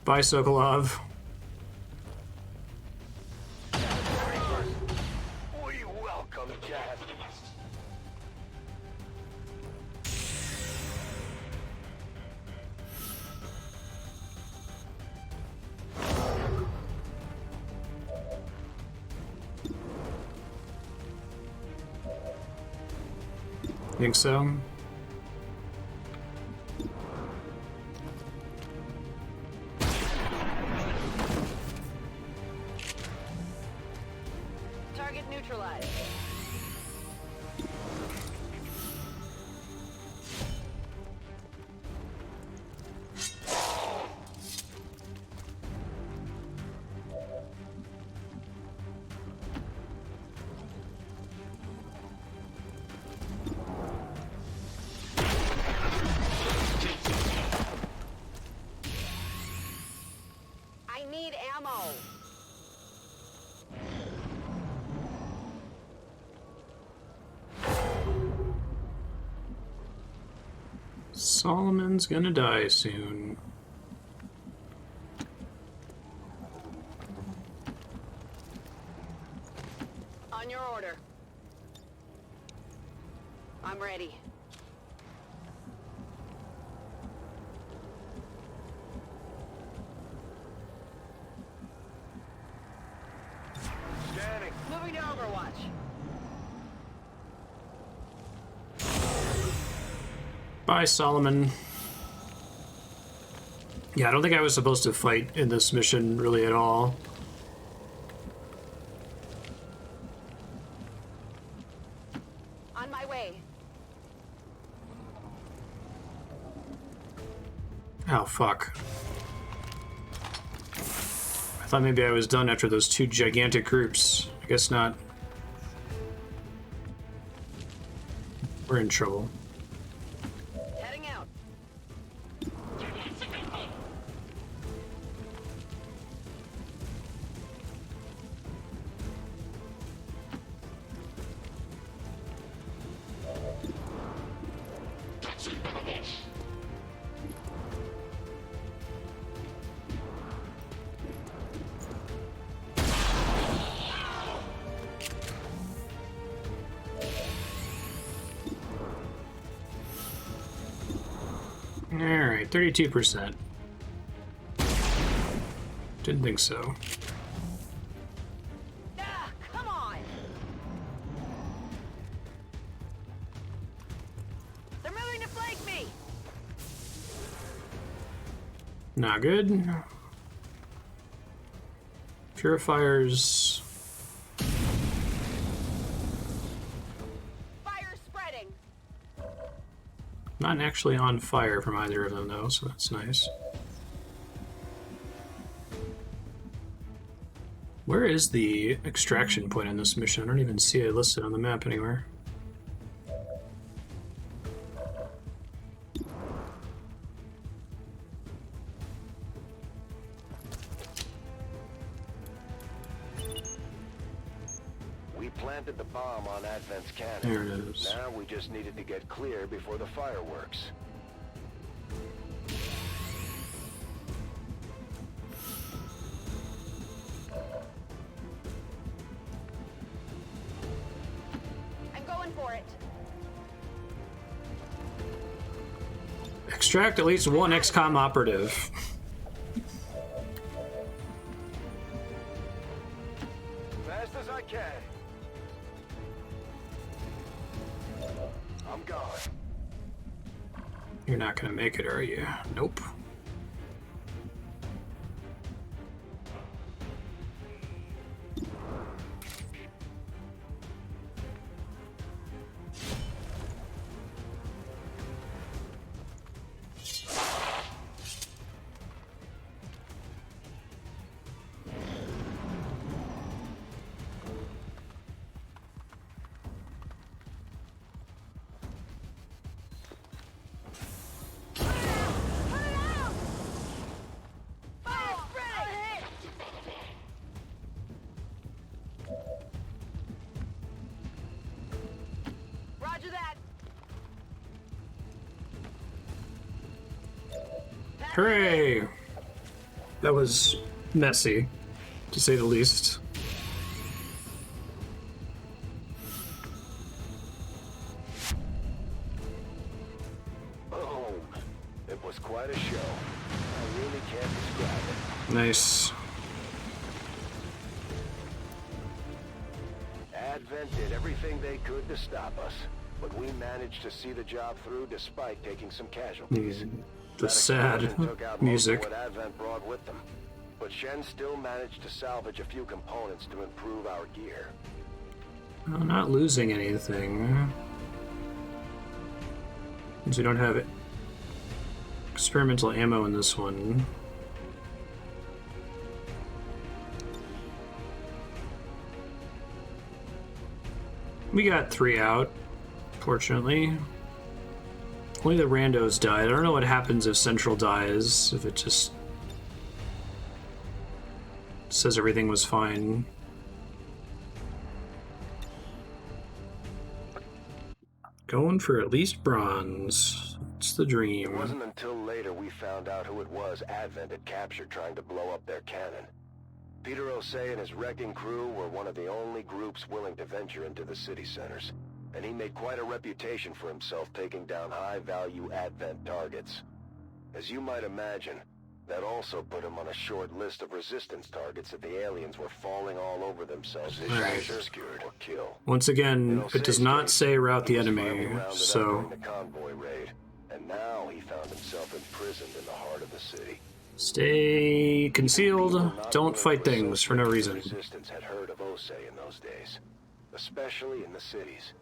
Bye, Sokolov. We welcome Jack. Think so? Target neutralized. I need ammo. Solomon's gonna die soon. On your order. I'm ready. Scanning. Moving to Overwatch. Bye, Solomon. Yeah, I don't think I was supposed to fight in this mission really at all. On my way. Oh, fuck. I thought maybe I was done after those two gigantic groups. I guess not. We're in trouble. Heading out. Alright, 32%. Didn't think so. Ah, come on. They're moving to flank me. Not good. Purifiers. Fire spreading. Not actually on fire from either of them, though, so that's nice. Where is the extraction point in this mission? I don't even see it listed on the map anywhere. We planted the bomb on Advent's cannon. There it is. Now we just needed to get clear before the fireworks. I'm going for it. Extract at least one XCOM operative. Fast as I can. I'm gone. You're not gonna make it, are you? Nope. Fire spreading. Roger that. Hooray! That was messy, to say the least. Oh, it was quite a show. I really can't describe it. Nice. Advent did everything they could to stop us. but we managed to see the job through despite taking some casualties. The That sad explosion took out music. most of what Advent brought with them, but Shen still managed to salvage a few components to improve our gear. I'm not losing anything. Since we don't have experimental ammo in this one. We got 3 out, fortunately. Only the randos died. I don't know what happens if Central dies, if it just says everything was fine. Going for at least bronze. It's the dream. It wasn't until later we found out who it was Advent had captured trying to blow up their cannon. Peter Osei and his wrecking crew were one of the only groups willing to venture into the city centers, and he made quite a reputation for himself taking down high-value Advent targets. As you might imagine, that also put him on a short list of resistance targets that the aliens were falling all over themselves as rescued or kill. Once again, it does not say route the enemy, so the convoy raid, and now he found himself imprisoned in the heart of the city. stay concealed. Don't fight things for no reason. Resistance had heard of Osei in those days, especially in the cities.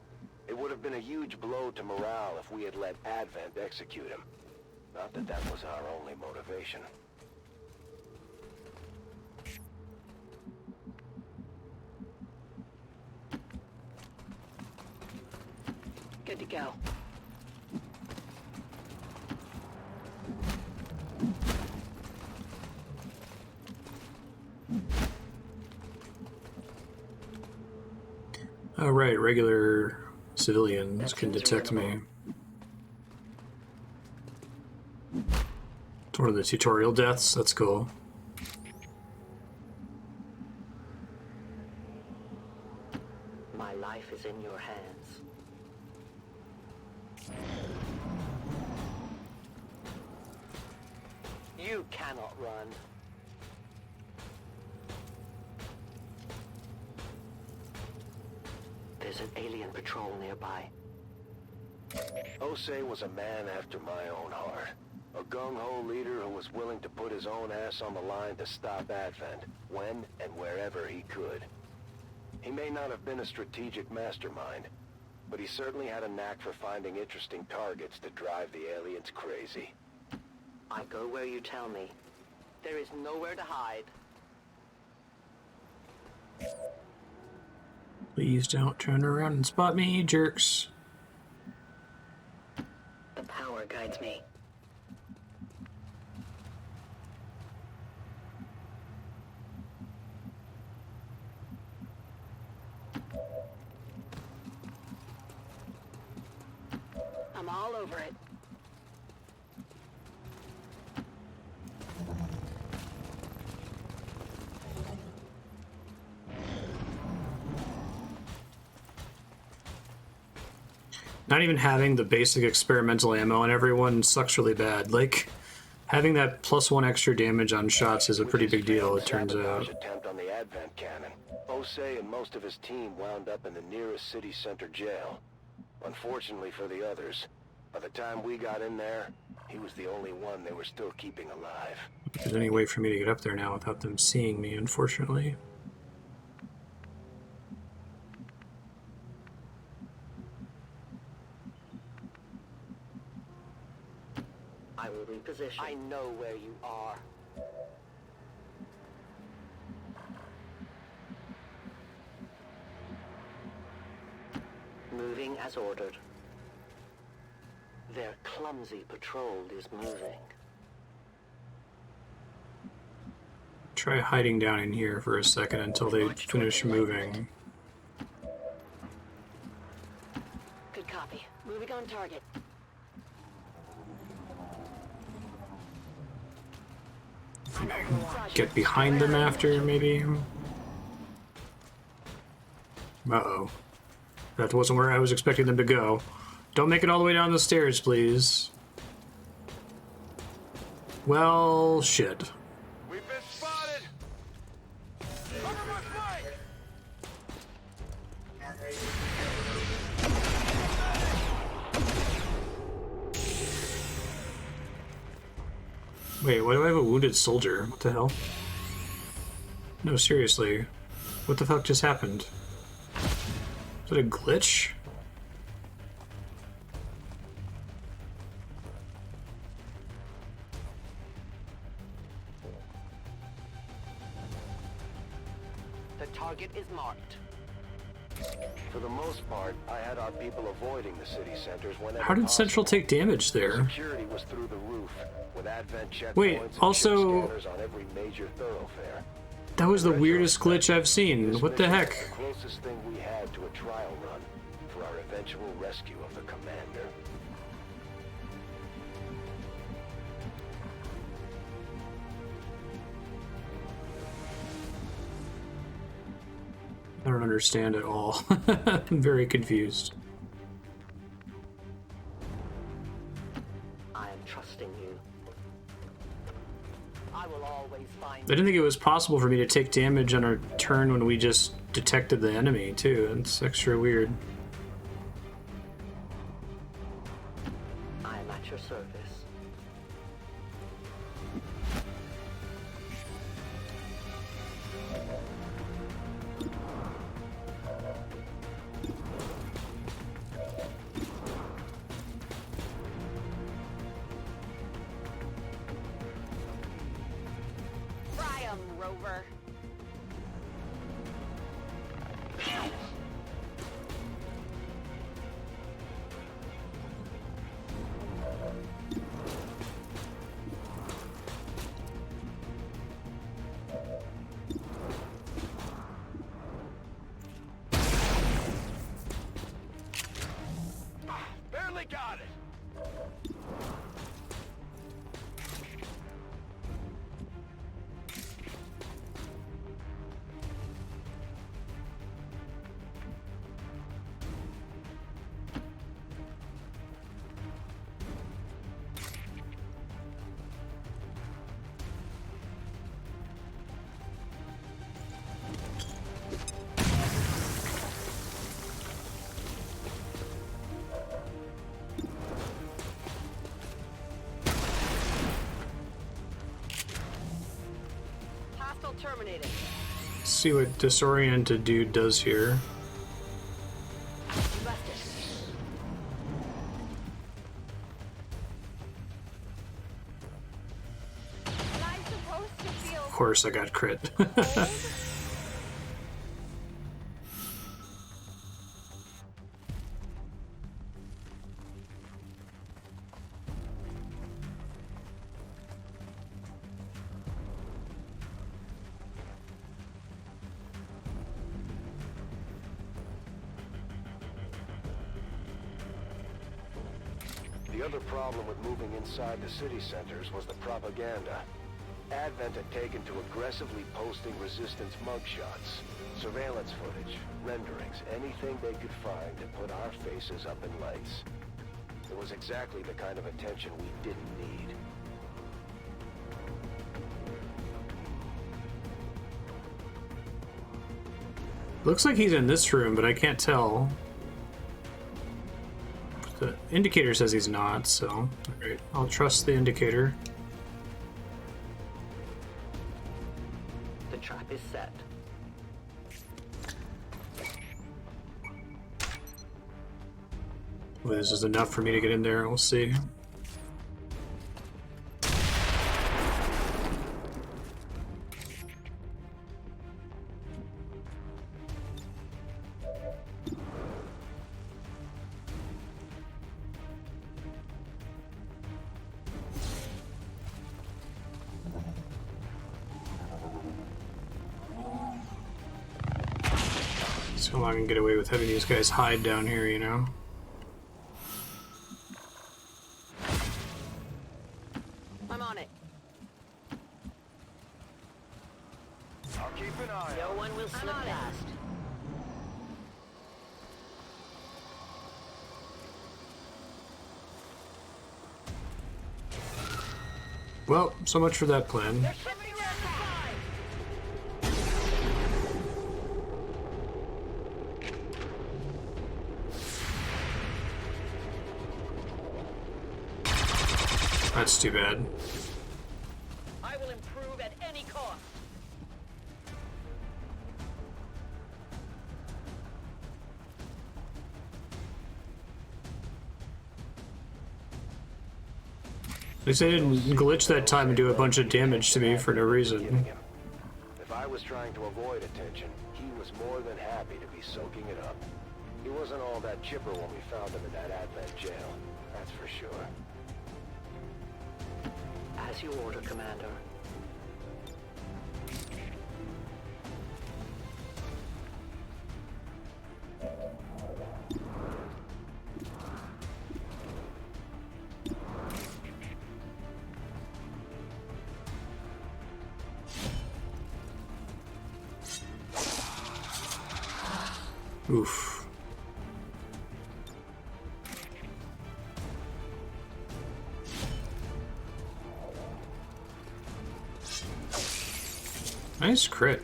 It would have been a huge blow to morale if we had let Advent execute him. Not that that was our only motivation. Good to go. Oh right, regular civilians can detect me. It's one of the tutorial deaths, that's cool. My life is in your hands. You cannot run. There's an alien patrol nearby. Osei was a man after my own heart. A gung-ho leader who was willing to put his own ass on the line to stop Advent, when and wherever he could. He may not have been a strategic mastermind, but he certainly had a knack for finding interesting targets to drive the aliens crazy. I go where you tell me. There is nowhere to hide. Please don't turn around and spot me, jerks. The power guides me. I'm all over it. Not even having the basic experimental ammo on everyone sucks really bad. Like, having that +1 extra damage on shots is a pretty big deal, it turns out. Attempt on the Advent cannon. Osei and most of his team wound up in the nearest city center jail. Unfortunately for the others, by the time we got in there, he was the only one they were still keeping alive. If there's any way for me to get up there now without them seeing me, unfortunately. I will reposition. I know where you are. Moving as ordered. Their clumsy patrol is moving. Try hiding down in here for a second until they finish moving. Good copy. Moving on target. Get behind them after, maybe? Uh-oh. That wasn't where I was expecting them to go. Don't make it all the way down the stairs, please. Well, shit. We've been spotted! Cover my flank! Wait, why do I have a wounded soldier? What the hell? No, seriously. What the fuck just happened? Is it a glitch? The target is marked. For the most part, I had our people avoiding the city centers whenever How did possible. Central take damage there? Security was through the roof, with Advent checkpoints Wait, and also- ship scanners on every major thoroughfare. That was the weirdest glitch I've seen. This What the mission heck? was the closest thing we had to a trial run for our eventual rescue of the commander. I don't understand at all. I'm very confused. I am trusting you. I will always find I didn't think it was possible for me to take damage on our turn when we just detected the enemy, too. It's extra weird. I am at your service. Fry 'em, Rover. Barely got it. Hostile terminated. Let's see what disoriented dude does here. Busted. Am I supposed to feel Of course, I got crit. cold? The other problem with moving inside the city centers was the propaganda. Advent had taken to aggressively posting resistance mugshots, surveillance footage, renderings, anything they could find to put our faces up in lights. It was exactly the kind of attention we didn't need. Looks like he's in this room, but I can't tell. The indicator says he's not, so alright, I'll trust the indicator. The trap is set. Well, this is enough for me to get in there, we'll see. See how long I can get away with having these guys hide down here, you know? I'm on it. I'll keep an eye No out. one will slip on it. past. Well, so much for that plan. They're shipping around the side. That's too bad. least they didn't glitch that time and do a bunch of damage to me for no reason. If I was trying to avoid attention, he was more than happy to be soaking it up. He wasn't all that chipper when we found him in that Advent jail, that's for sure. As you order, Commander. Oof. Nice crit.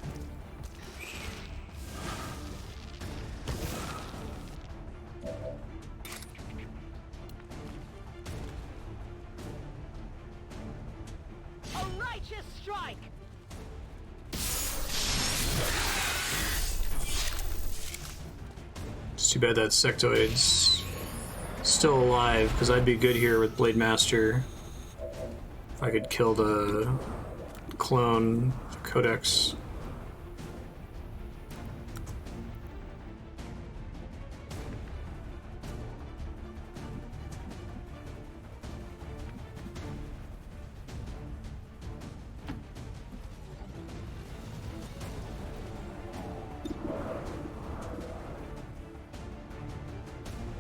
A righteous strike! It's too bad that sectoid's still alive, because I'd be good here with Blade Master. If I could kill the clone Codex.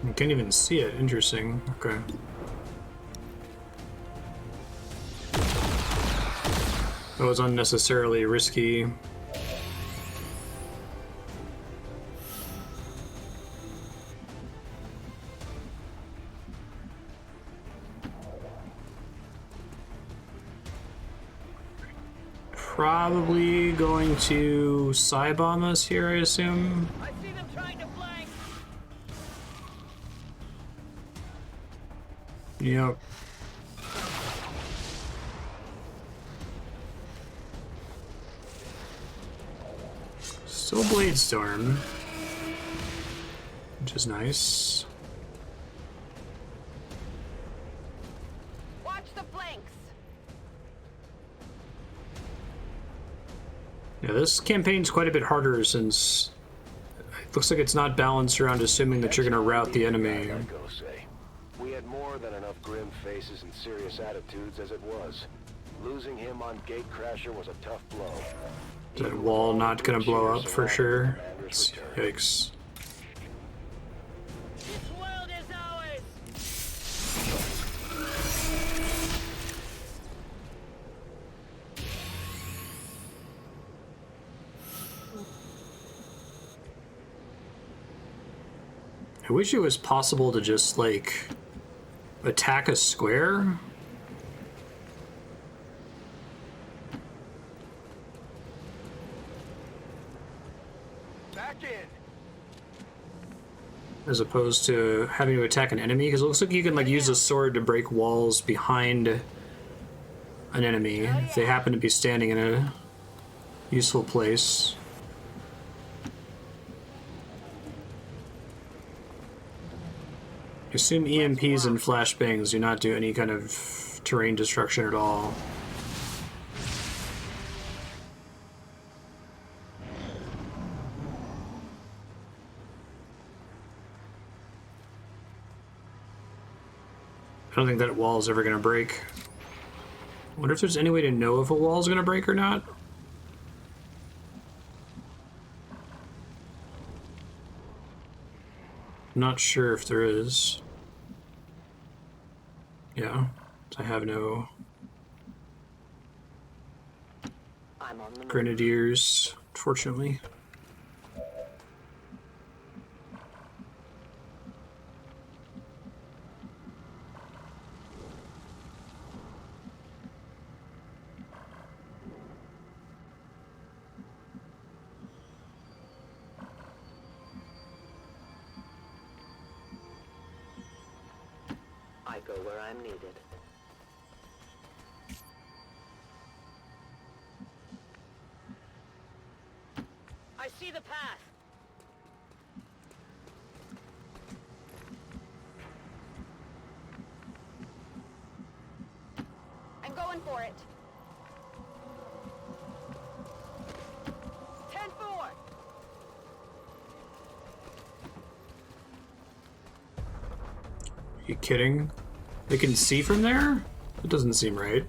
You can't even see it. Interesting. Okay. That was unnecessarily risky. Probably going to Psy-bomb us here, I assume. I see them trying to flank! Yep. Still Blade Storm, which is nice. Watch the flanks! Yeah, this campaign's quite a bit harder since it looks like it's not balanced around assuming that you're going to rout the enemy. I'd go say. We had more than enough grim faces and serious attitudes as it was. Losing him on Gatecrasher was a tough blow. That wall not going to blow up for sure. Yikes. This world is ours! I wish it was possible to just, like, attack a square. Back in. As opposed to having to attack an enemy, because it looks like you can, like, use a sword to break walls behind an enemy if they happen to be standing in a useful place. I assume EMPs and flashbangs do not do any kind of terrain destruction at all. I don't think that wall is ever going to break. I wonder if there's any way to know if a wall is going to break or not. Not sure if there is. Yeah, I have no I'm on the move. grenadiers, fortunately. I go where I'm needed. I see the path! for it. 10-4. You kidding? They can see from there? It doesn't seem right.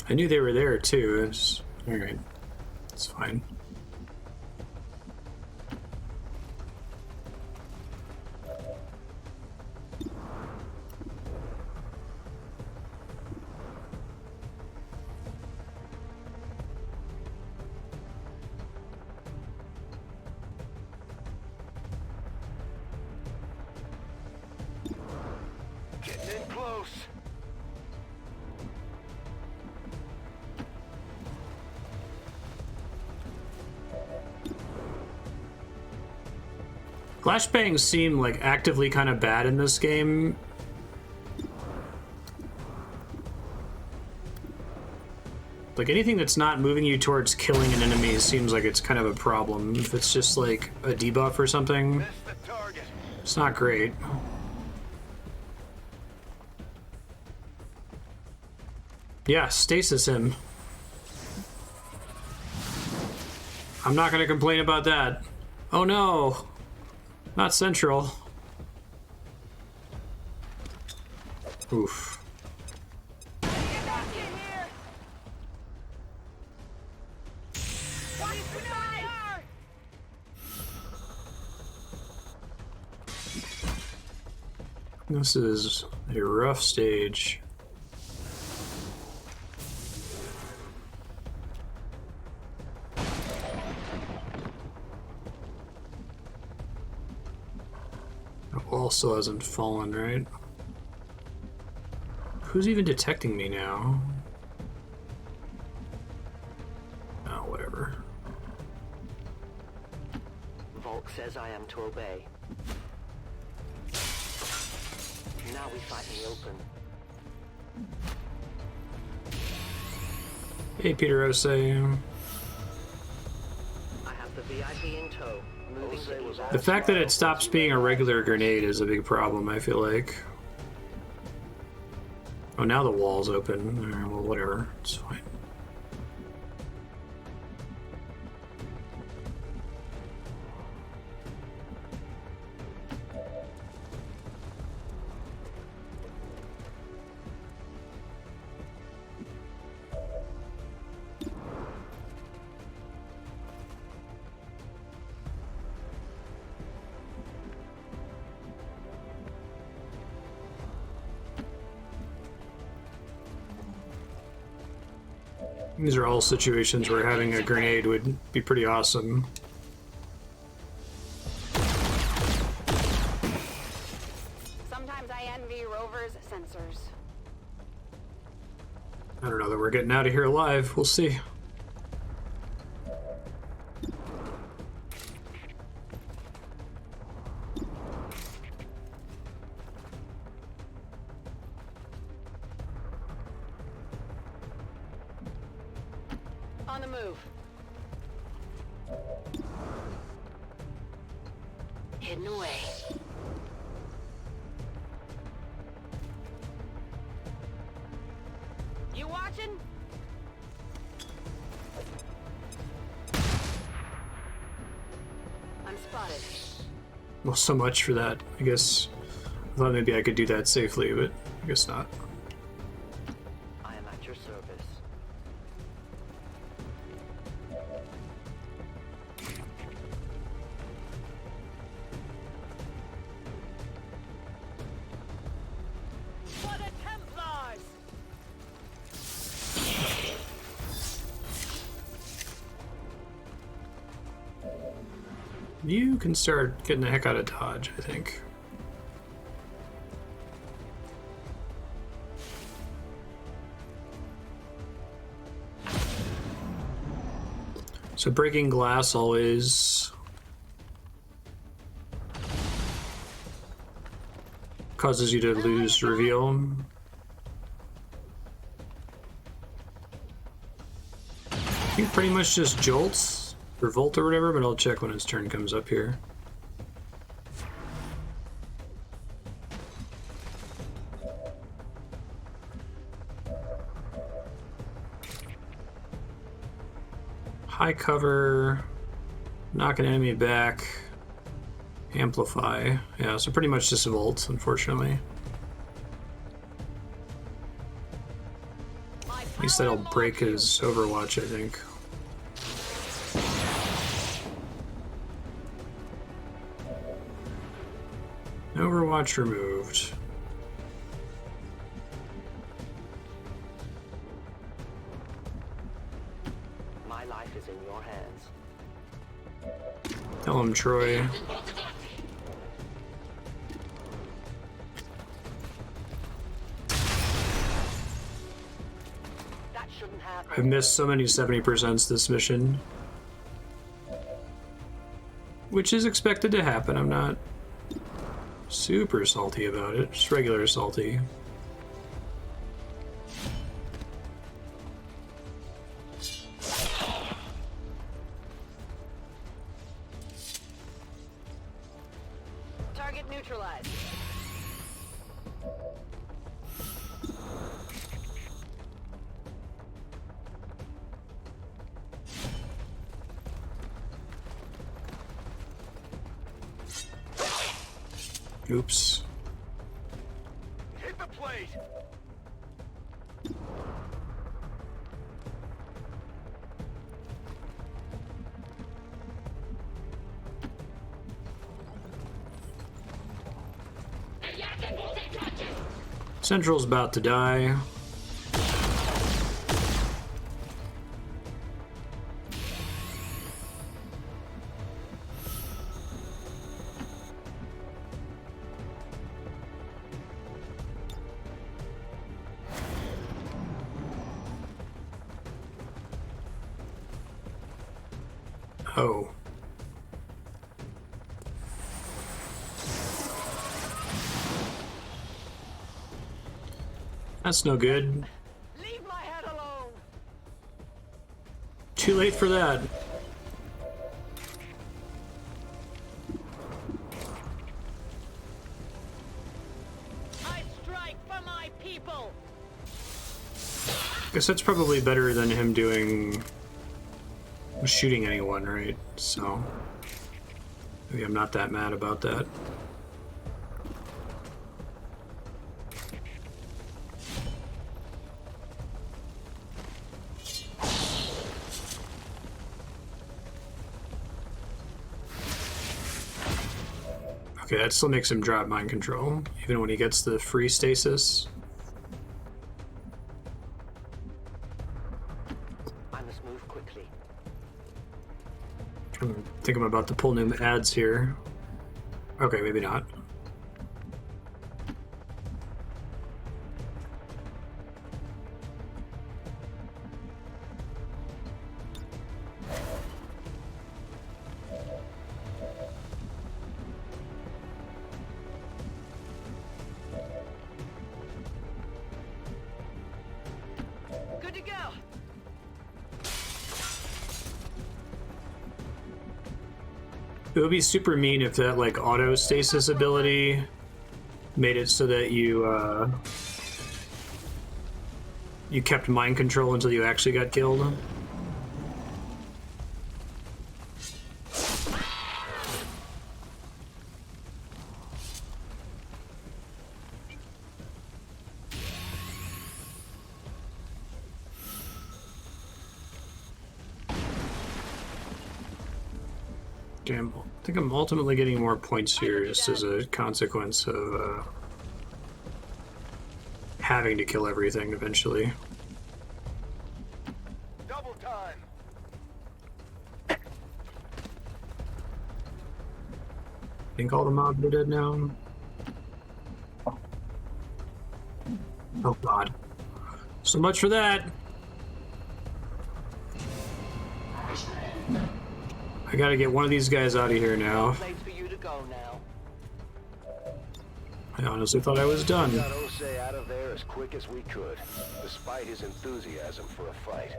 I knew they were there too. It's alright. It's fine. Getting in close. Flashbangs seem like actively kind of bad in this game. Like anything that's not moving you towards killing an enemy seems like it's kind of a problem. If it's just like a debuff or something, Missed the target. it's not great. Yeah, stasis him. I'm not gonna complain about that. Oh no! Not central. Oof. Get back in here. Watch the fire. This is a rough stage. The wall still hasn't fallen, right? Who's even detecting me now? Oh, whatever. Volk says I am to obey. Now we fight in the open. Hey, Peter Ose. I have the VIP in tow. Moving to Evo. The fact that it stops being a regular grenade is a big problem, I feel like. Oh, now the wall's open. Well, whatever. It's fine. These are all situations where having a grenade would be pretty awesome. Sometimes I envy Rover's sensors. I don't know that we're getting out of here alive. We'll see. On the move. Hidden away. You watching? I'm spotted. Well, so much for that. I guess I thought maybe I could do that safely, but I guess not. I am at your service. For the Templars! You can start getting the heck out of Dodge, I think. So breaking glass always causes you to lose reveal. I think pretty much just jolts or volt or whatever, but I'll check when his turn comes up here. high cover, knock an enemy back, amplify. Yeah, so pretty much just volt, unfortunately. At least that'll break his Overwatch, I think. Overwatch removed. My life is in your hands. Tell him, Troy. That shouldn't happen. I've missed so many 70% this mission. Which is expected to happen. I'm not super salty about it. Just regular salty. Target neutralized. Oops. Hit the plate! Central's about to die. Oh. That's no good. Leave my head alone. Too late for that. I strike for my people. Guess that's probably better than him doing shooting anyone, right? So maybe I'm not that mad about that. Okay, that still makes him drop mind control, even when he gets the free stasis. I must move quickly. I think I'm about to pull new ads here. Okay, maybe not. Good to go. It would be super mean if that like auto stasis ability made it so that you kept mind control until you actually got killed. Damn, I think I'm ultimately getting more points here just as a consequence of having to kill everything eventually. Double time! I think all the mobs are dead now. Oh god. So much for that! I gotta get one of these guys out of here now. Place for you to go now. I honestly thought I was done. Got Osei out of there as quick as we could, despite his enthusiasm for a fight.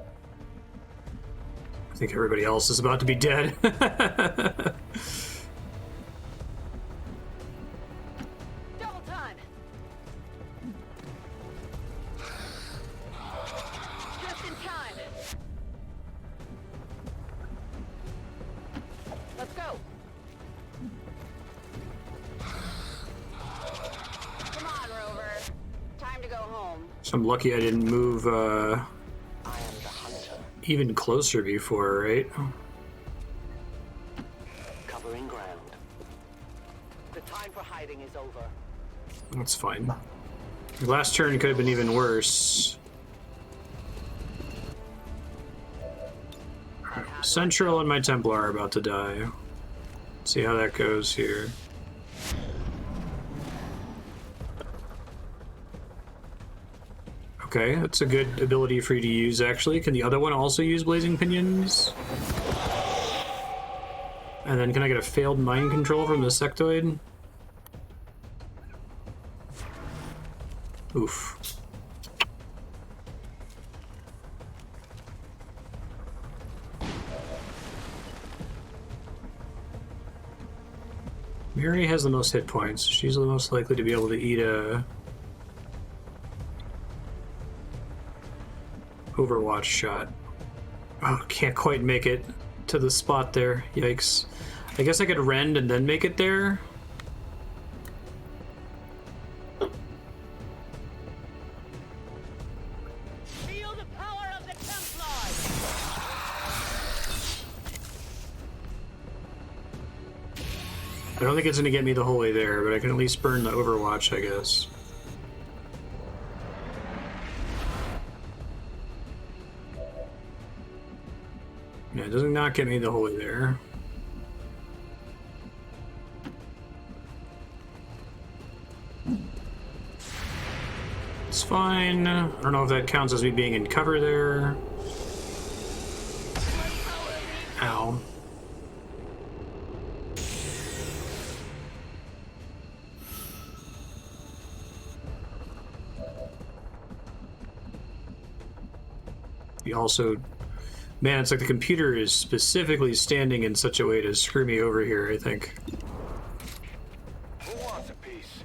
I think everybody else is about to be dead. Double time. Just in time. So I'm lucky I didn't move I am the hunter. even closer before, right? Covering ground. The time for hiding is over. That's fine. Last turn could have been even worse. Central and my Templar are about to die. See how that goes here. Okay, that's a good ability for you to use, actually. Can the other one also use Blazing Pinions? And then can I get a failed mind control from the sectoid? Oof. Mary has the most hit points. She's the most likely to be able to eat a Overwatch shot. Oh, can't quite make it to the spot there. Yikes. I guess I could rend and then make it there. Feel the power of the Templar! I don't think it's gonna get me the whole way there, but I can at least burn the Overwatch, I guess. Yeah, it doesn't not get me the whole way there. It's fine. I don't know if that counts as me being in cover there. Ow. You also... Man, it's like the computer is specifically standing in such a way to screw me over here, I think. Who wants a piece?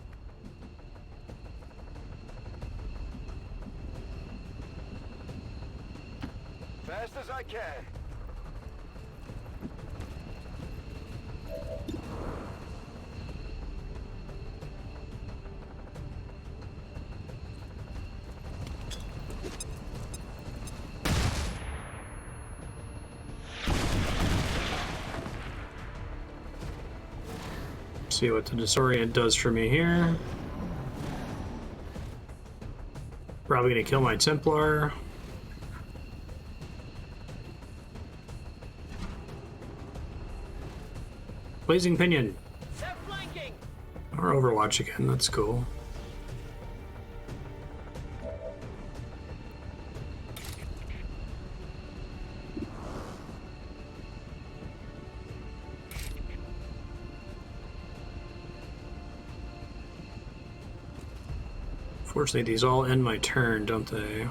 Fast as I can. See what the disorient does for me here. Probably gonna kill my Templar. Blazing Pinion. They're flanking! Or Overwatch again, that's cool. Fortunately, these all end my turn, don't they?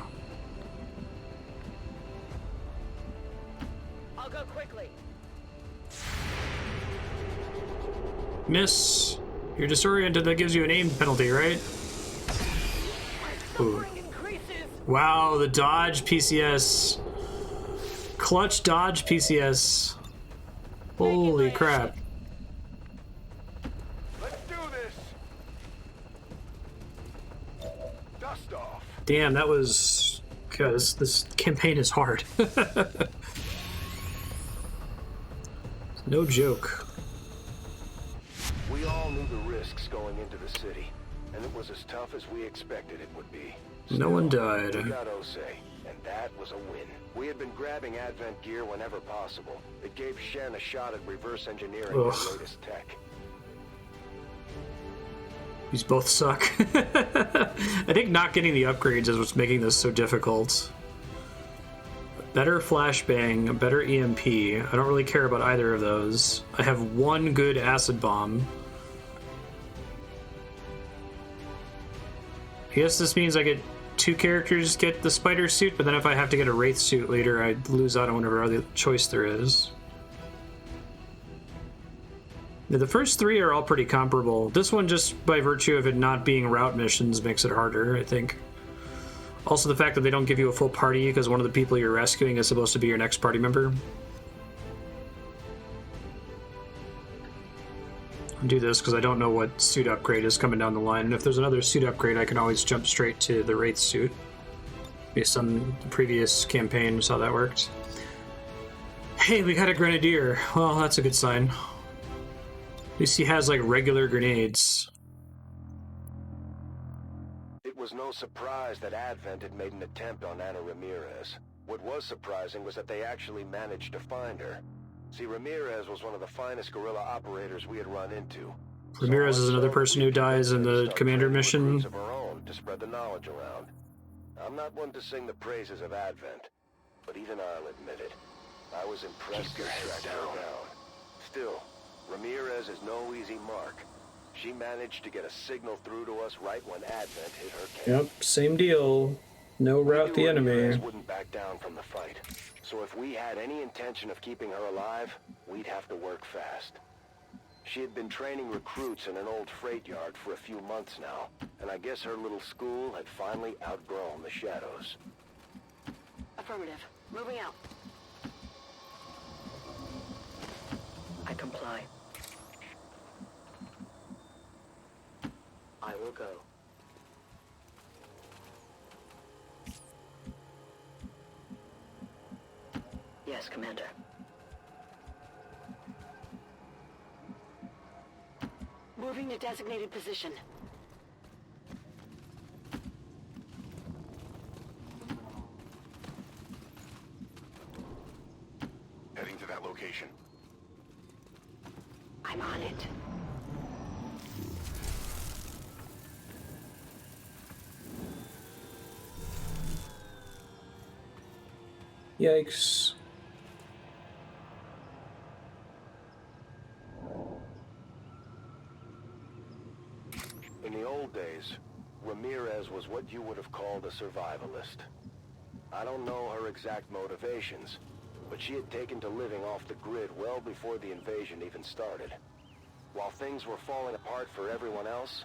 I'll go quickly. Miss. You're disoriented, that gives you an aim penalty, right? Ooh. Increases! Wow, the dodge PCS. Clutch dodge PCS. Holy crap. Let's do this. Dust off. Damn, that was... God, this campaign is hard. No joke. We all knew the risks going into the city, and it was as tough as we expected it would be. No one died. We got Ose, and that was a win. We had been grabbing Advent gear whenever possible. It gave Shen a shot at reverse engineering the latest tech. These both suck. I think not getting the upgrades is what's making this so difficult. Better flashbang, better EMP. I don't really care about either of those. I have one good acid bomb. I guess this means I get two characters get the spider suit, but then if I have to get a wraith suit later, I lose out on whatever other choice there is. Yeah, the first three are all pretty comparable. This one, just by virtue of it not being route missions, makes it harder, I think. Also, the fact that they don't give you a full party because one of the people you're rescuing is supposed to be your next party member. do this because I don't know what suit upgrade is coming down the line. And if there's another suit upgrade, I can always jump straight to the Wraith suit. Based on the previous campaigns, how that worked. Hey, we got a Grenadier. Well, that's a good sign. At least he has, like, regular grenades. It was no surprise that Advent had made an attempt on Ana Ramirez. What was surprising was that they actually managed to find her. See, Ramirez was one of the finest guerrilla operators we had run into. Ramirez is another person who dies in the commander mission. Of our own to spread the knowledge around. I'm not one to sing the praises of Advent, but even I'll admit it. I was impressed to track her down. Still, Ramirez is no easy mark. She managed to get a signal through to us right when Advent hit her camp. Yep, same deal. No route the enemy. Ramirez wouldn't back down from the fight. So if we had any intention of keeping her alive, we'd have to work fast. She had been training recruits in an old freight yard for a few months now, and I guess her little school had finally outgrown the shadows. Affirmative. Moving out. I comply. I will go. Yes, Commander. Moving to designated position. Heading to that location. I'm on it. Yikes. In the old days, Ramirez was what you would have called a survivalist. I don't know her exact motivations, but she had taken to living off the grid well before the invasion even started. While things were falling apart for everyone else,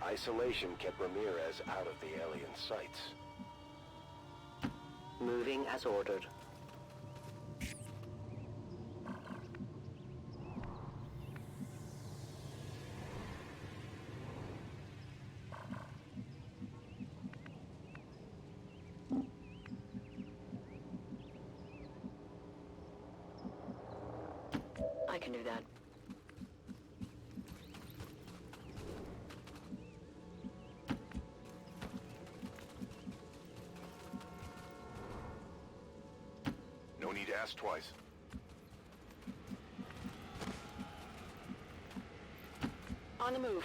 isolation kept Ramirez out of the alien sights. Moving as ordered. I can do that. No need to ask twice. On the move.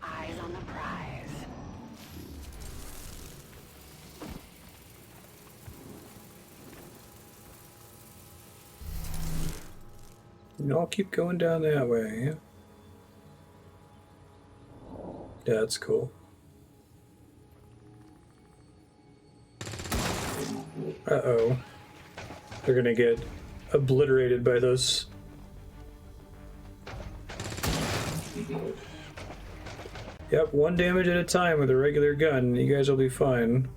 Eyes on the prize. No, I'll keep going down that way. Yeah, that's cool. Uh-oh. They're gonna get obliterated by those. Yep, one damage at a time with a regular gun. You guys will be fine.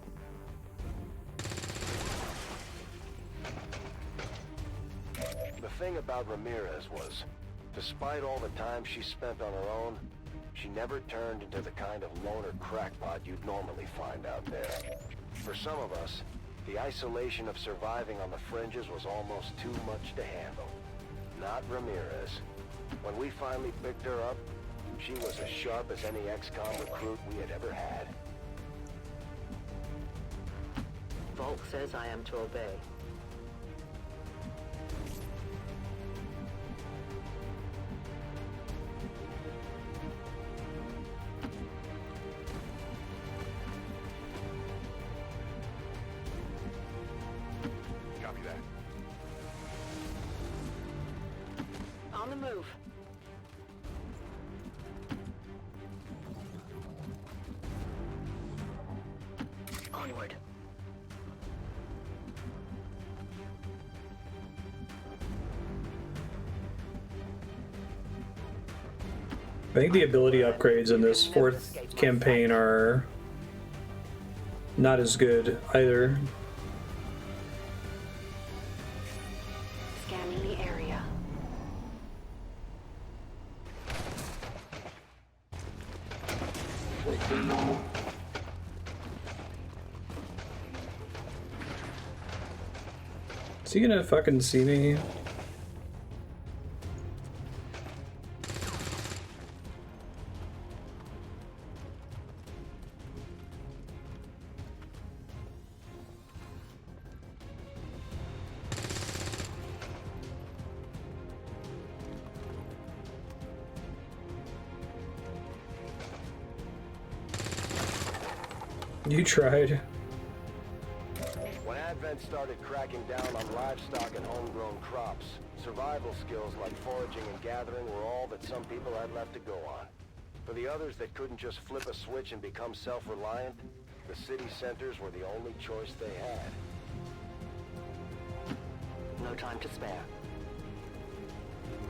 The thing about Ramirez was, despite all the time she spent on her own, she never turned into the kind of loner crackpot you'd normally find out there. For some of us, the isolation of surviving on the fringes was almost too much to handle. Not Ramirez. When we finally picked her up, she was as sharp as any XCOM recruit we had ever had. Volk says I am to obey. Copy that. On the move. Onward. I think the ability upgrades in this fourth campaign are not as good either. Scanning the area. Is he gonna fucking see me? You tried. When Advent started cracking down on livestock and homegrown crops, survival skills like foraging and gathering were all that some people had left to go on. For the others that couldn't just flip a switch and become self-reliant, the city centers were the only choice they had. No time to spare.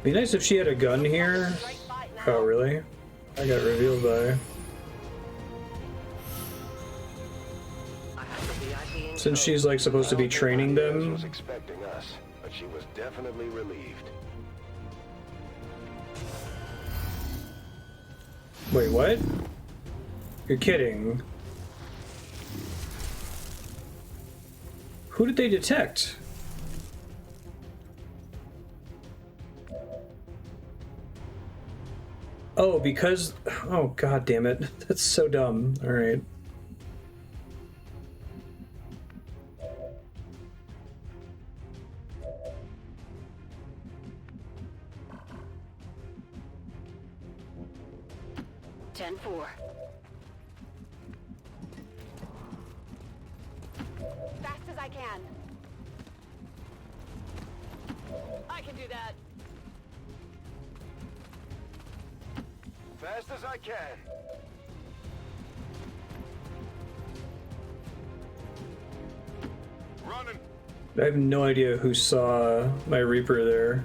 Be nice if she had a gun here. Oh, really? I got revealed by... Since she's like supposed to be training them. Was expecting us, but she was definitely relieved. Wait, what? You're kidding. Who did they detect? Oh, because... Oh, god damn it. That's so dumb. Alright. Fast as I can. I can do that. Fast as I can. Running. I have no idea who saw my Reaper there.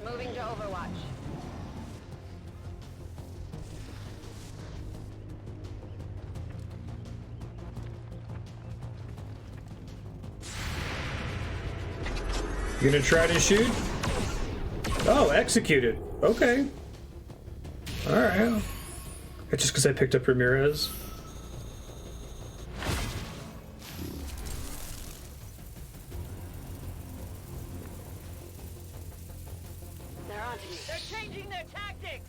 Moving to Overwatch. You gonna try to shoot? Oh, executed. Okay. Alright. It's just because I picked up Ramirez. They're on to me. They're changing their tactics!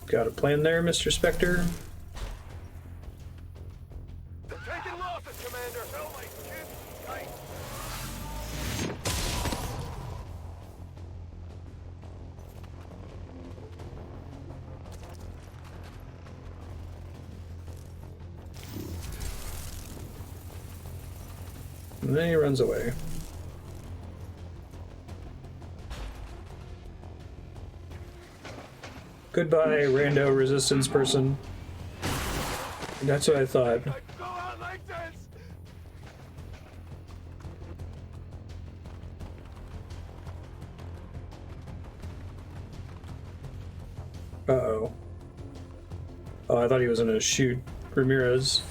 Got a plan there, Mr. Spectre? They're taking losses, Commander. Tell my kid. Tight. And then he runs away. Goodbye, rando resistance person. That's what I thought. Go out like this. Uh-oh. Oh, I thought he was gonna shoot Ramirez.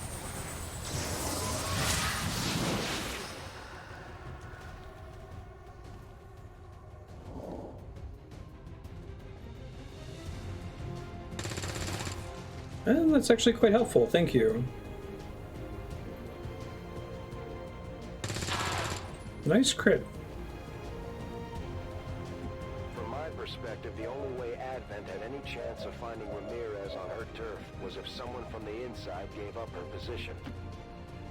And that's actually quite helpful, thank you. Nice crit. From my perspective, the only way Advent had any chance of finding Ramirez on her turf was if someone from the inside gave up her position.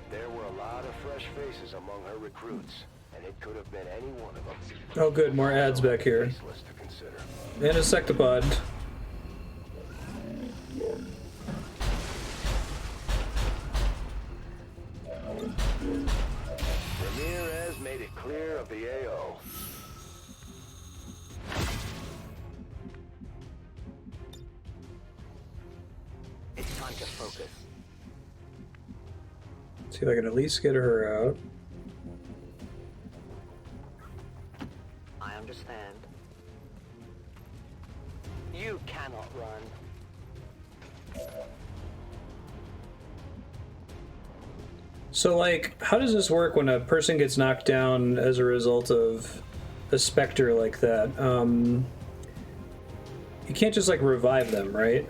There were a lot of fresh faces among her recruits, and it could have been any one of them. Oh good, more ads back here. Faceless to consider. And a sectopod. Ramirez made it clear of the AO. See if I can at least get her out. I understand. You cannot run. So, like, how does this work when a person gets knocked down as a result of a specter like that? You can't just, like, revive them, right?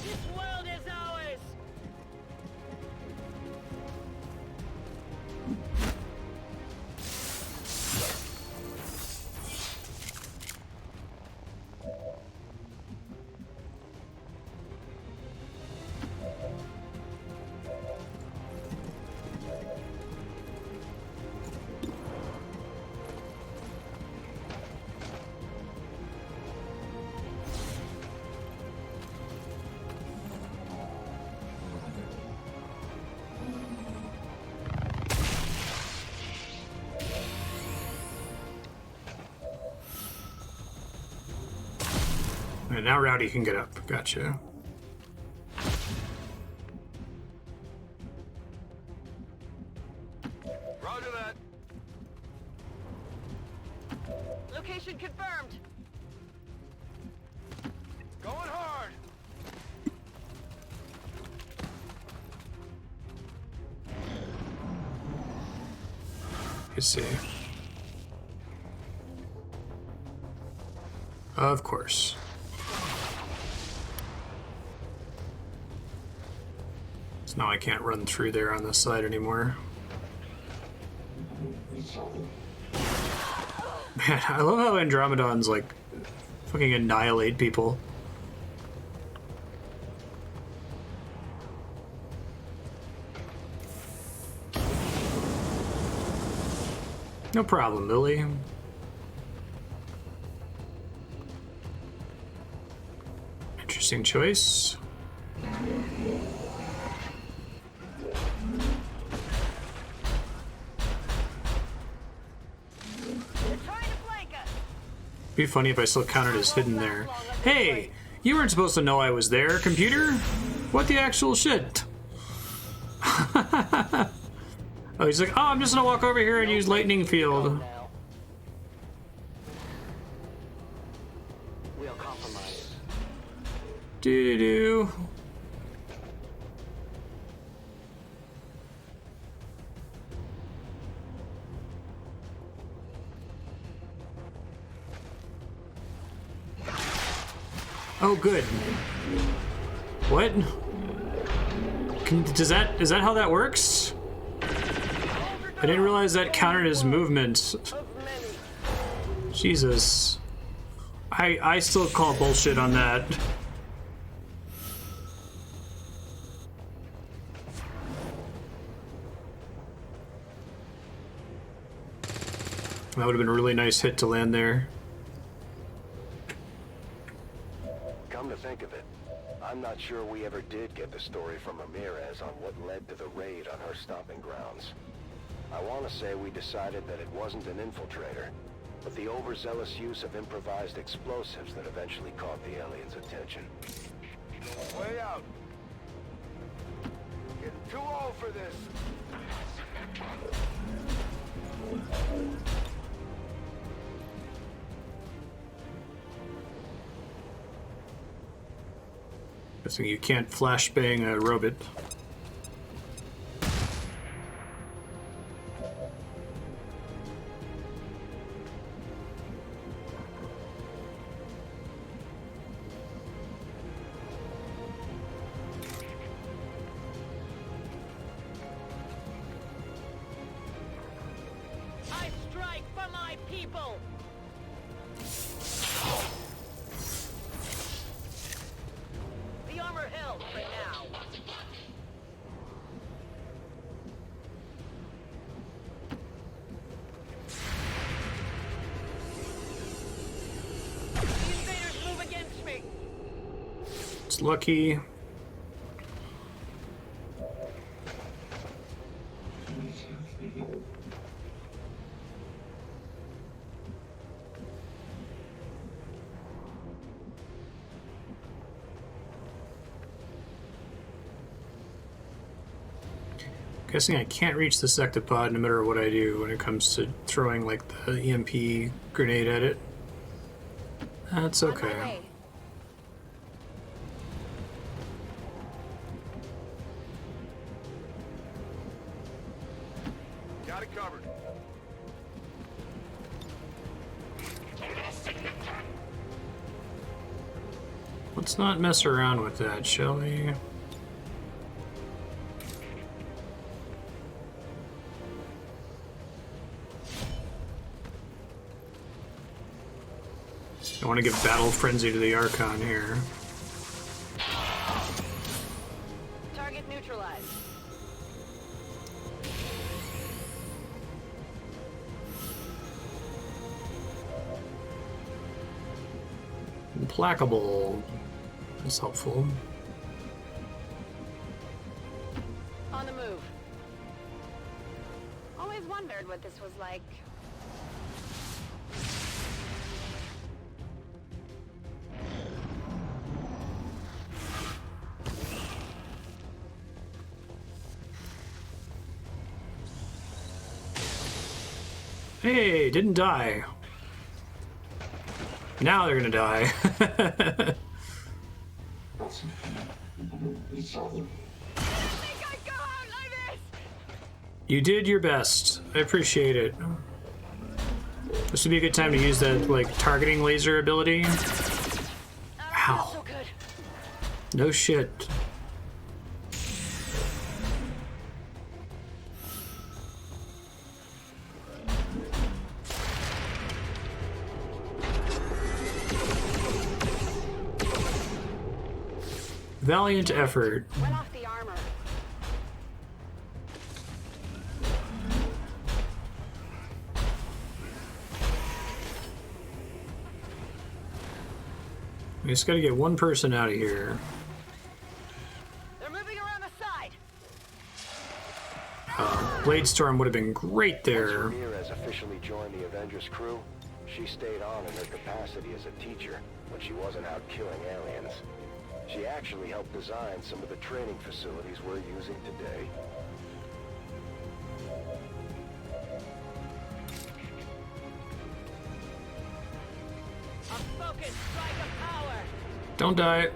This world is ours! And now Rowdy can get up. Gotcha. Roger that. Location confirmed! Going hard. Let's see. Of course. So now I can't run through there on this side anymore. Man, I love how Andromedons, like, fucking annihilate people. No problem, Billy. Interesting choice. Be funny if I still counted as hidden there. Hey, you weren't supposed to know I was there, computer. What the actual shit? Oh, he's like, oh, I'm just gonna walk over here and use lightning field. We'll compromise. Doo-doo-doo. Oh, good. What? Is that how that works? I didn't realize that counted as movement. Jesus. I still call bullshit on that. That would have been a really nice hit to land there. Come to think of it, I'm not sure we ever did get the story from Ramirez on what led to the raid on her stomping grounds. I want to say we decided that it wasn't an infiltrator, but the overzealous use of improvised explosives that eventually caught the aliens' attention. Way out. Getting too old for this. Guessing you can't flashbang a robot. I strike for my people! The armor held for now. The invaders move against me! It's lucky. guessing I can't reach the sectopod no matter what I do when it comes to throwing like the EMP grenade at it. That's On my okay. way. Got it covered. Let's not mess around with that, shall we? I want to give Battle Frenzy to the Archon here. Target neutralized. Implacable. That's helpful. On the move. Always wondered what this was like. Hey, didn't die. Now they're gonna die. You did your best. I appreciate it. This would be a good time to use that, like, targeting laser ability. Ow. So good. No shit. Valiant effort. Went off the armor. We just gotta get one person out of here. They're moving around the side. Blade Storm would have been great there. Ramirez officially joined the Avengers crew. She stayed on in her capacity as a teacher when she wasn't out killing aliens. She actually helped design some of the training facilities we're using today. A focused strike of power. Don't die.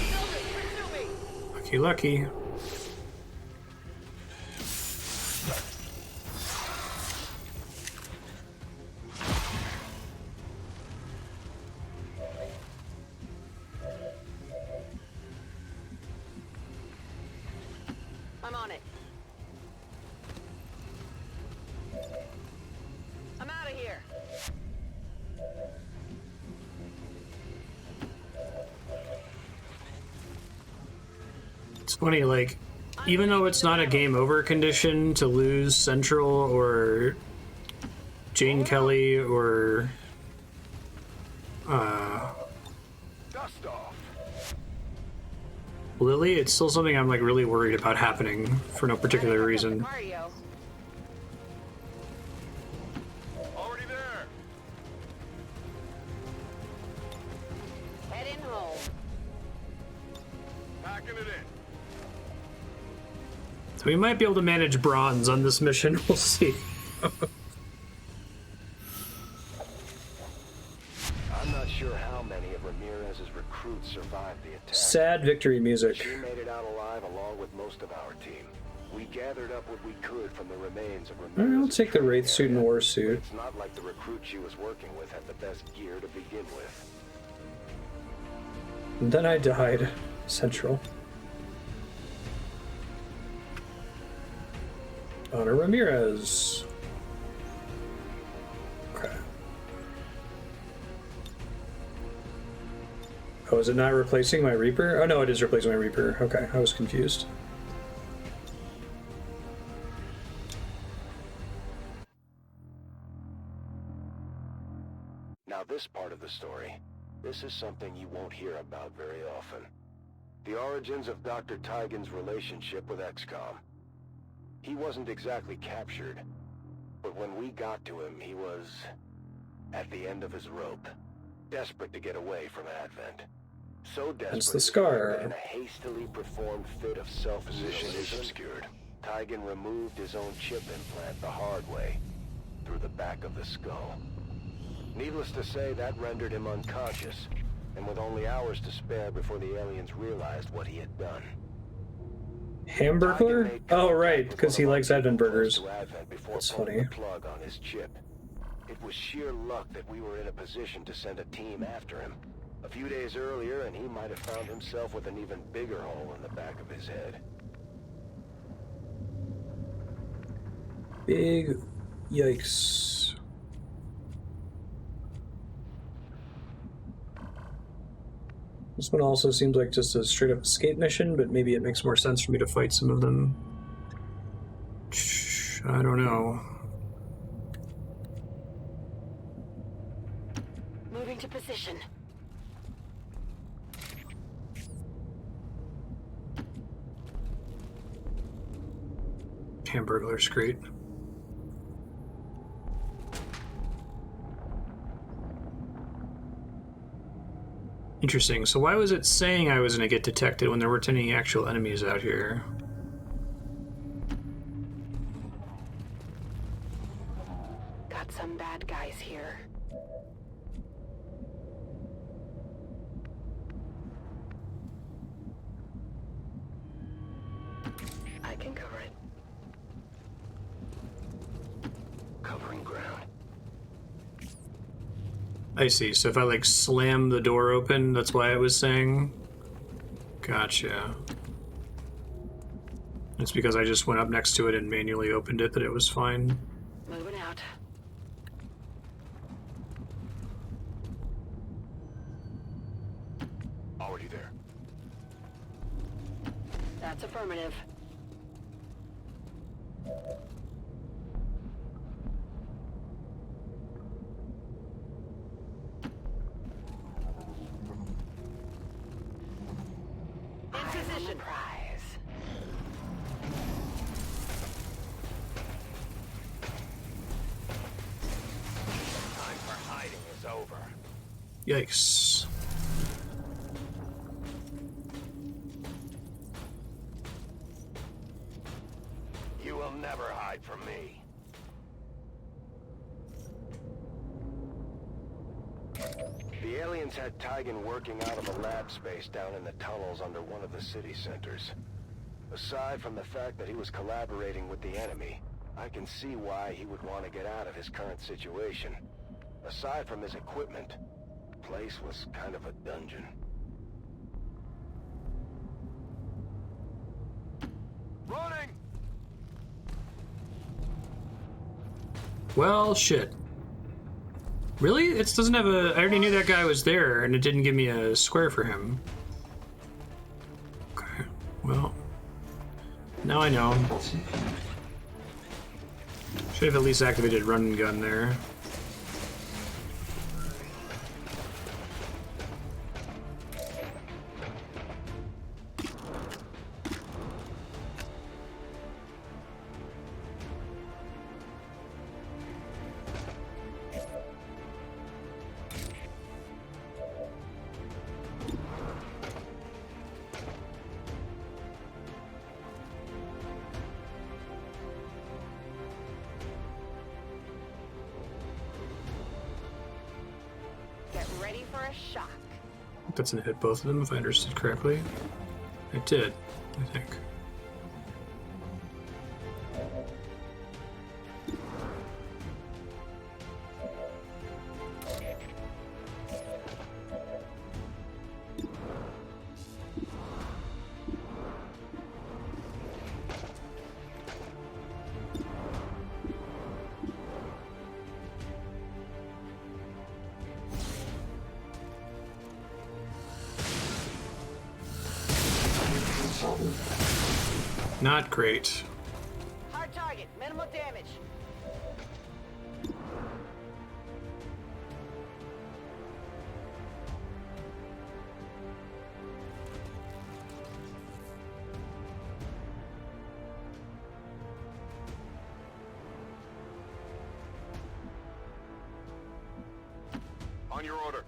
Children, pursue me. Lucky, lucky. I'm on it. I'm out of here. It's funny, like, even though it's not a game over condition to lose Central or Jane Kelly or Dust off. Lily, it's still something I'm like really worried about happening for no particular reason. Cardio. Already there. Heading home. Packing it in. So we might be able to manage bronze on this mission. We'll see. I'm not sure how many of Ramirez's recruits survived the attack. Sad victory music. She made it out alive along with most of our team. We gathered up what we could from the remains of Ramirez. I'll take the Wraith suit and War suit. It's not like the recruit she was working with had the best gear to begin with. And then I died. Central. Honor Ramirez. Okay. Oh, is it not replacing my Reaper? Oh no, it is replacing my Reaper. Okay, I was confused. Now this part of the story, this is something you won't hear about very often. The origins of Dr. Tygan's relationship with XCOM. He wasn't exactly captured, but when we got to him, he was at the end of his rope, desperate to get away from Advent. So desperate Hence the his scar. fear in a hastily performed fit of self-position is obscured. Tigan removed his own chip implant the hard way, through the back of the skull. Needless to say, that rendered him unconscious, and with only hours to spare before the aliens realized what he had done. Hamburglar? Oh, right, because he likes Advent burgers. That's funny. The plug on his chip. It was sheer luck that we were in a position to send a team after him. A few days earlier, and he might have found himself with an even bigger hole in the back of his head. Big yikes. This one also seems like just a straight-up escape mission, but maybe it makes more sense for me to fight some of them. I don't know. Moving to position. Hamburglar's great. Interesting. So why was it saying I was going to get detected when there weren't any actual enemies out here? Got some bad guys here. I can cover it. Covering ground. I see. So if I, like, slam the door open, that's why I was saying? Gotcha. It's because I just went up next to it and manually opened it that it was fine. Moving out. Already there. That's affirmative. In position. Prize. Time for hiding is over. Yikes. You will never hide from me. The aliens had Tigan working out of a lab space down in the tunnels under one of the city centers. Aside from the fact that he was collaborating with the enemy, I can see why he would want to get out of his current situation. Aside from his equipment, the place was kind of a dungeon. Running! Well, shit. Really? It doesn't have a... I already knew that guy was there, and it didn't give me a square for him. Okay, well... Now I know. Should have at least activated run and gun there. Get ready for a shock. That's gonna hit both of them if I understood correctly. It did, I think. Not great. Hard target, minimal damage. On your order.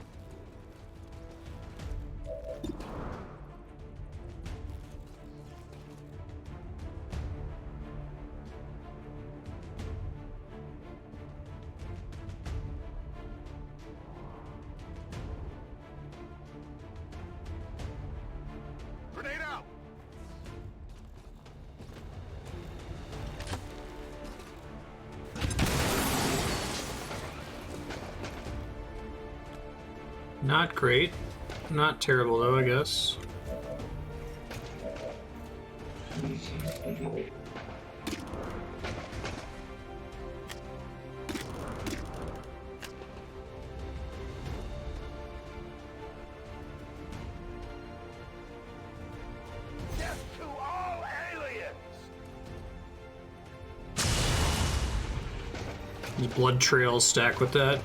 Not great. Not terrible, though, I guess. Death to all aliens! These blood trails stack with that.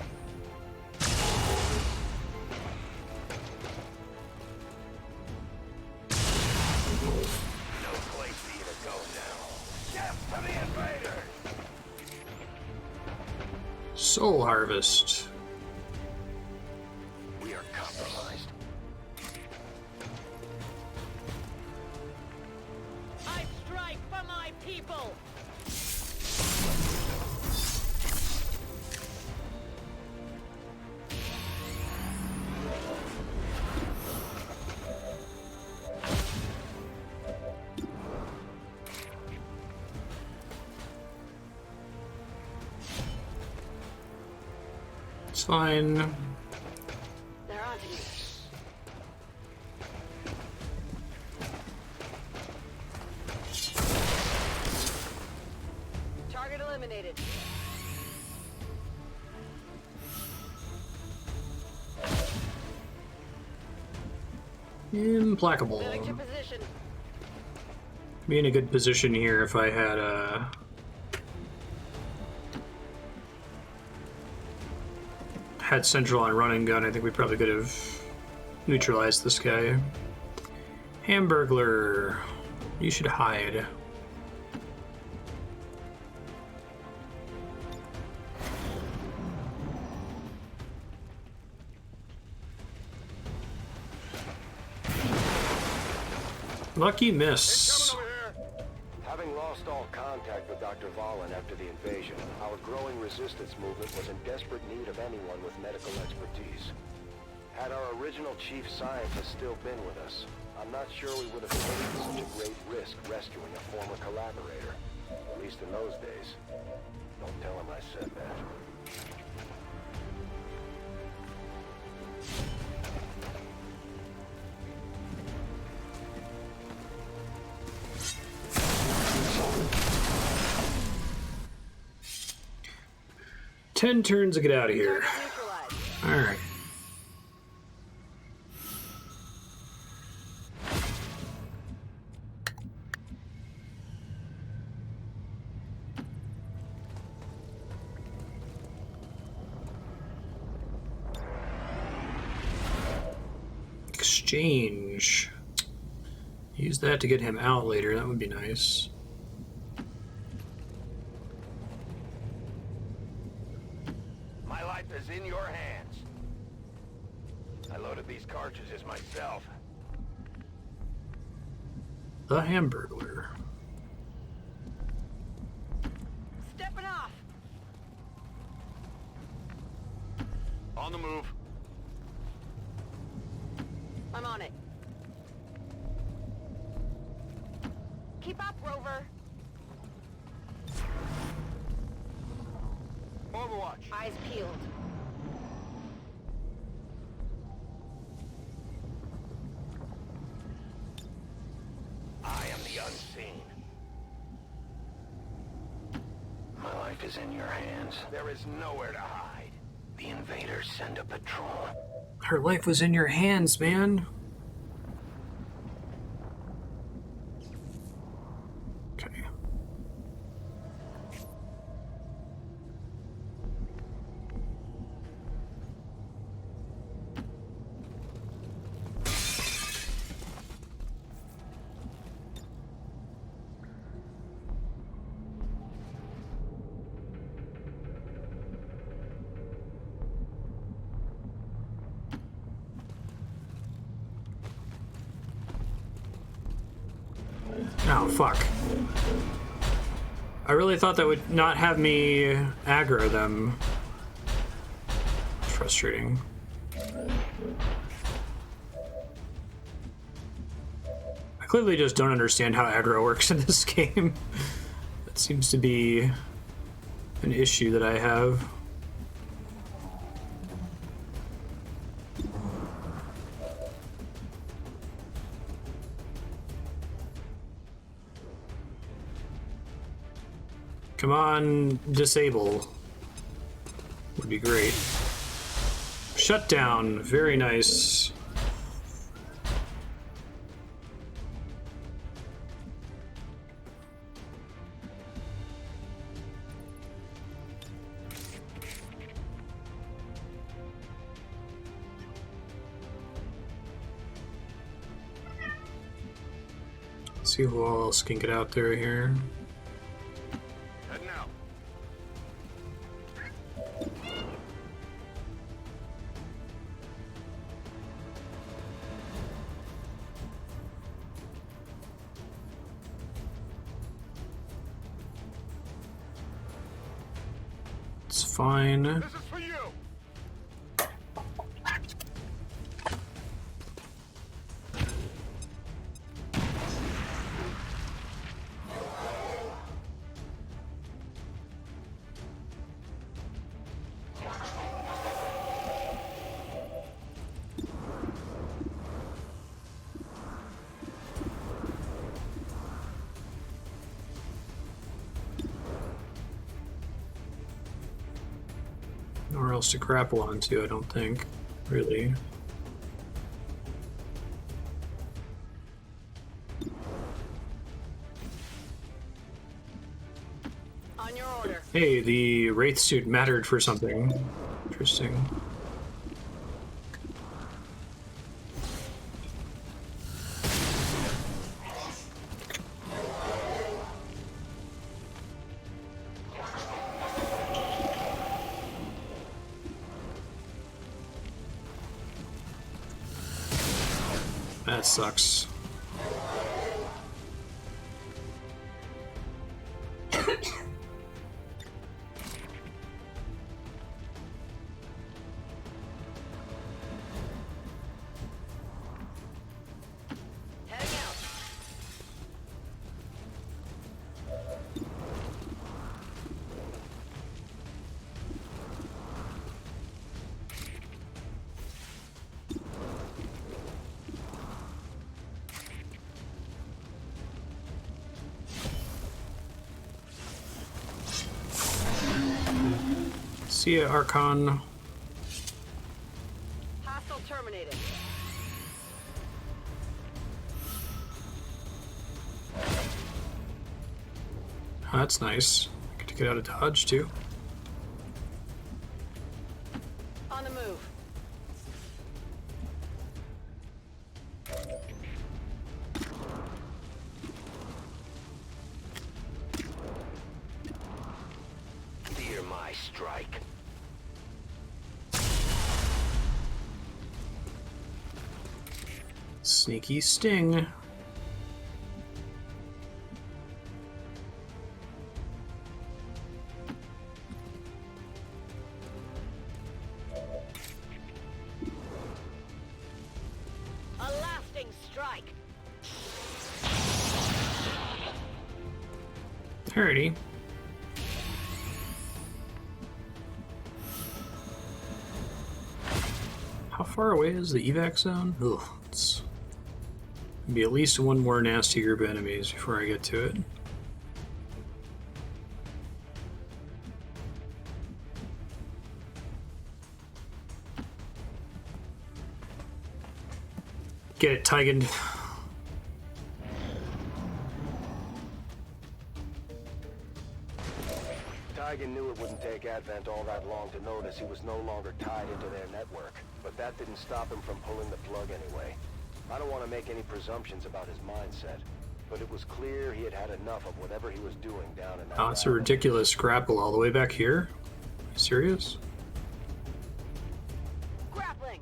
No place for you to go now. Death to the invaders! Soul Harvest. We are compromised. I strike for my people! It's fine. They're on to me. Target eliminated. Implacable. Moving to position. Be in a good position here if I had Central on run and gun. I think we probably could have neutralized this guy. Hamburglar, you should hide. Lucky miss. Having lost all contact with Dr. Valen after the invasion, our growing resistance movement was in desperate need of anyone with medical expertise. Had our original chief scientist still been with us, I'm not sure we would have taken such a great risk rescuing a former collaborator. At least in those days. Don't tell him I said that. Ten turns to get out of here. Target neutralized. All right. Exchange. Use that to get him out later. That would be nice. My life is in your hands. I loaded these cartridges myself. The Hamburglar. Stepping off. On the move. I'm on it. Keep up, Rover. Overwatch. Eyes peeled. I am the unseen. My life is in your hands. There is nowhere to hide. The invaders send a patrol. Her life was in your hands, man. Okay. Oh, fuck. I really thought that would not have me aggro them. Frustrating. I clearly just don't understand how aggro works in this game. That seems to be an issue that I have. Come on, disable. Would be great. Shut down. Very nice. See who else can get out there here. Heading out. It's fine. This is for you. Nowhere else to grapple onto, I don't think. Really. On your order. Hey, the Wraith suit mattered for something. Interesting. That sucks. Heading out. See ya, Archon. Hostile terminated. Oh, that's nice. Get to get out of dodge, too. On the move. Fear my strike. Sneaky sting. A lasting strike. Alrighty. How far away is the evac zone? Ugh, it's gonna be at least one more nasty group of enemies before I get to it. Get it, Tigan. Tigan knew it wouldn't take Advent all that long to notice he was no longer tied into their network, but that didn't stop him from pulling the plug anyway. I don't want to make any presumptions about his mindset, but it was clear he had had enough of whatever he was doing down in that Oh, it's a island. ridiculous grapple all the way back here. Are you serious? Grappling.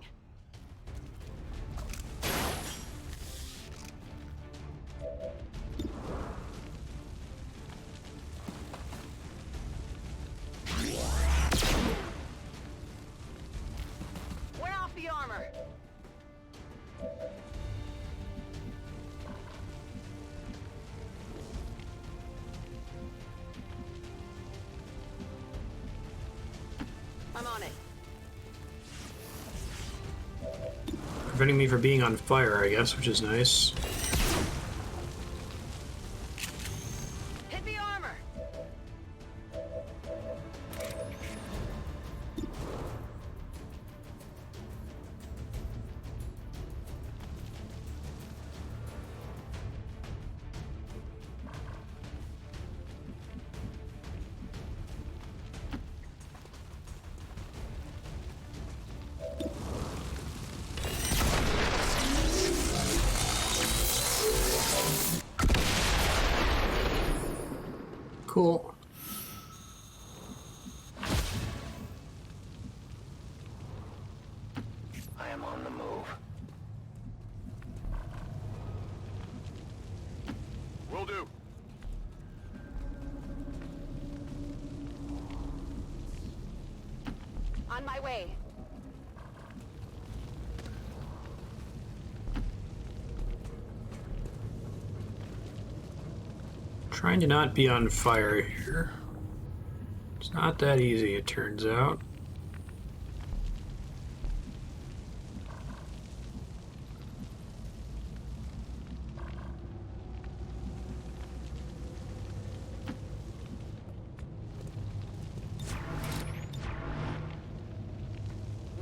Wear off the armor. I'm on it. Preventing me from being on fire, I guess, which is nice. Hit the armor. cool. I am on the move. Will do. On my way. Trying to not be on fire here. It's not that easy, it turns out.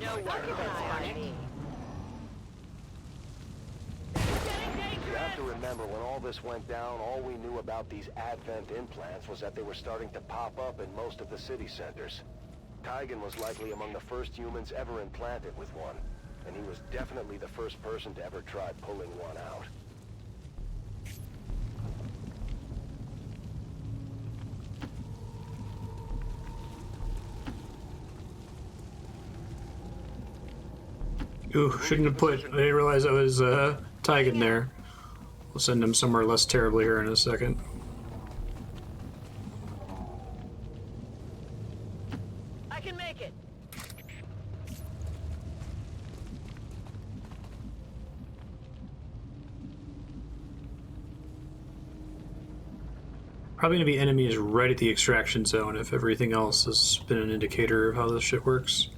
No word on me. You have to remember, when all this went down, all we knew about these Advent implants was that they were starting to pop up in most of the city centers. Tygan was likely among the first humans ever implanted with one, and he was definitely the first person to ever try pulling one out. Ooh, shouldn't have put... I didn't realize I was Tygan there. We'll send him somewhere less terribly here in a second. I can make it. Probably gonna be enemies right at the extraction zone if everything else has been an indicator of how this shit works.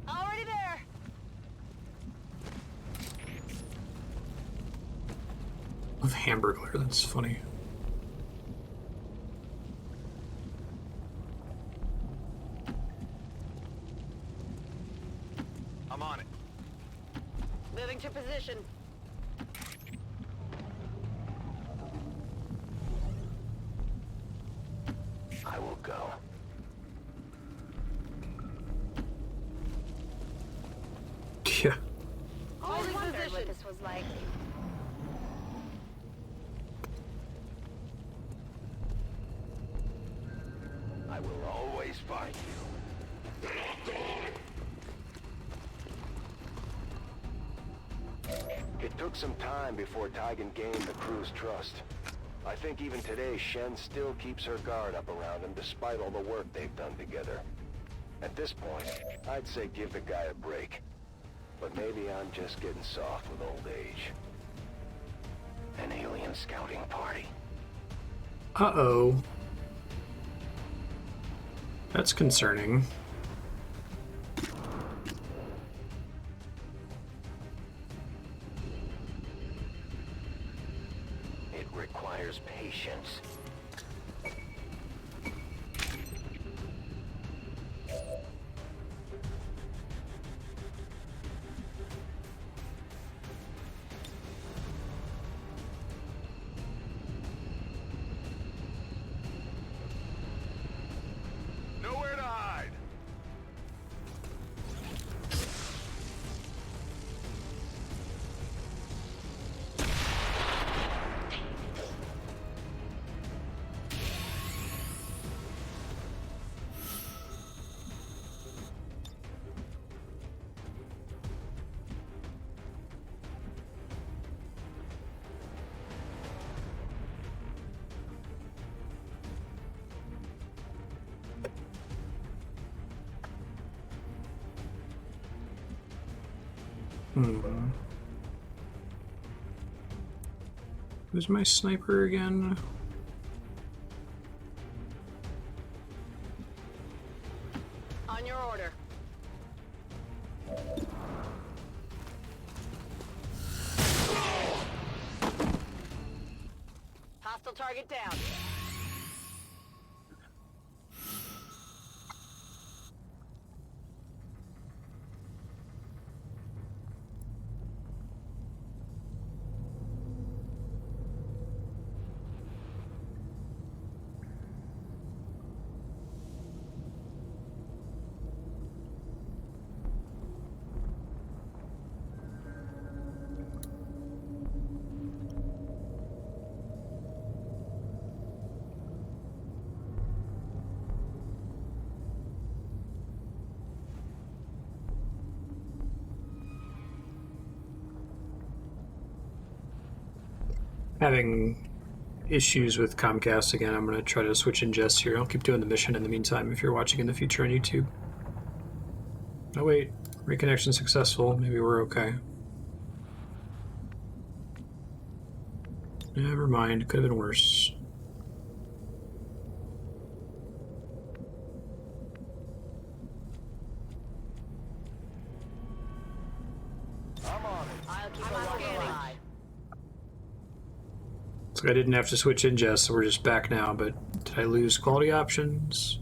Already there. With Hamburglar, that's funny. I'm on it. Moving to position. I will go. Yeah. Always Holding wondered what position. this was like. I will always find you. It took some time before Tygan gained the crew's trust. I think even today, Shen still keeps her guard up around him despite all the work they've done together. At this point, I'd say give the guy a break. But maybe I'm just getting soft with old age. An alien scouting party. Uh-oh. That's concerning. It requires patience. Nowhere to hide. Who's my sniper again? On your order. Hostile target down. Having issues with Comcast again. I'm going to try to switch ingest here. I'll keep doing the mission in the meantime if you're watching in the future on YouTube. Oh wait, reconnection successful. Maybe we're okay. Never mind, could have been worse. I'm on it. I'll keep an eye. So I didn't have to switch ingest, so we're just back now, but did I lose quality options?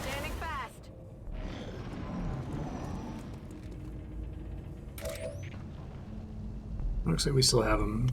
Standing fast. Looks like we still have them.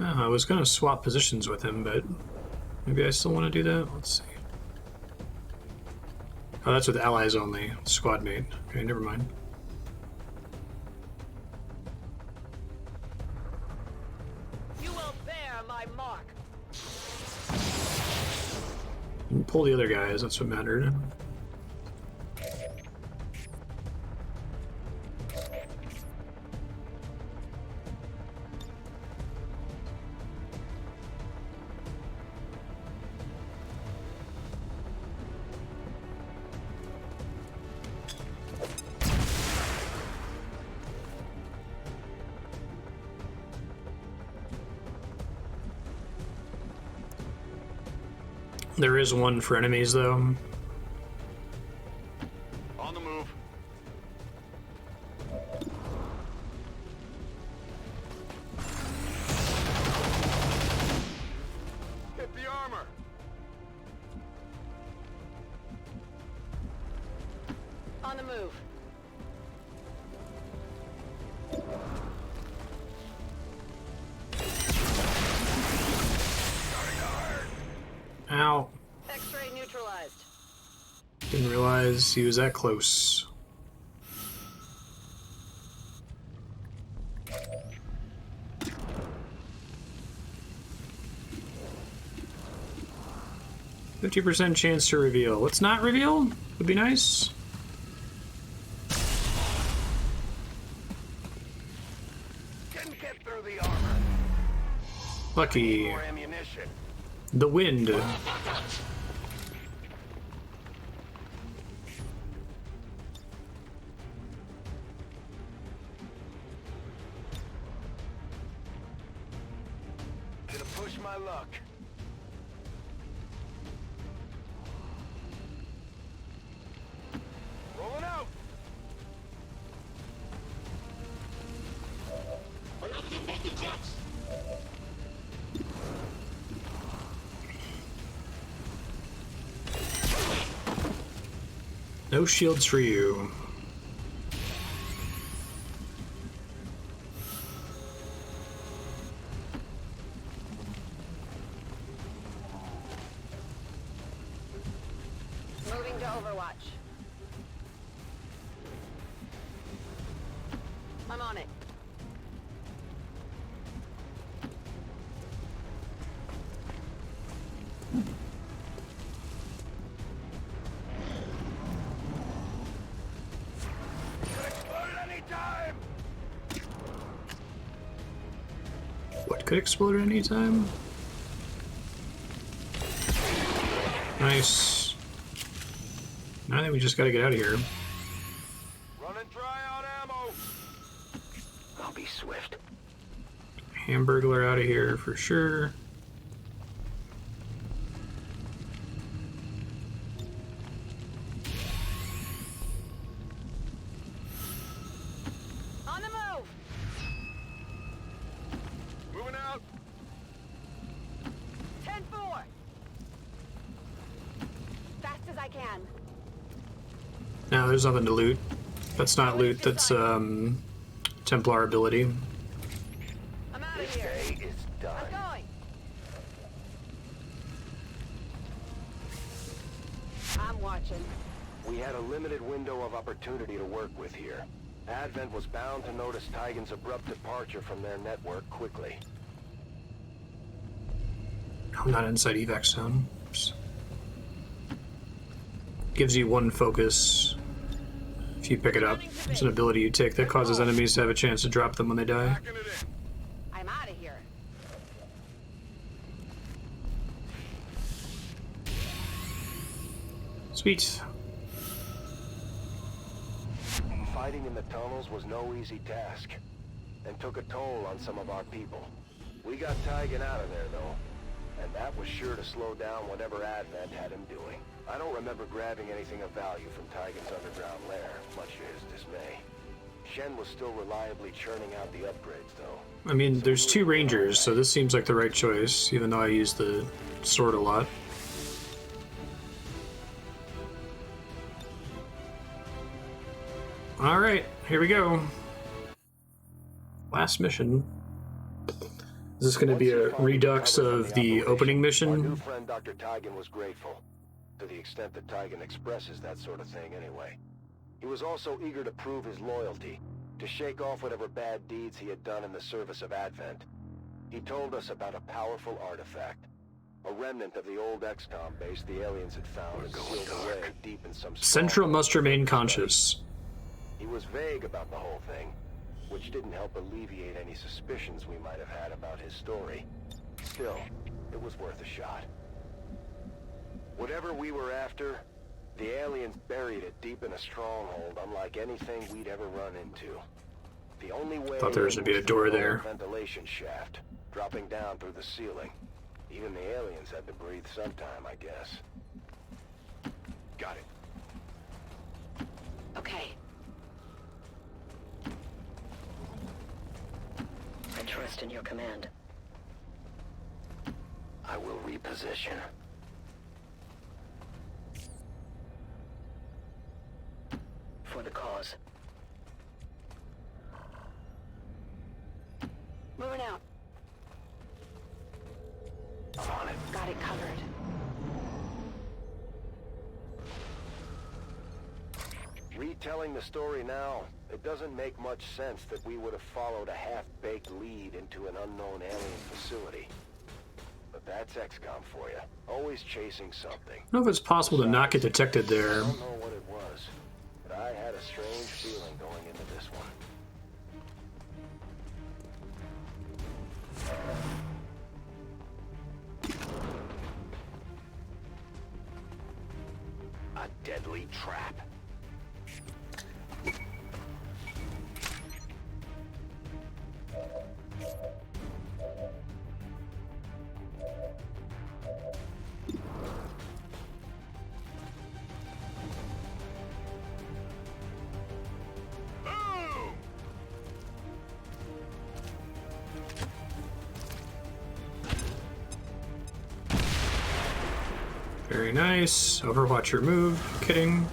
I was going to swap positions with him, but maybe I still want to do that. Let's see. Oh, that's with allies only. Squad mate. Okay, never mind. You will bear my mark. Pull the other guys, that's what mattered. There is one for enemies, though. On the move. Hit the armor. On the move. Ow. X-ray neutralized. Didn't realize he was that close. %50 chance to reveal. Let's not reveal. Would be nice. Didn't get through the armor. Lucky. More ammunition. The wind. Gonna push my luck. Rolling out. No shields for you. Moving to Overwatch. I'm on it. Could explode at any time. What could explode at any time? Nice. I think we just gotta get out of here. Running dry on ammo. I'll be swift. Hamburglar out of here for sure. On the move. Moving out. can. No, there's nothing to loot. That's not loot, that's Templar ability. I'm out This of here. day is done. I'm going. I'm watching. We had a limited window of opportunity to work with here. Advent was bound to notice Tygan's abrupt departure from their network quickly. I'm not inside evac zone. Oops. Gives you one focus if you pick it up. It's an ability you take that causes enemies to have a chance to drop them when they die. I'm out of here. Sweet. Fighting in the tunnels was no easy task, and took a toll on some of our people. We got Tygan out of there, though, and that was sure to slow down whatever Advent had him doing. I don't remember grabbing anything of value from Tygan's underground lair, much to his dismay. Shen was still reliably churning out the upgrades, though. I mean, there's two rangers, so this seems like the right choice, even though I use the sword a lot. Alright, here we go. Last mission. Is this going to be a redux of the opening Our new mission? friend Dr. Tygan was grateful, to the extent that Tygan expresses that sort of thing anyway. He was also eager to prove his loyalty, to shake off whatever bad deeds he had done in the service of Advent. He told us about a powerful artifact, a remnant of the old XCOM base the aliens had found and sealed away deep in some Central small- must remain conscious. He was vague about the whole thing, which didn't help alleviate any suspicions we might have had about his story. Still, it was worth a shot. Whatever we were after, the aliens buried it deep in a stronghold unlike anything we'd ever run into. The only way Thought there was gonna be a was door through there. a ventilation shaft, dropping down through the ceiling. Even the aliens had to breathe sometime, I guess. Got it. Okay. I trust in your command. I will reposition. For the cause. Moving out. I'm on it. Got it covered. Retelling the story now, it doesn't make much sense that we would have followed a half-baked lead into an unknown alien facility. But that's XCOM for you. Always chasing something. I don't know if it's possible to not get detected I there. don't know what it was, but I had a strange feeling going into this one. A deadly trap. Boom! Very nice. Overwatch your move. Kidding.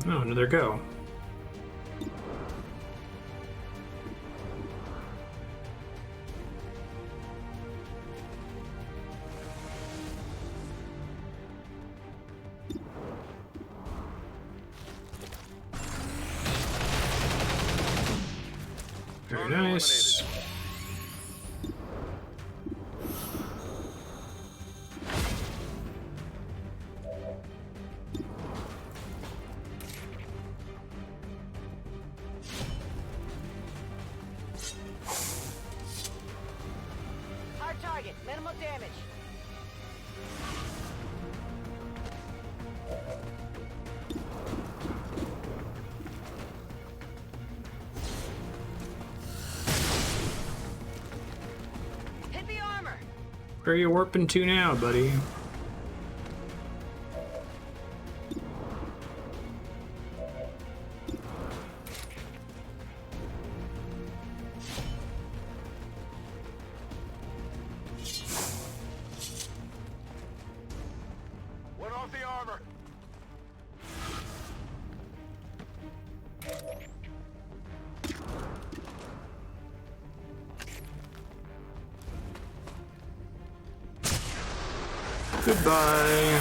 Oh, another go. Very nice. Hard target. Minimal damage. Hit the armor. Where are you warping to now, buddy? Goodbye.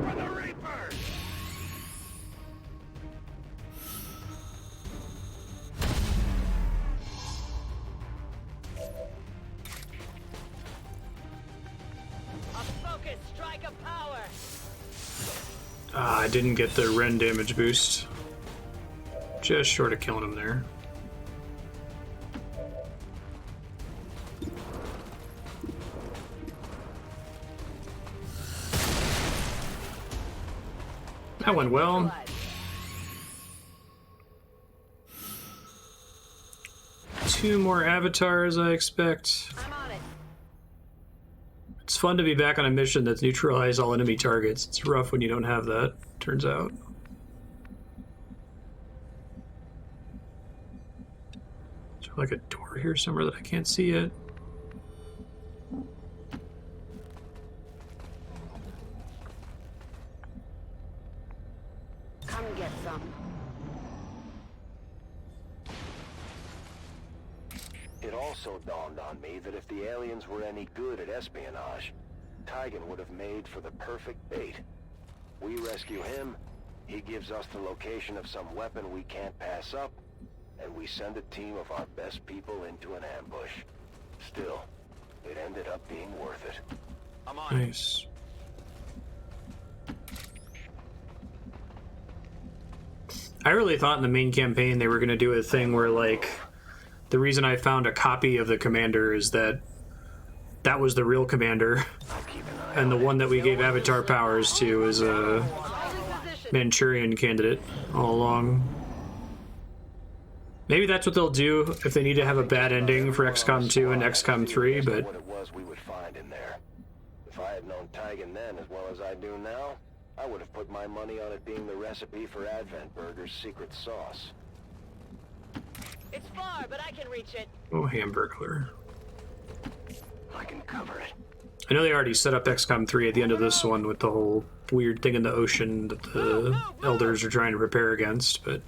For the Reapers! A focused strike of power. Ah, I didn't get the Ren damage boost. Just short of killing him there. That went well. Two more avatars, I expect. I'm on it. It's fun to be back on a mission that's neutralize all enemy targets. It's rough when you don't have that, turns out. Is there like a door here somewhere that I can't see yet? Come get some. It also dawned on me that if the aliens were any good at espionage, Tygan would have made for the perfect bait. We rescue him, he gives us the location of some weapon we can't pass up, and we send a team of our best people into an ambush. Still, it ended up being worth it. I'm on it. Nice. I really thought in the main campaign they were going to do a thing where, like, the reason I found a copy of the commander is that that was the real commander, and the one that we gave avatar powers to is a Manchurian candidate all along. Maybe that's what they'll do if they need to have a bad ending for XCOM 2 and XCOM 3, but What it was we would find in there. If I had known Tygan then as well as I do now, I would have put my money on it being the recipe for Advent Burger's secret sauce. It's far, but I can reach it. oh, Hamburglar. I can cover it. I know they already set up XCOM 3 at the end of this one with the whole weird thing in the ocean that the elders are trying to prepare against, but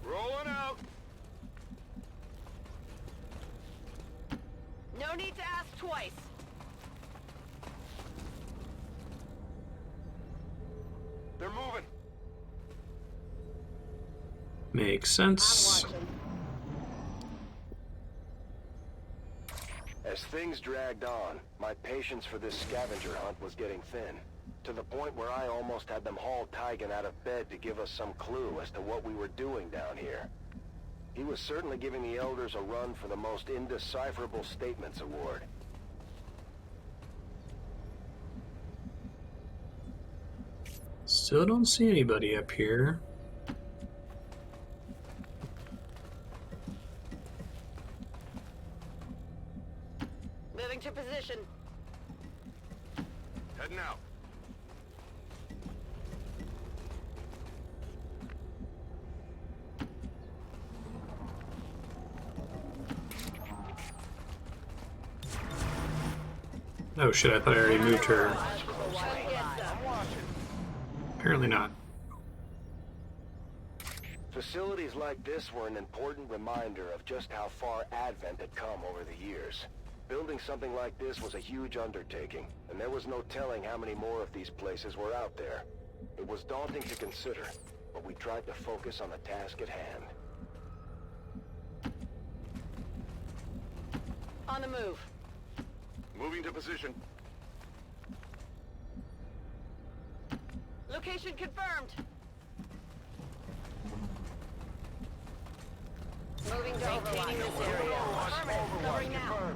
Rolling out. No need to ask twice. They're moving. makes sense. As things dragged on, my patience for this scavenger hunt was getting thin, to the point where I almost had them haul Tygan out of bed to give us some clue as to what we were doing down here. He was certainly giving the Elders a run for the most indecipherable statements award. Still don't see anybody up here. Moving to position. Heading out. Oh shit, I thought I already moved her. Apparently not. Facilities like this were an important reminder of just how far Advent had come over the years. Building something like this was a huge undertaking, and there was no telling how many more of these places were out there. It was daunting to consider, but we tried to focus on the task at hand. On the move. Moving to position. Location confirmed. Moving to overlap this area. Affirmative. Covering now.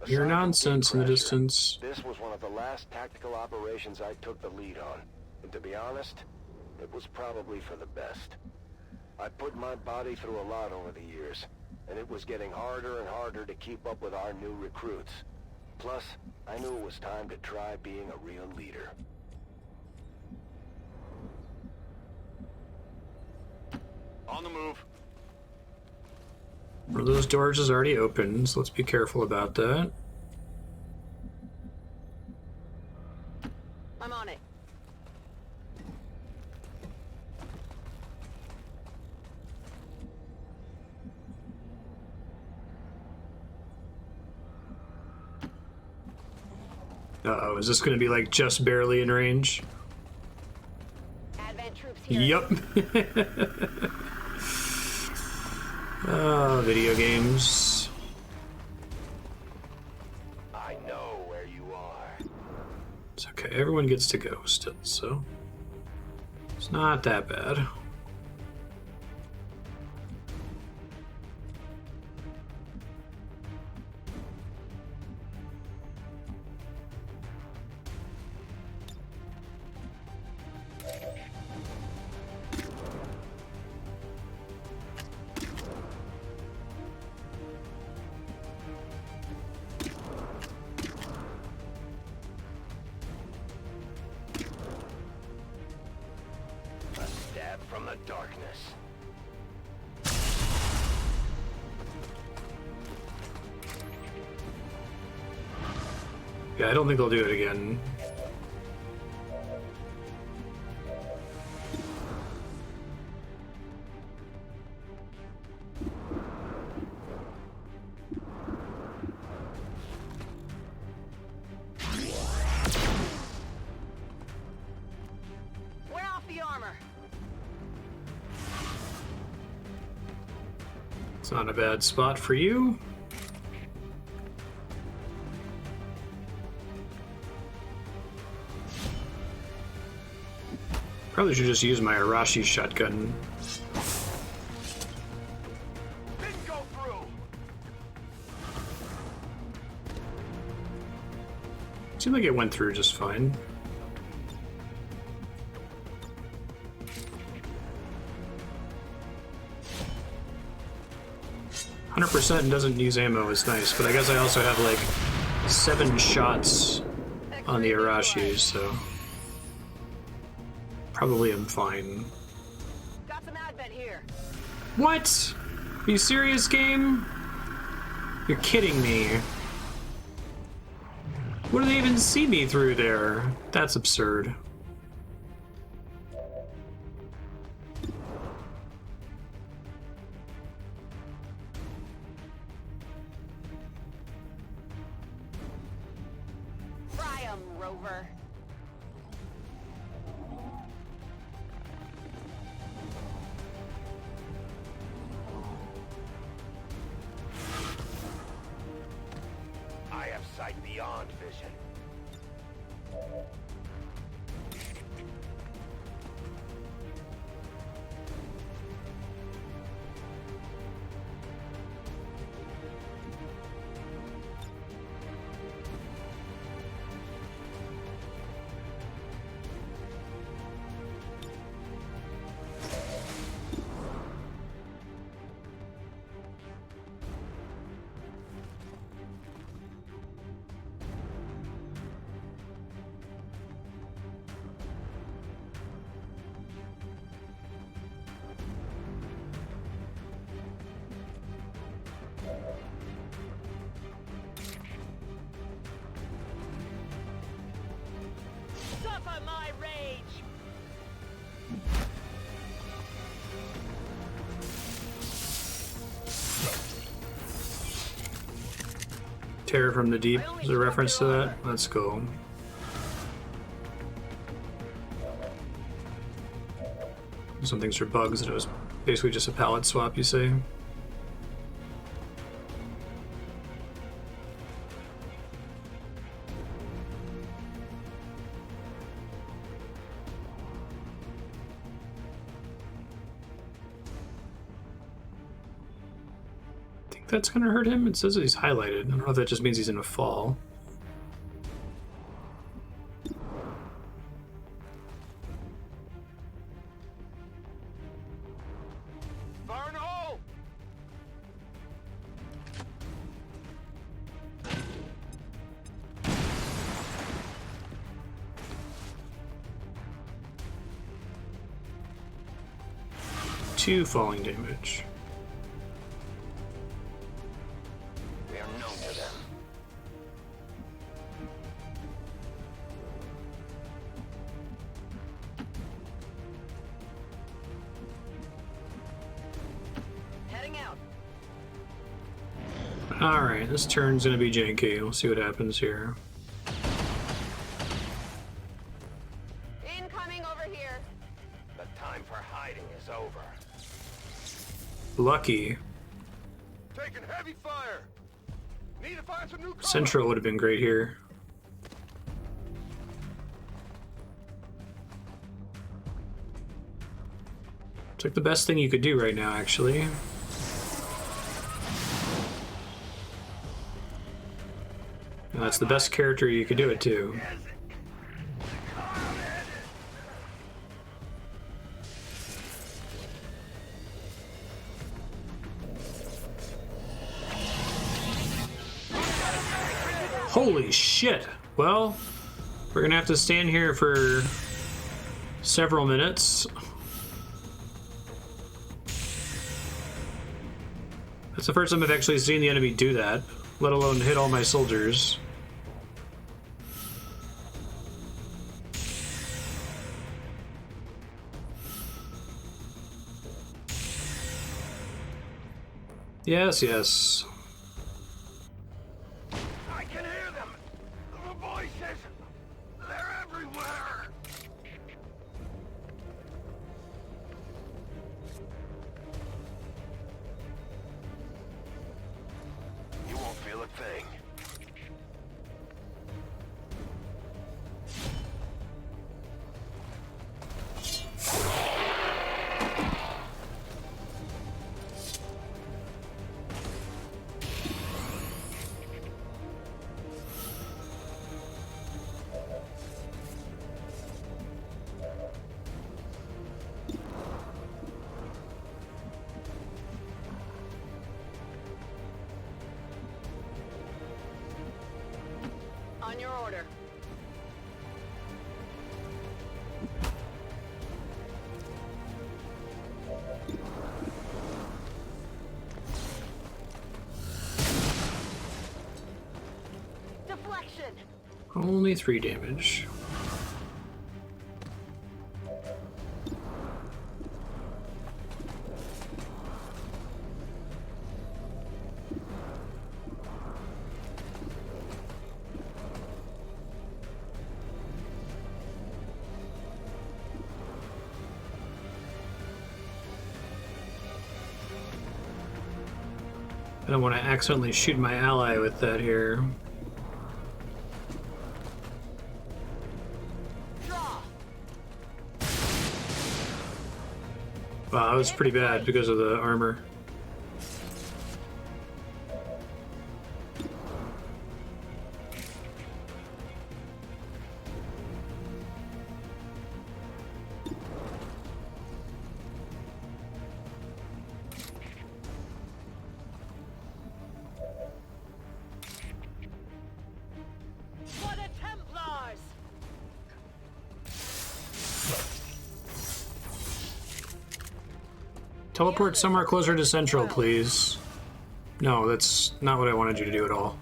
Hear Aside from nonsense in the pressure, distance. This was one of the last tactical operations I took the lead on. And to be honest, it was probably for the best. I put my body through a lot over the years, and it was getting harder and harder to keep up with our new recruits. Plus, I knew it was time to try being a real leader. On the move. One of those doors is already open, so let's be careful about that. I'm on it. Uh-oh, is this gonna be like just barely in range? Advent troops here. Yup. Oh, video games. I know where you are. It's okay, everyone gets to go still, so it's not that bad. A stab from the darkness. Yeah, I don't think they'll do it again. Wear off the armor. It's not a bad spot for you. Probably should just use my Arashi shotgun. Didn't go through. Seemed like it went through just fine. %, and doesn't use ammo is nice, but I guess I also have like 7 shots on the Arashis, so probably I'm fine. Got some Advent here. What? Are you serious, game? You're kidding me. What do they even see me through there? That's absurd. Fry 'em, Rover. I have sight beyond vision. Suffer my rage. Terror from the Deep is a reference to that? Let's go. Some things are bugs, and it was basically just a palette swap, you say? That's gonna hurt him? It says that he's highlighted. I don't know if that just means he's in a fall. Burn hole! Two falling damage. We are known to them. Heading out. Alright, this turn's gonna be janky. We'll see what happens here. Lucky. Taking heavy fire. Need to find some new cover. Central would have been great here. It's like the best thing you could do right now, actually. And that's the best character you could do it to. Holy shit! Well, we're gonna have to stand here for several minutes. That's the first time I've actually seen the enemy do that, let alone hit all my soldiers. Yes, yes. I can hear them. The voices. They're everywhere. You won't feel a thing. On your order. Deflection. Only 3 damage. I don't want to accidentally shoot my ally with that here. Wow, that was pretty bad because of the armor. For the Templars! Teleport somewhere closer to Central, please. No, that's not what I wanted you to do at all.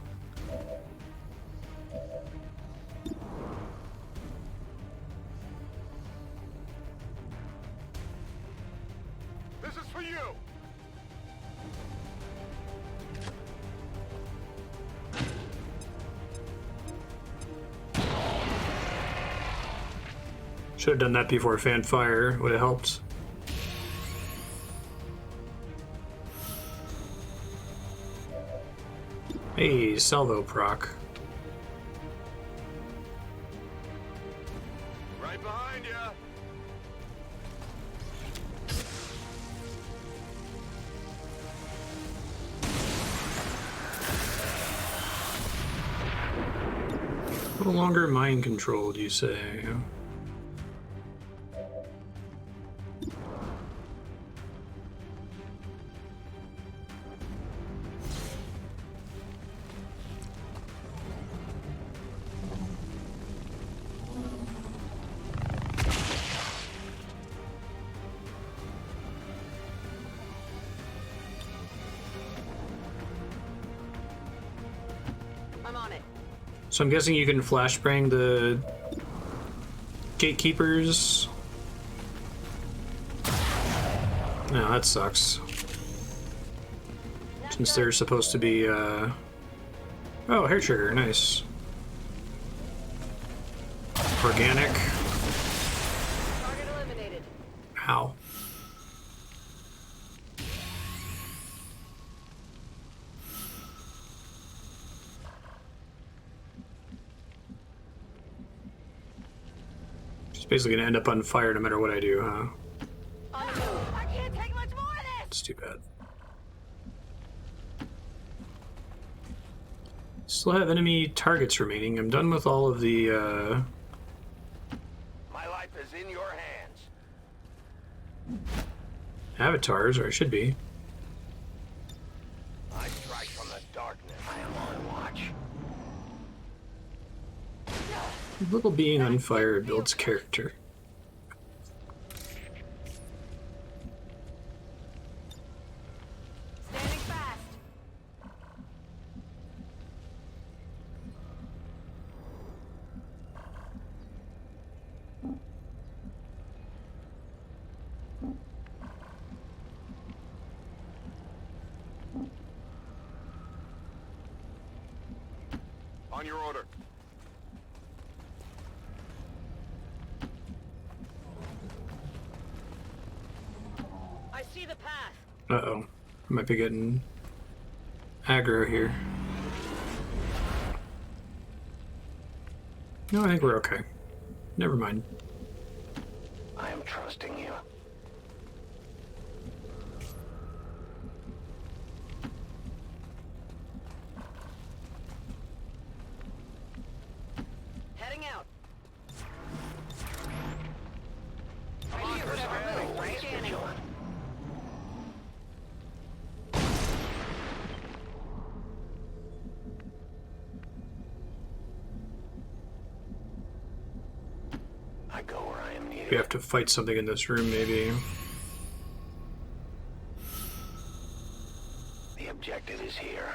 This is for you. Should have done that before Fanfire, would have helped. Hey, salvo proc. Right behind you. A little longer mind controlled, you say? I'm on it. So I'm guessing you can flashbang the gatekeepers. No, that sucks. Since they're supposed to be, oh, hair trigger, nice. Organic. Target eliminated. Ow. It's basically gonna end up on fire no matter what I do, huh? On the move. I can't take much more of this. It's too bad. Still have enemy targets remaining. I'm done with all of the, My life is in your hands. avatars, or I should be. I strike from the darkness. I am on watch. Little being on fire builds character. Standing fast. On your order. I see the path. Uh-oh. I might be getting aggro here. No, I think we're okay. Never mind. I am trusting you. Heading out. Come on, Right scanning. I go where I am needed. We have to fight something in this room, maybe. The objective is here.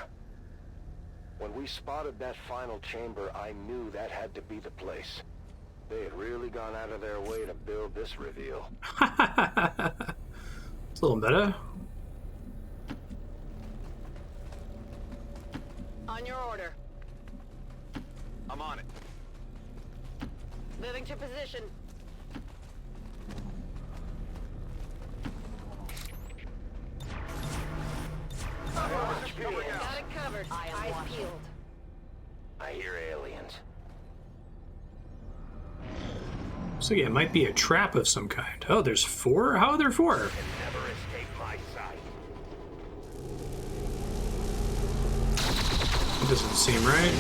When we spotted that final chamber, I knew that had to be the place. They had really gone out of their way to build this reveal. It's a little meta. On your order. I'm on it. Moving to position. Got it. Got it covered. Eyes peeled. I hear aliens. So yeah, it might be a trap of some kind. Oh, there's 4? How are there 4? Can never escape my sight. It doesn't seem right.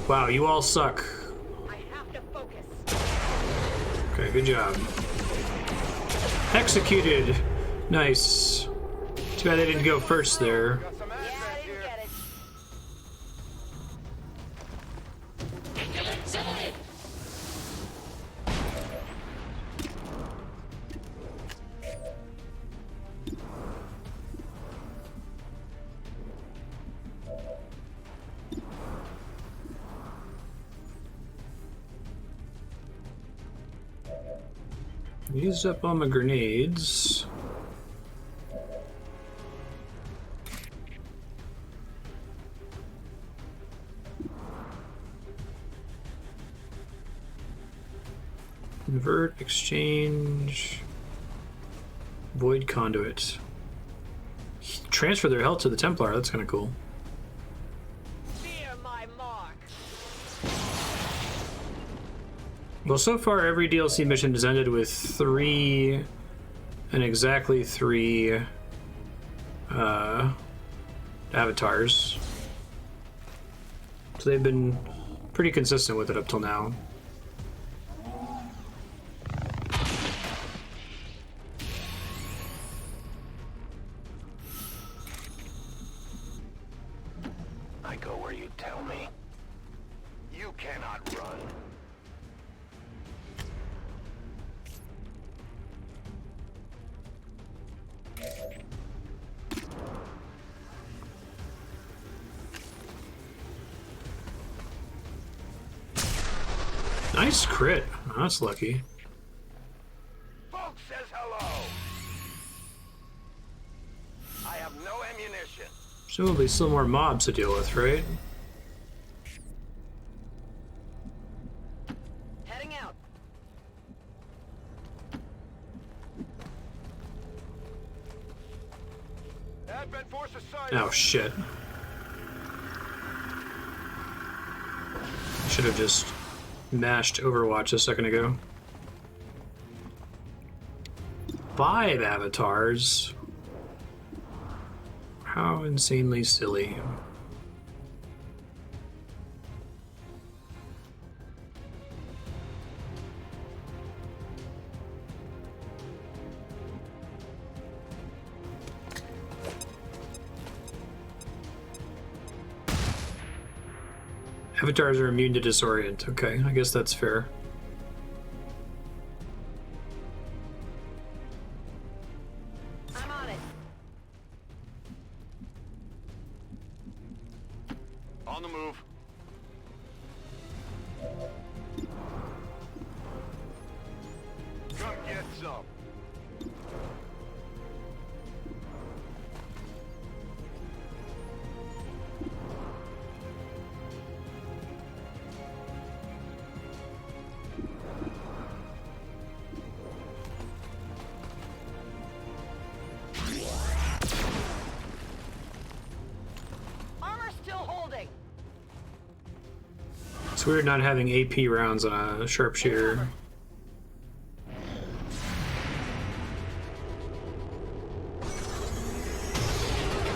Wow, you all suck. I have to focus. Okay, good job. Executed. Nice. Too bad they didn't go first there. Got some Yeah, I Advent didn't here. get it. Used up all my grenades. Convert, exchange, void conduit. Transfer their health to the Templar, that's kind of cool. Fear my mark. Well, so far every DLC mission has ended with 3 and exactly 3 avatars. So they've been pretty consistent with it up till now. I go where you tell me. You cannot run. Nice crit. Oh, that's lucky. Folks says hello. I have no ammunition. Presumably still more mobs to deal with, right? Heading out. Advent forces sighted. Oh shit. Should have just mashed Overwatch a second ago. 5 avatars. How insanely silly. Avatars are immune to disorient. Okay, I guess that's fair. I'm on it. On the move. Come get some. Armor's still holding. It's weird not having AP rounds on a sharpshooter.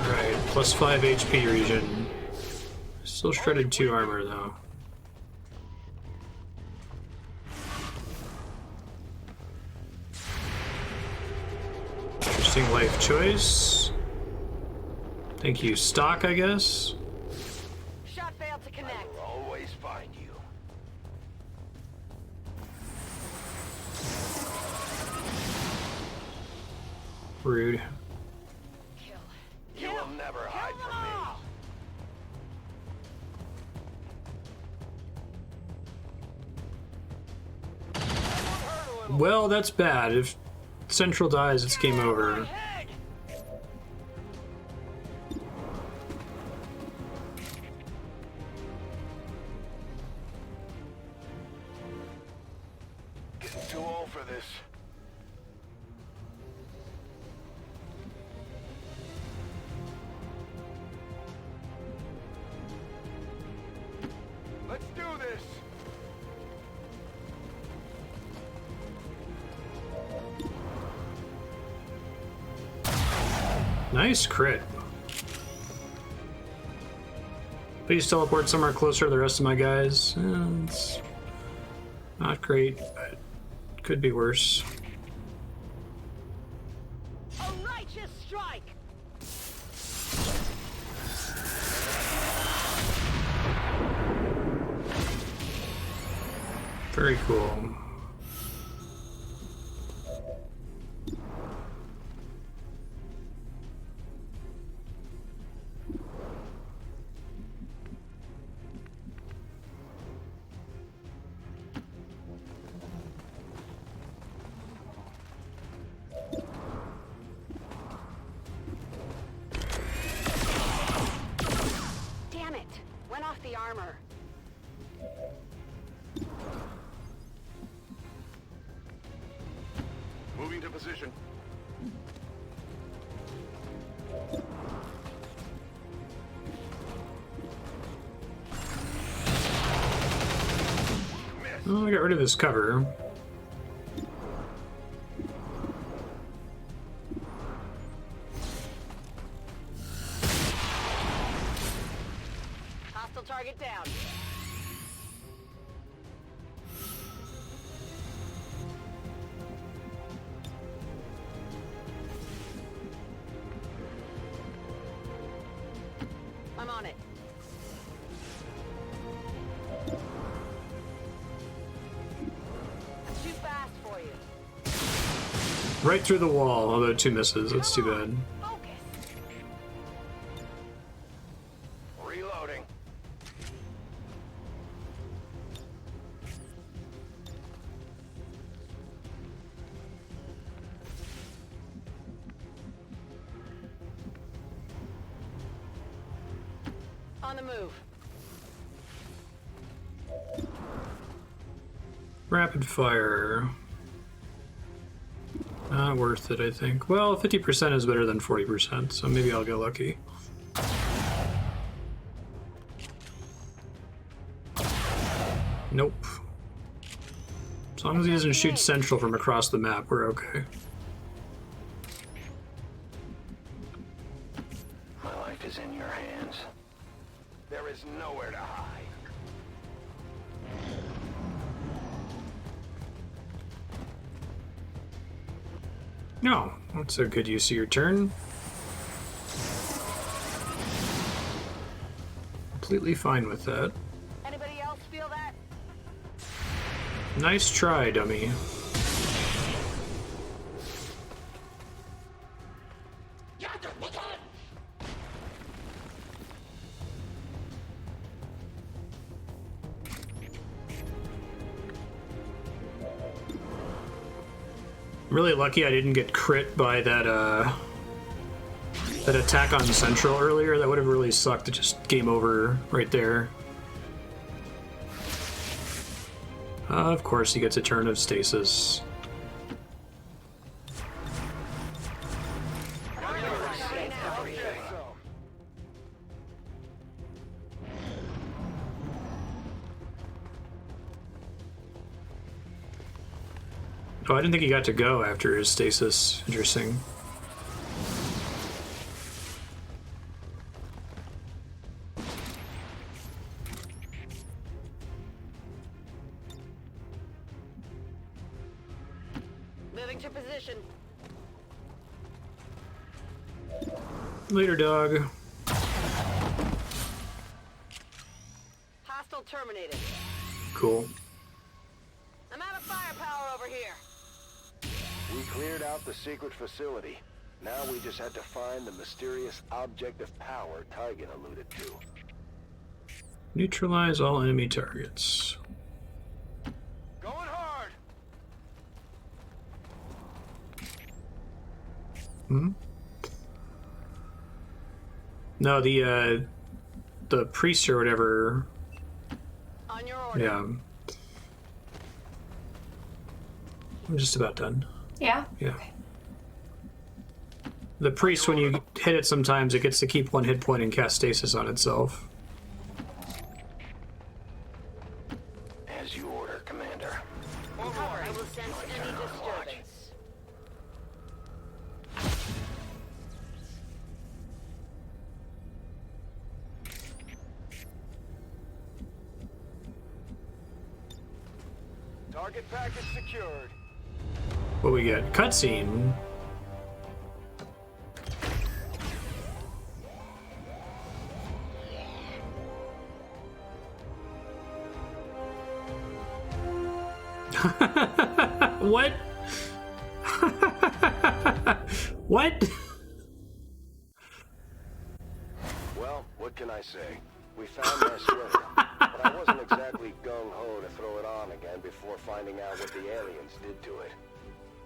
Alright, plus 5 HP regen. Still shredded 2 armor though. Interesting life choice. Thank you, stock, I guess. Shot failed to connect. I'll always find you. Rude. Kill. You will never hide Kill them from me. all. Well, that's bad. If Central dies, it's game over. Head. Getting too old for this. Let's do this. Nice crit. Please teleport somewhere closer to the rest of my guys. It's not great, but could be worse. A righteous strike. Very cool. Damn it! Went off the armor. Moving to position. Oh, I got rid of this cover. Hostile target down. I'm on it. I'm too fast for you. Right through the wall, although 2 misses. That's too bad. Focus. Reloading. On the move. Rapid fire. Not worth it, I think. Well, 50% is better than 40%, so maybe I'll get lucky. Nope. As long as he doesn't shoot central from across the map, we're okay. life is in your hands. There is nowhere to hide. No, that's a good use of your turn. Completely fine with that. Anybody else feel that? Nice try, dummy. I'm really lucky I didn't get crit by that that attack on Central earlier. That would have really sucked. It just game over right there. Of course, he gets a turn of stasis. Oh, I didn't think he got to go after his stasis. Interesting. Moving to position. Later, dog. Hostile terminated. Cool. I'm out of firepower over here. We cleared out the secret facility. Now we just had to find the mysterious object of power Target alluded to. Neutralize all enemy targets. Going hard. Hmm? No, the priest or whatever. On your order. Yeah. I'm just about done. Yeah? Yeah. Okay. The priest, when you hit it sometimes, it gets to keep one hit point and cast stasis on itself. As you order, Commander. I will sense any disturbance. Target package secured. What we get? Cutscene. What? What? Well, what can I say? We found my sweater, but I wasn't exactly gung-ho to throw it on again before finding out what the aliens did to it.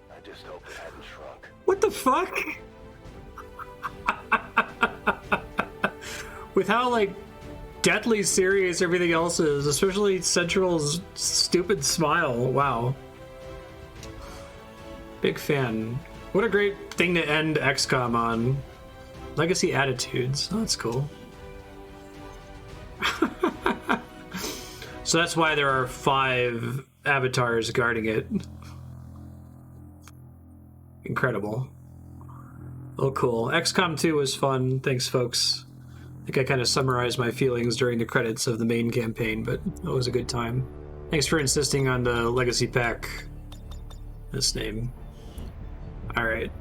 I just hope it hadn't shrunk. What the fuck? With how, like, deathly serious everything else is, especially Central's stupid smile. Wow. Big fan. What a great thing to end XCOM on. Legacy attitudes. Oh, that's cool. So that's why there are 5 avatars guarding it. Incredible. Oh, cool. XCOM 2 was fun. Thanks, folks. I think I kind of summarized my feelings during the credits of the main campaign, but it was a good time. Thanks for insisting on the Legacy Pack. This name. Alright.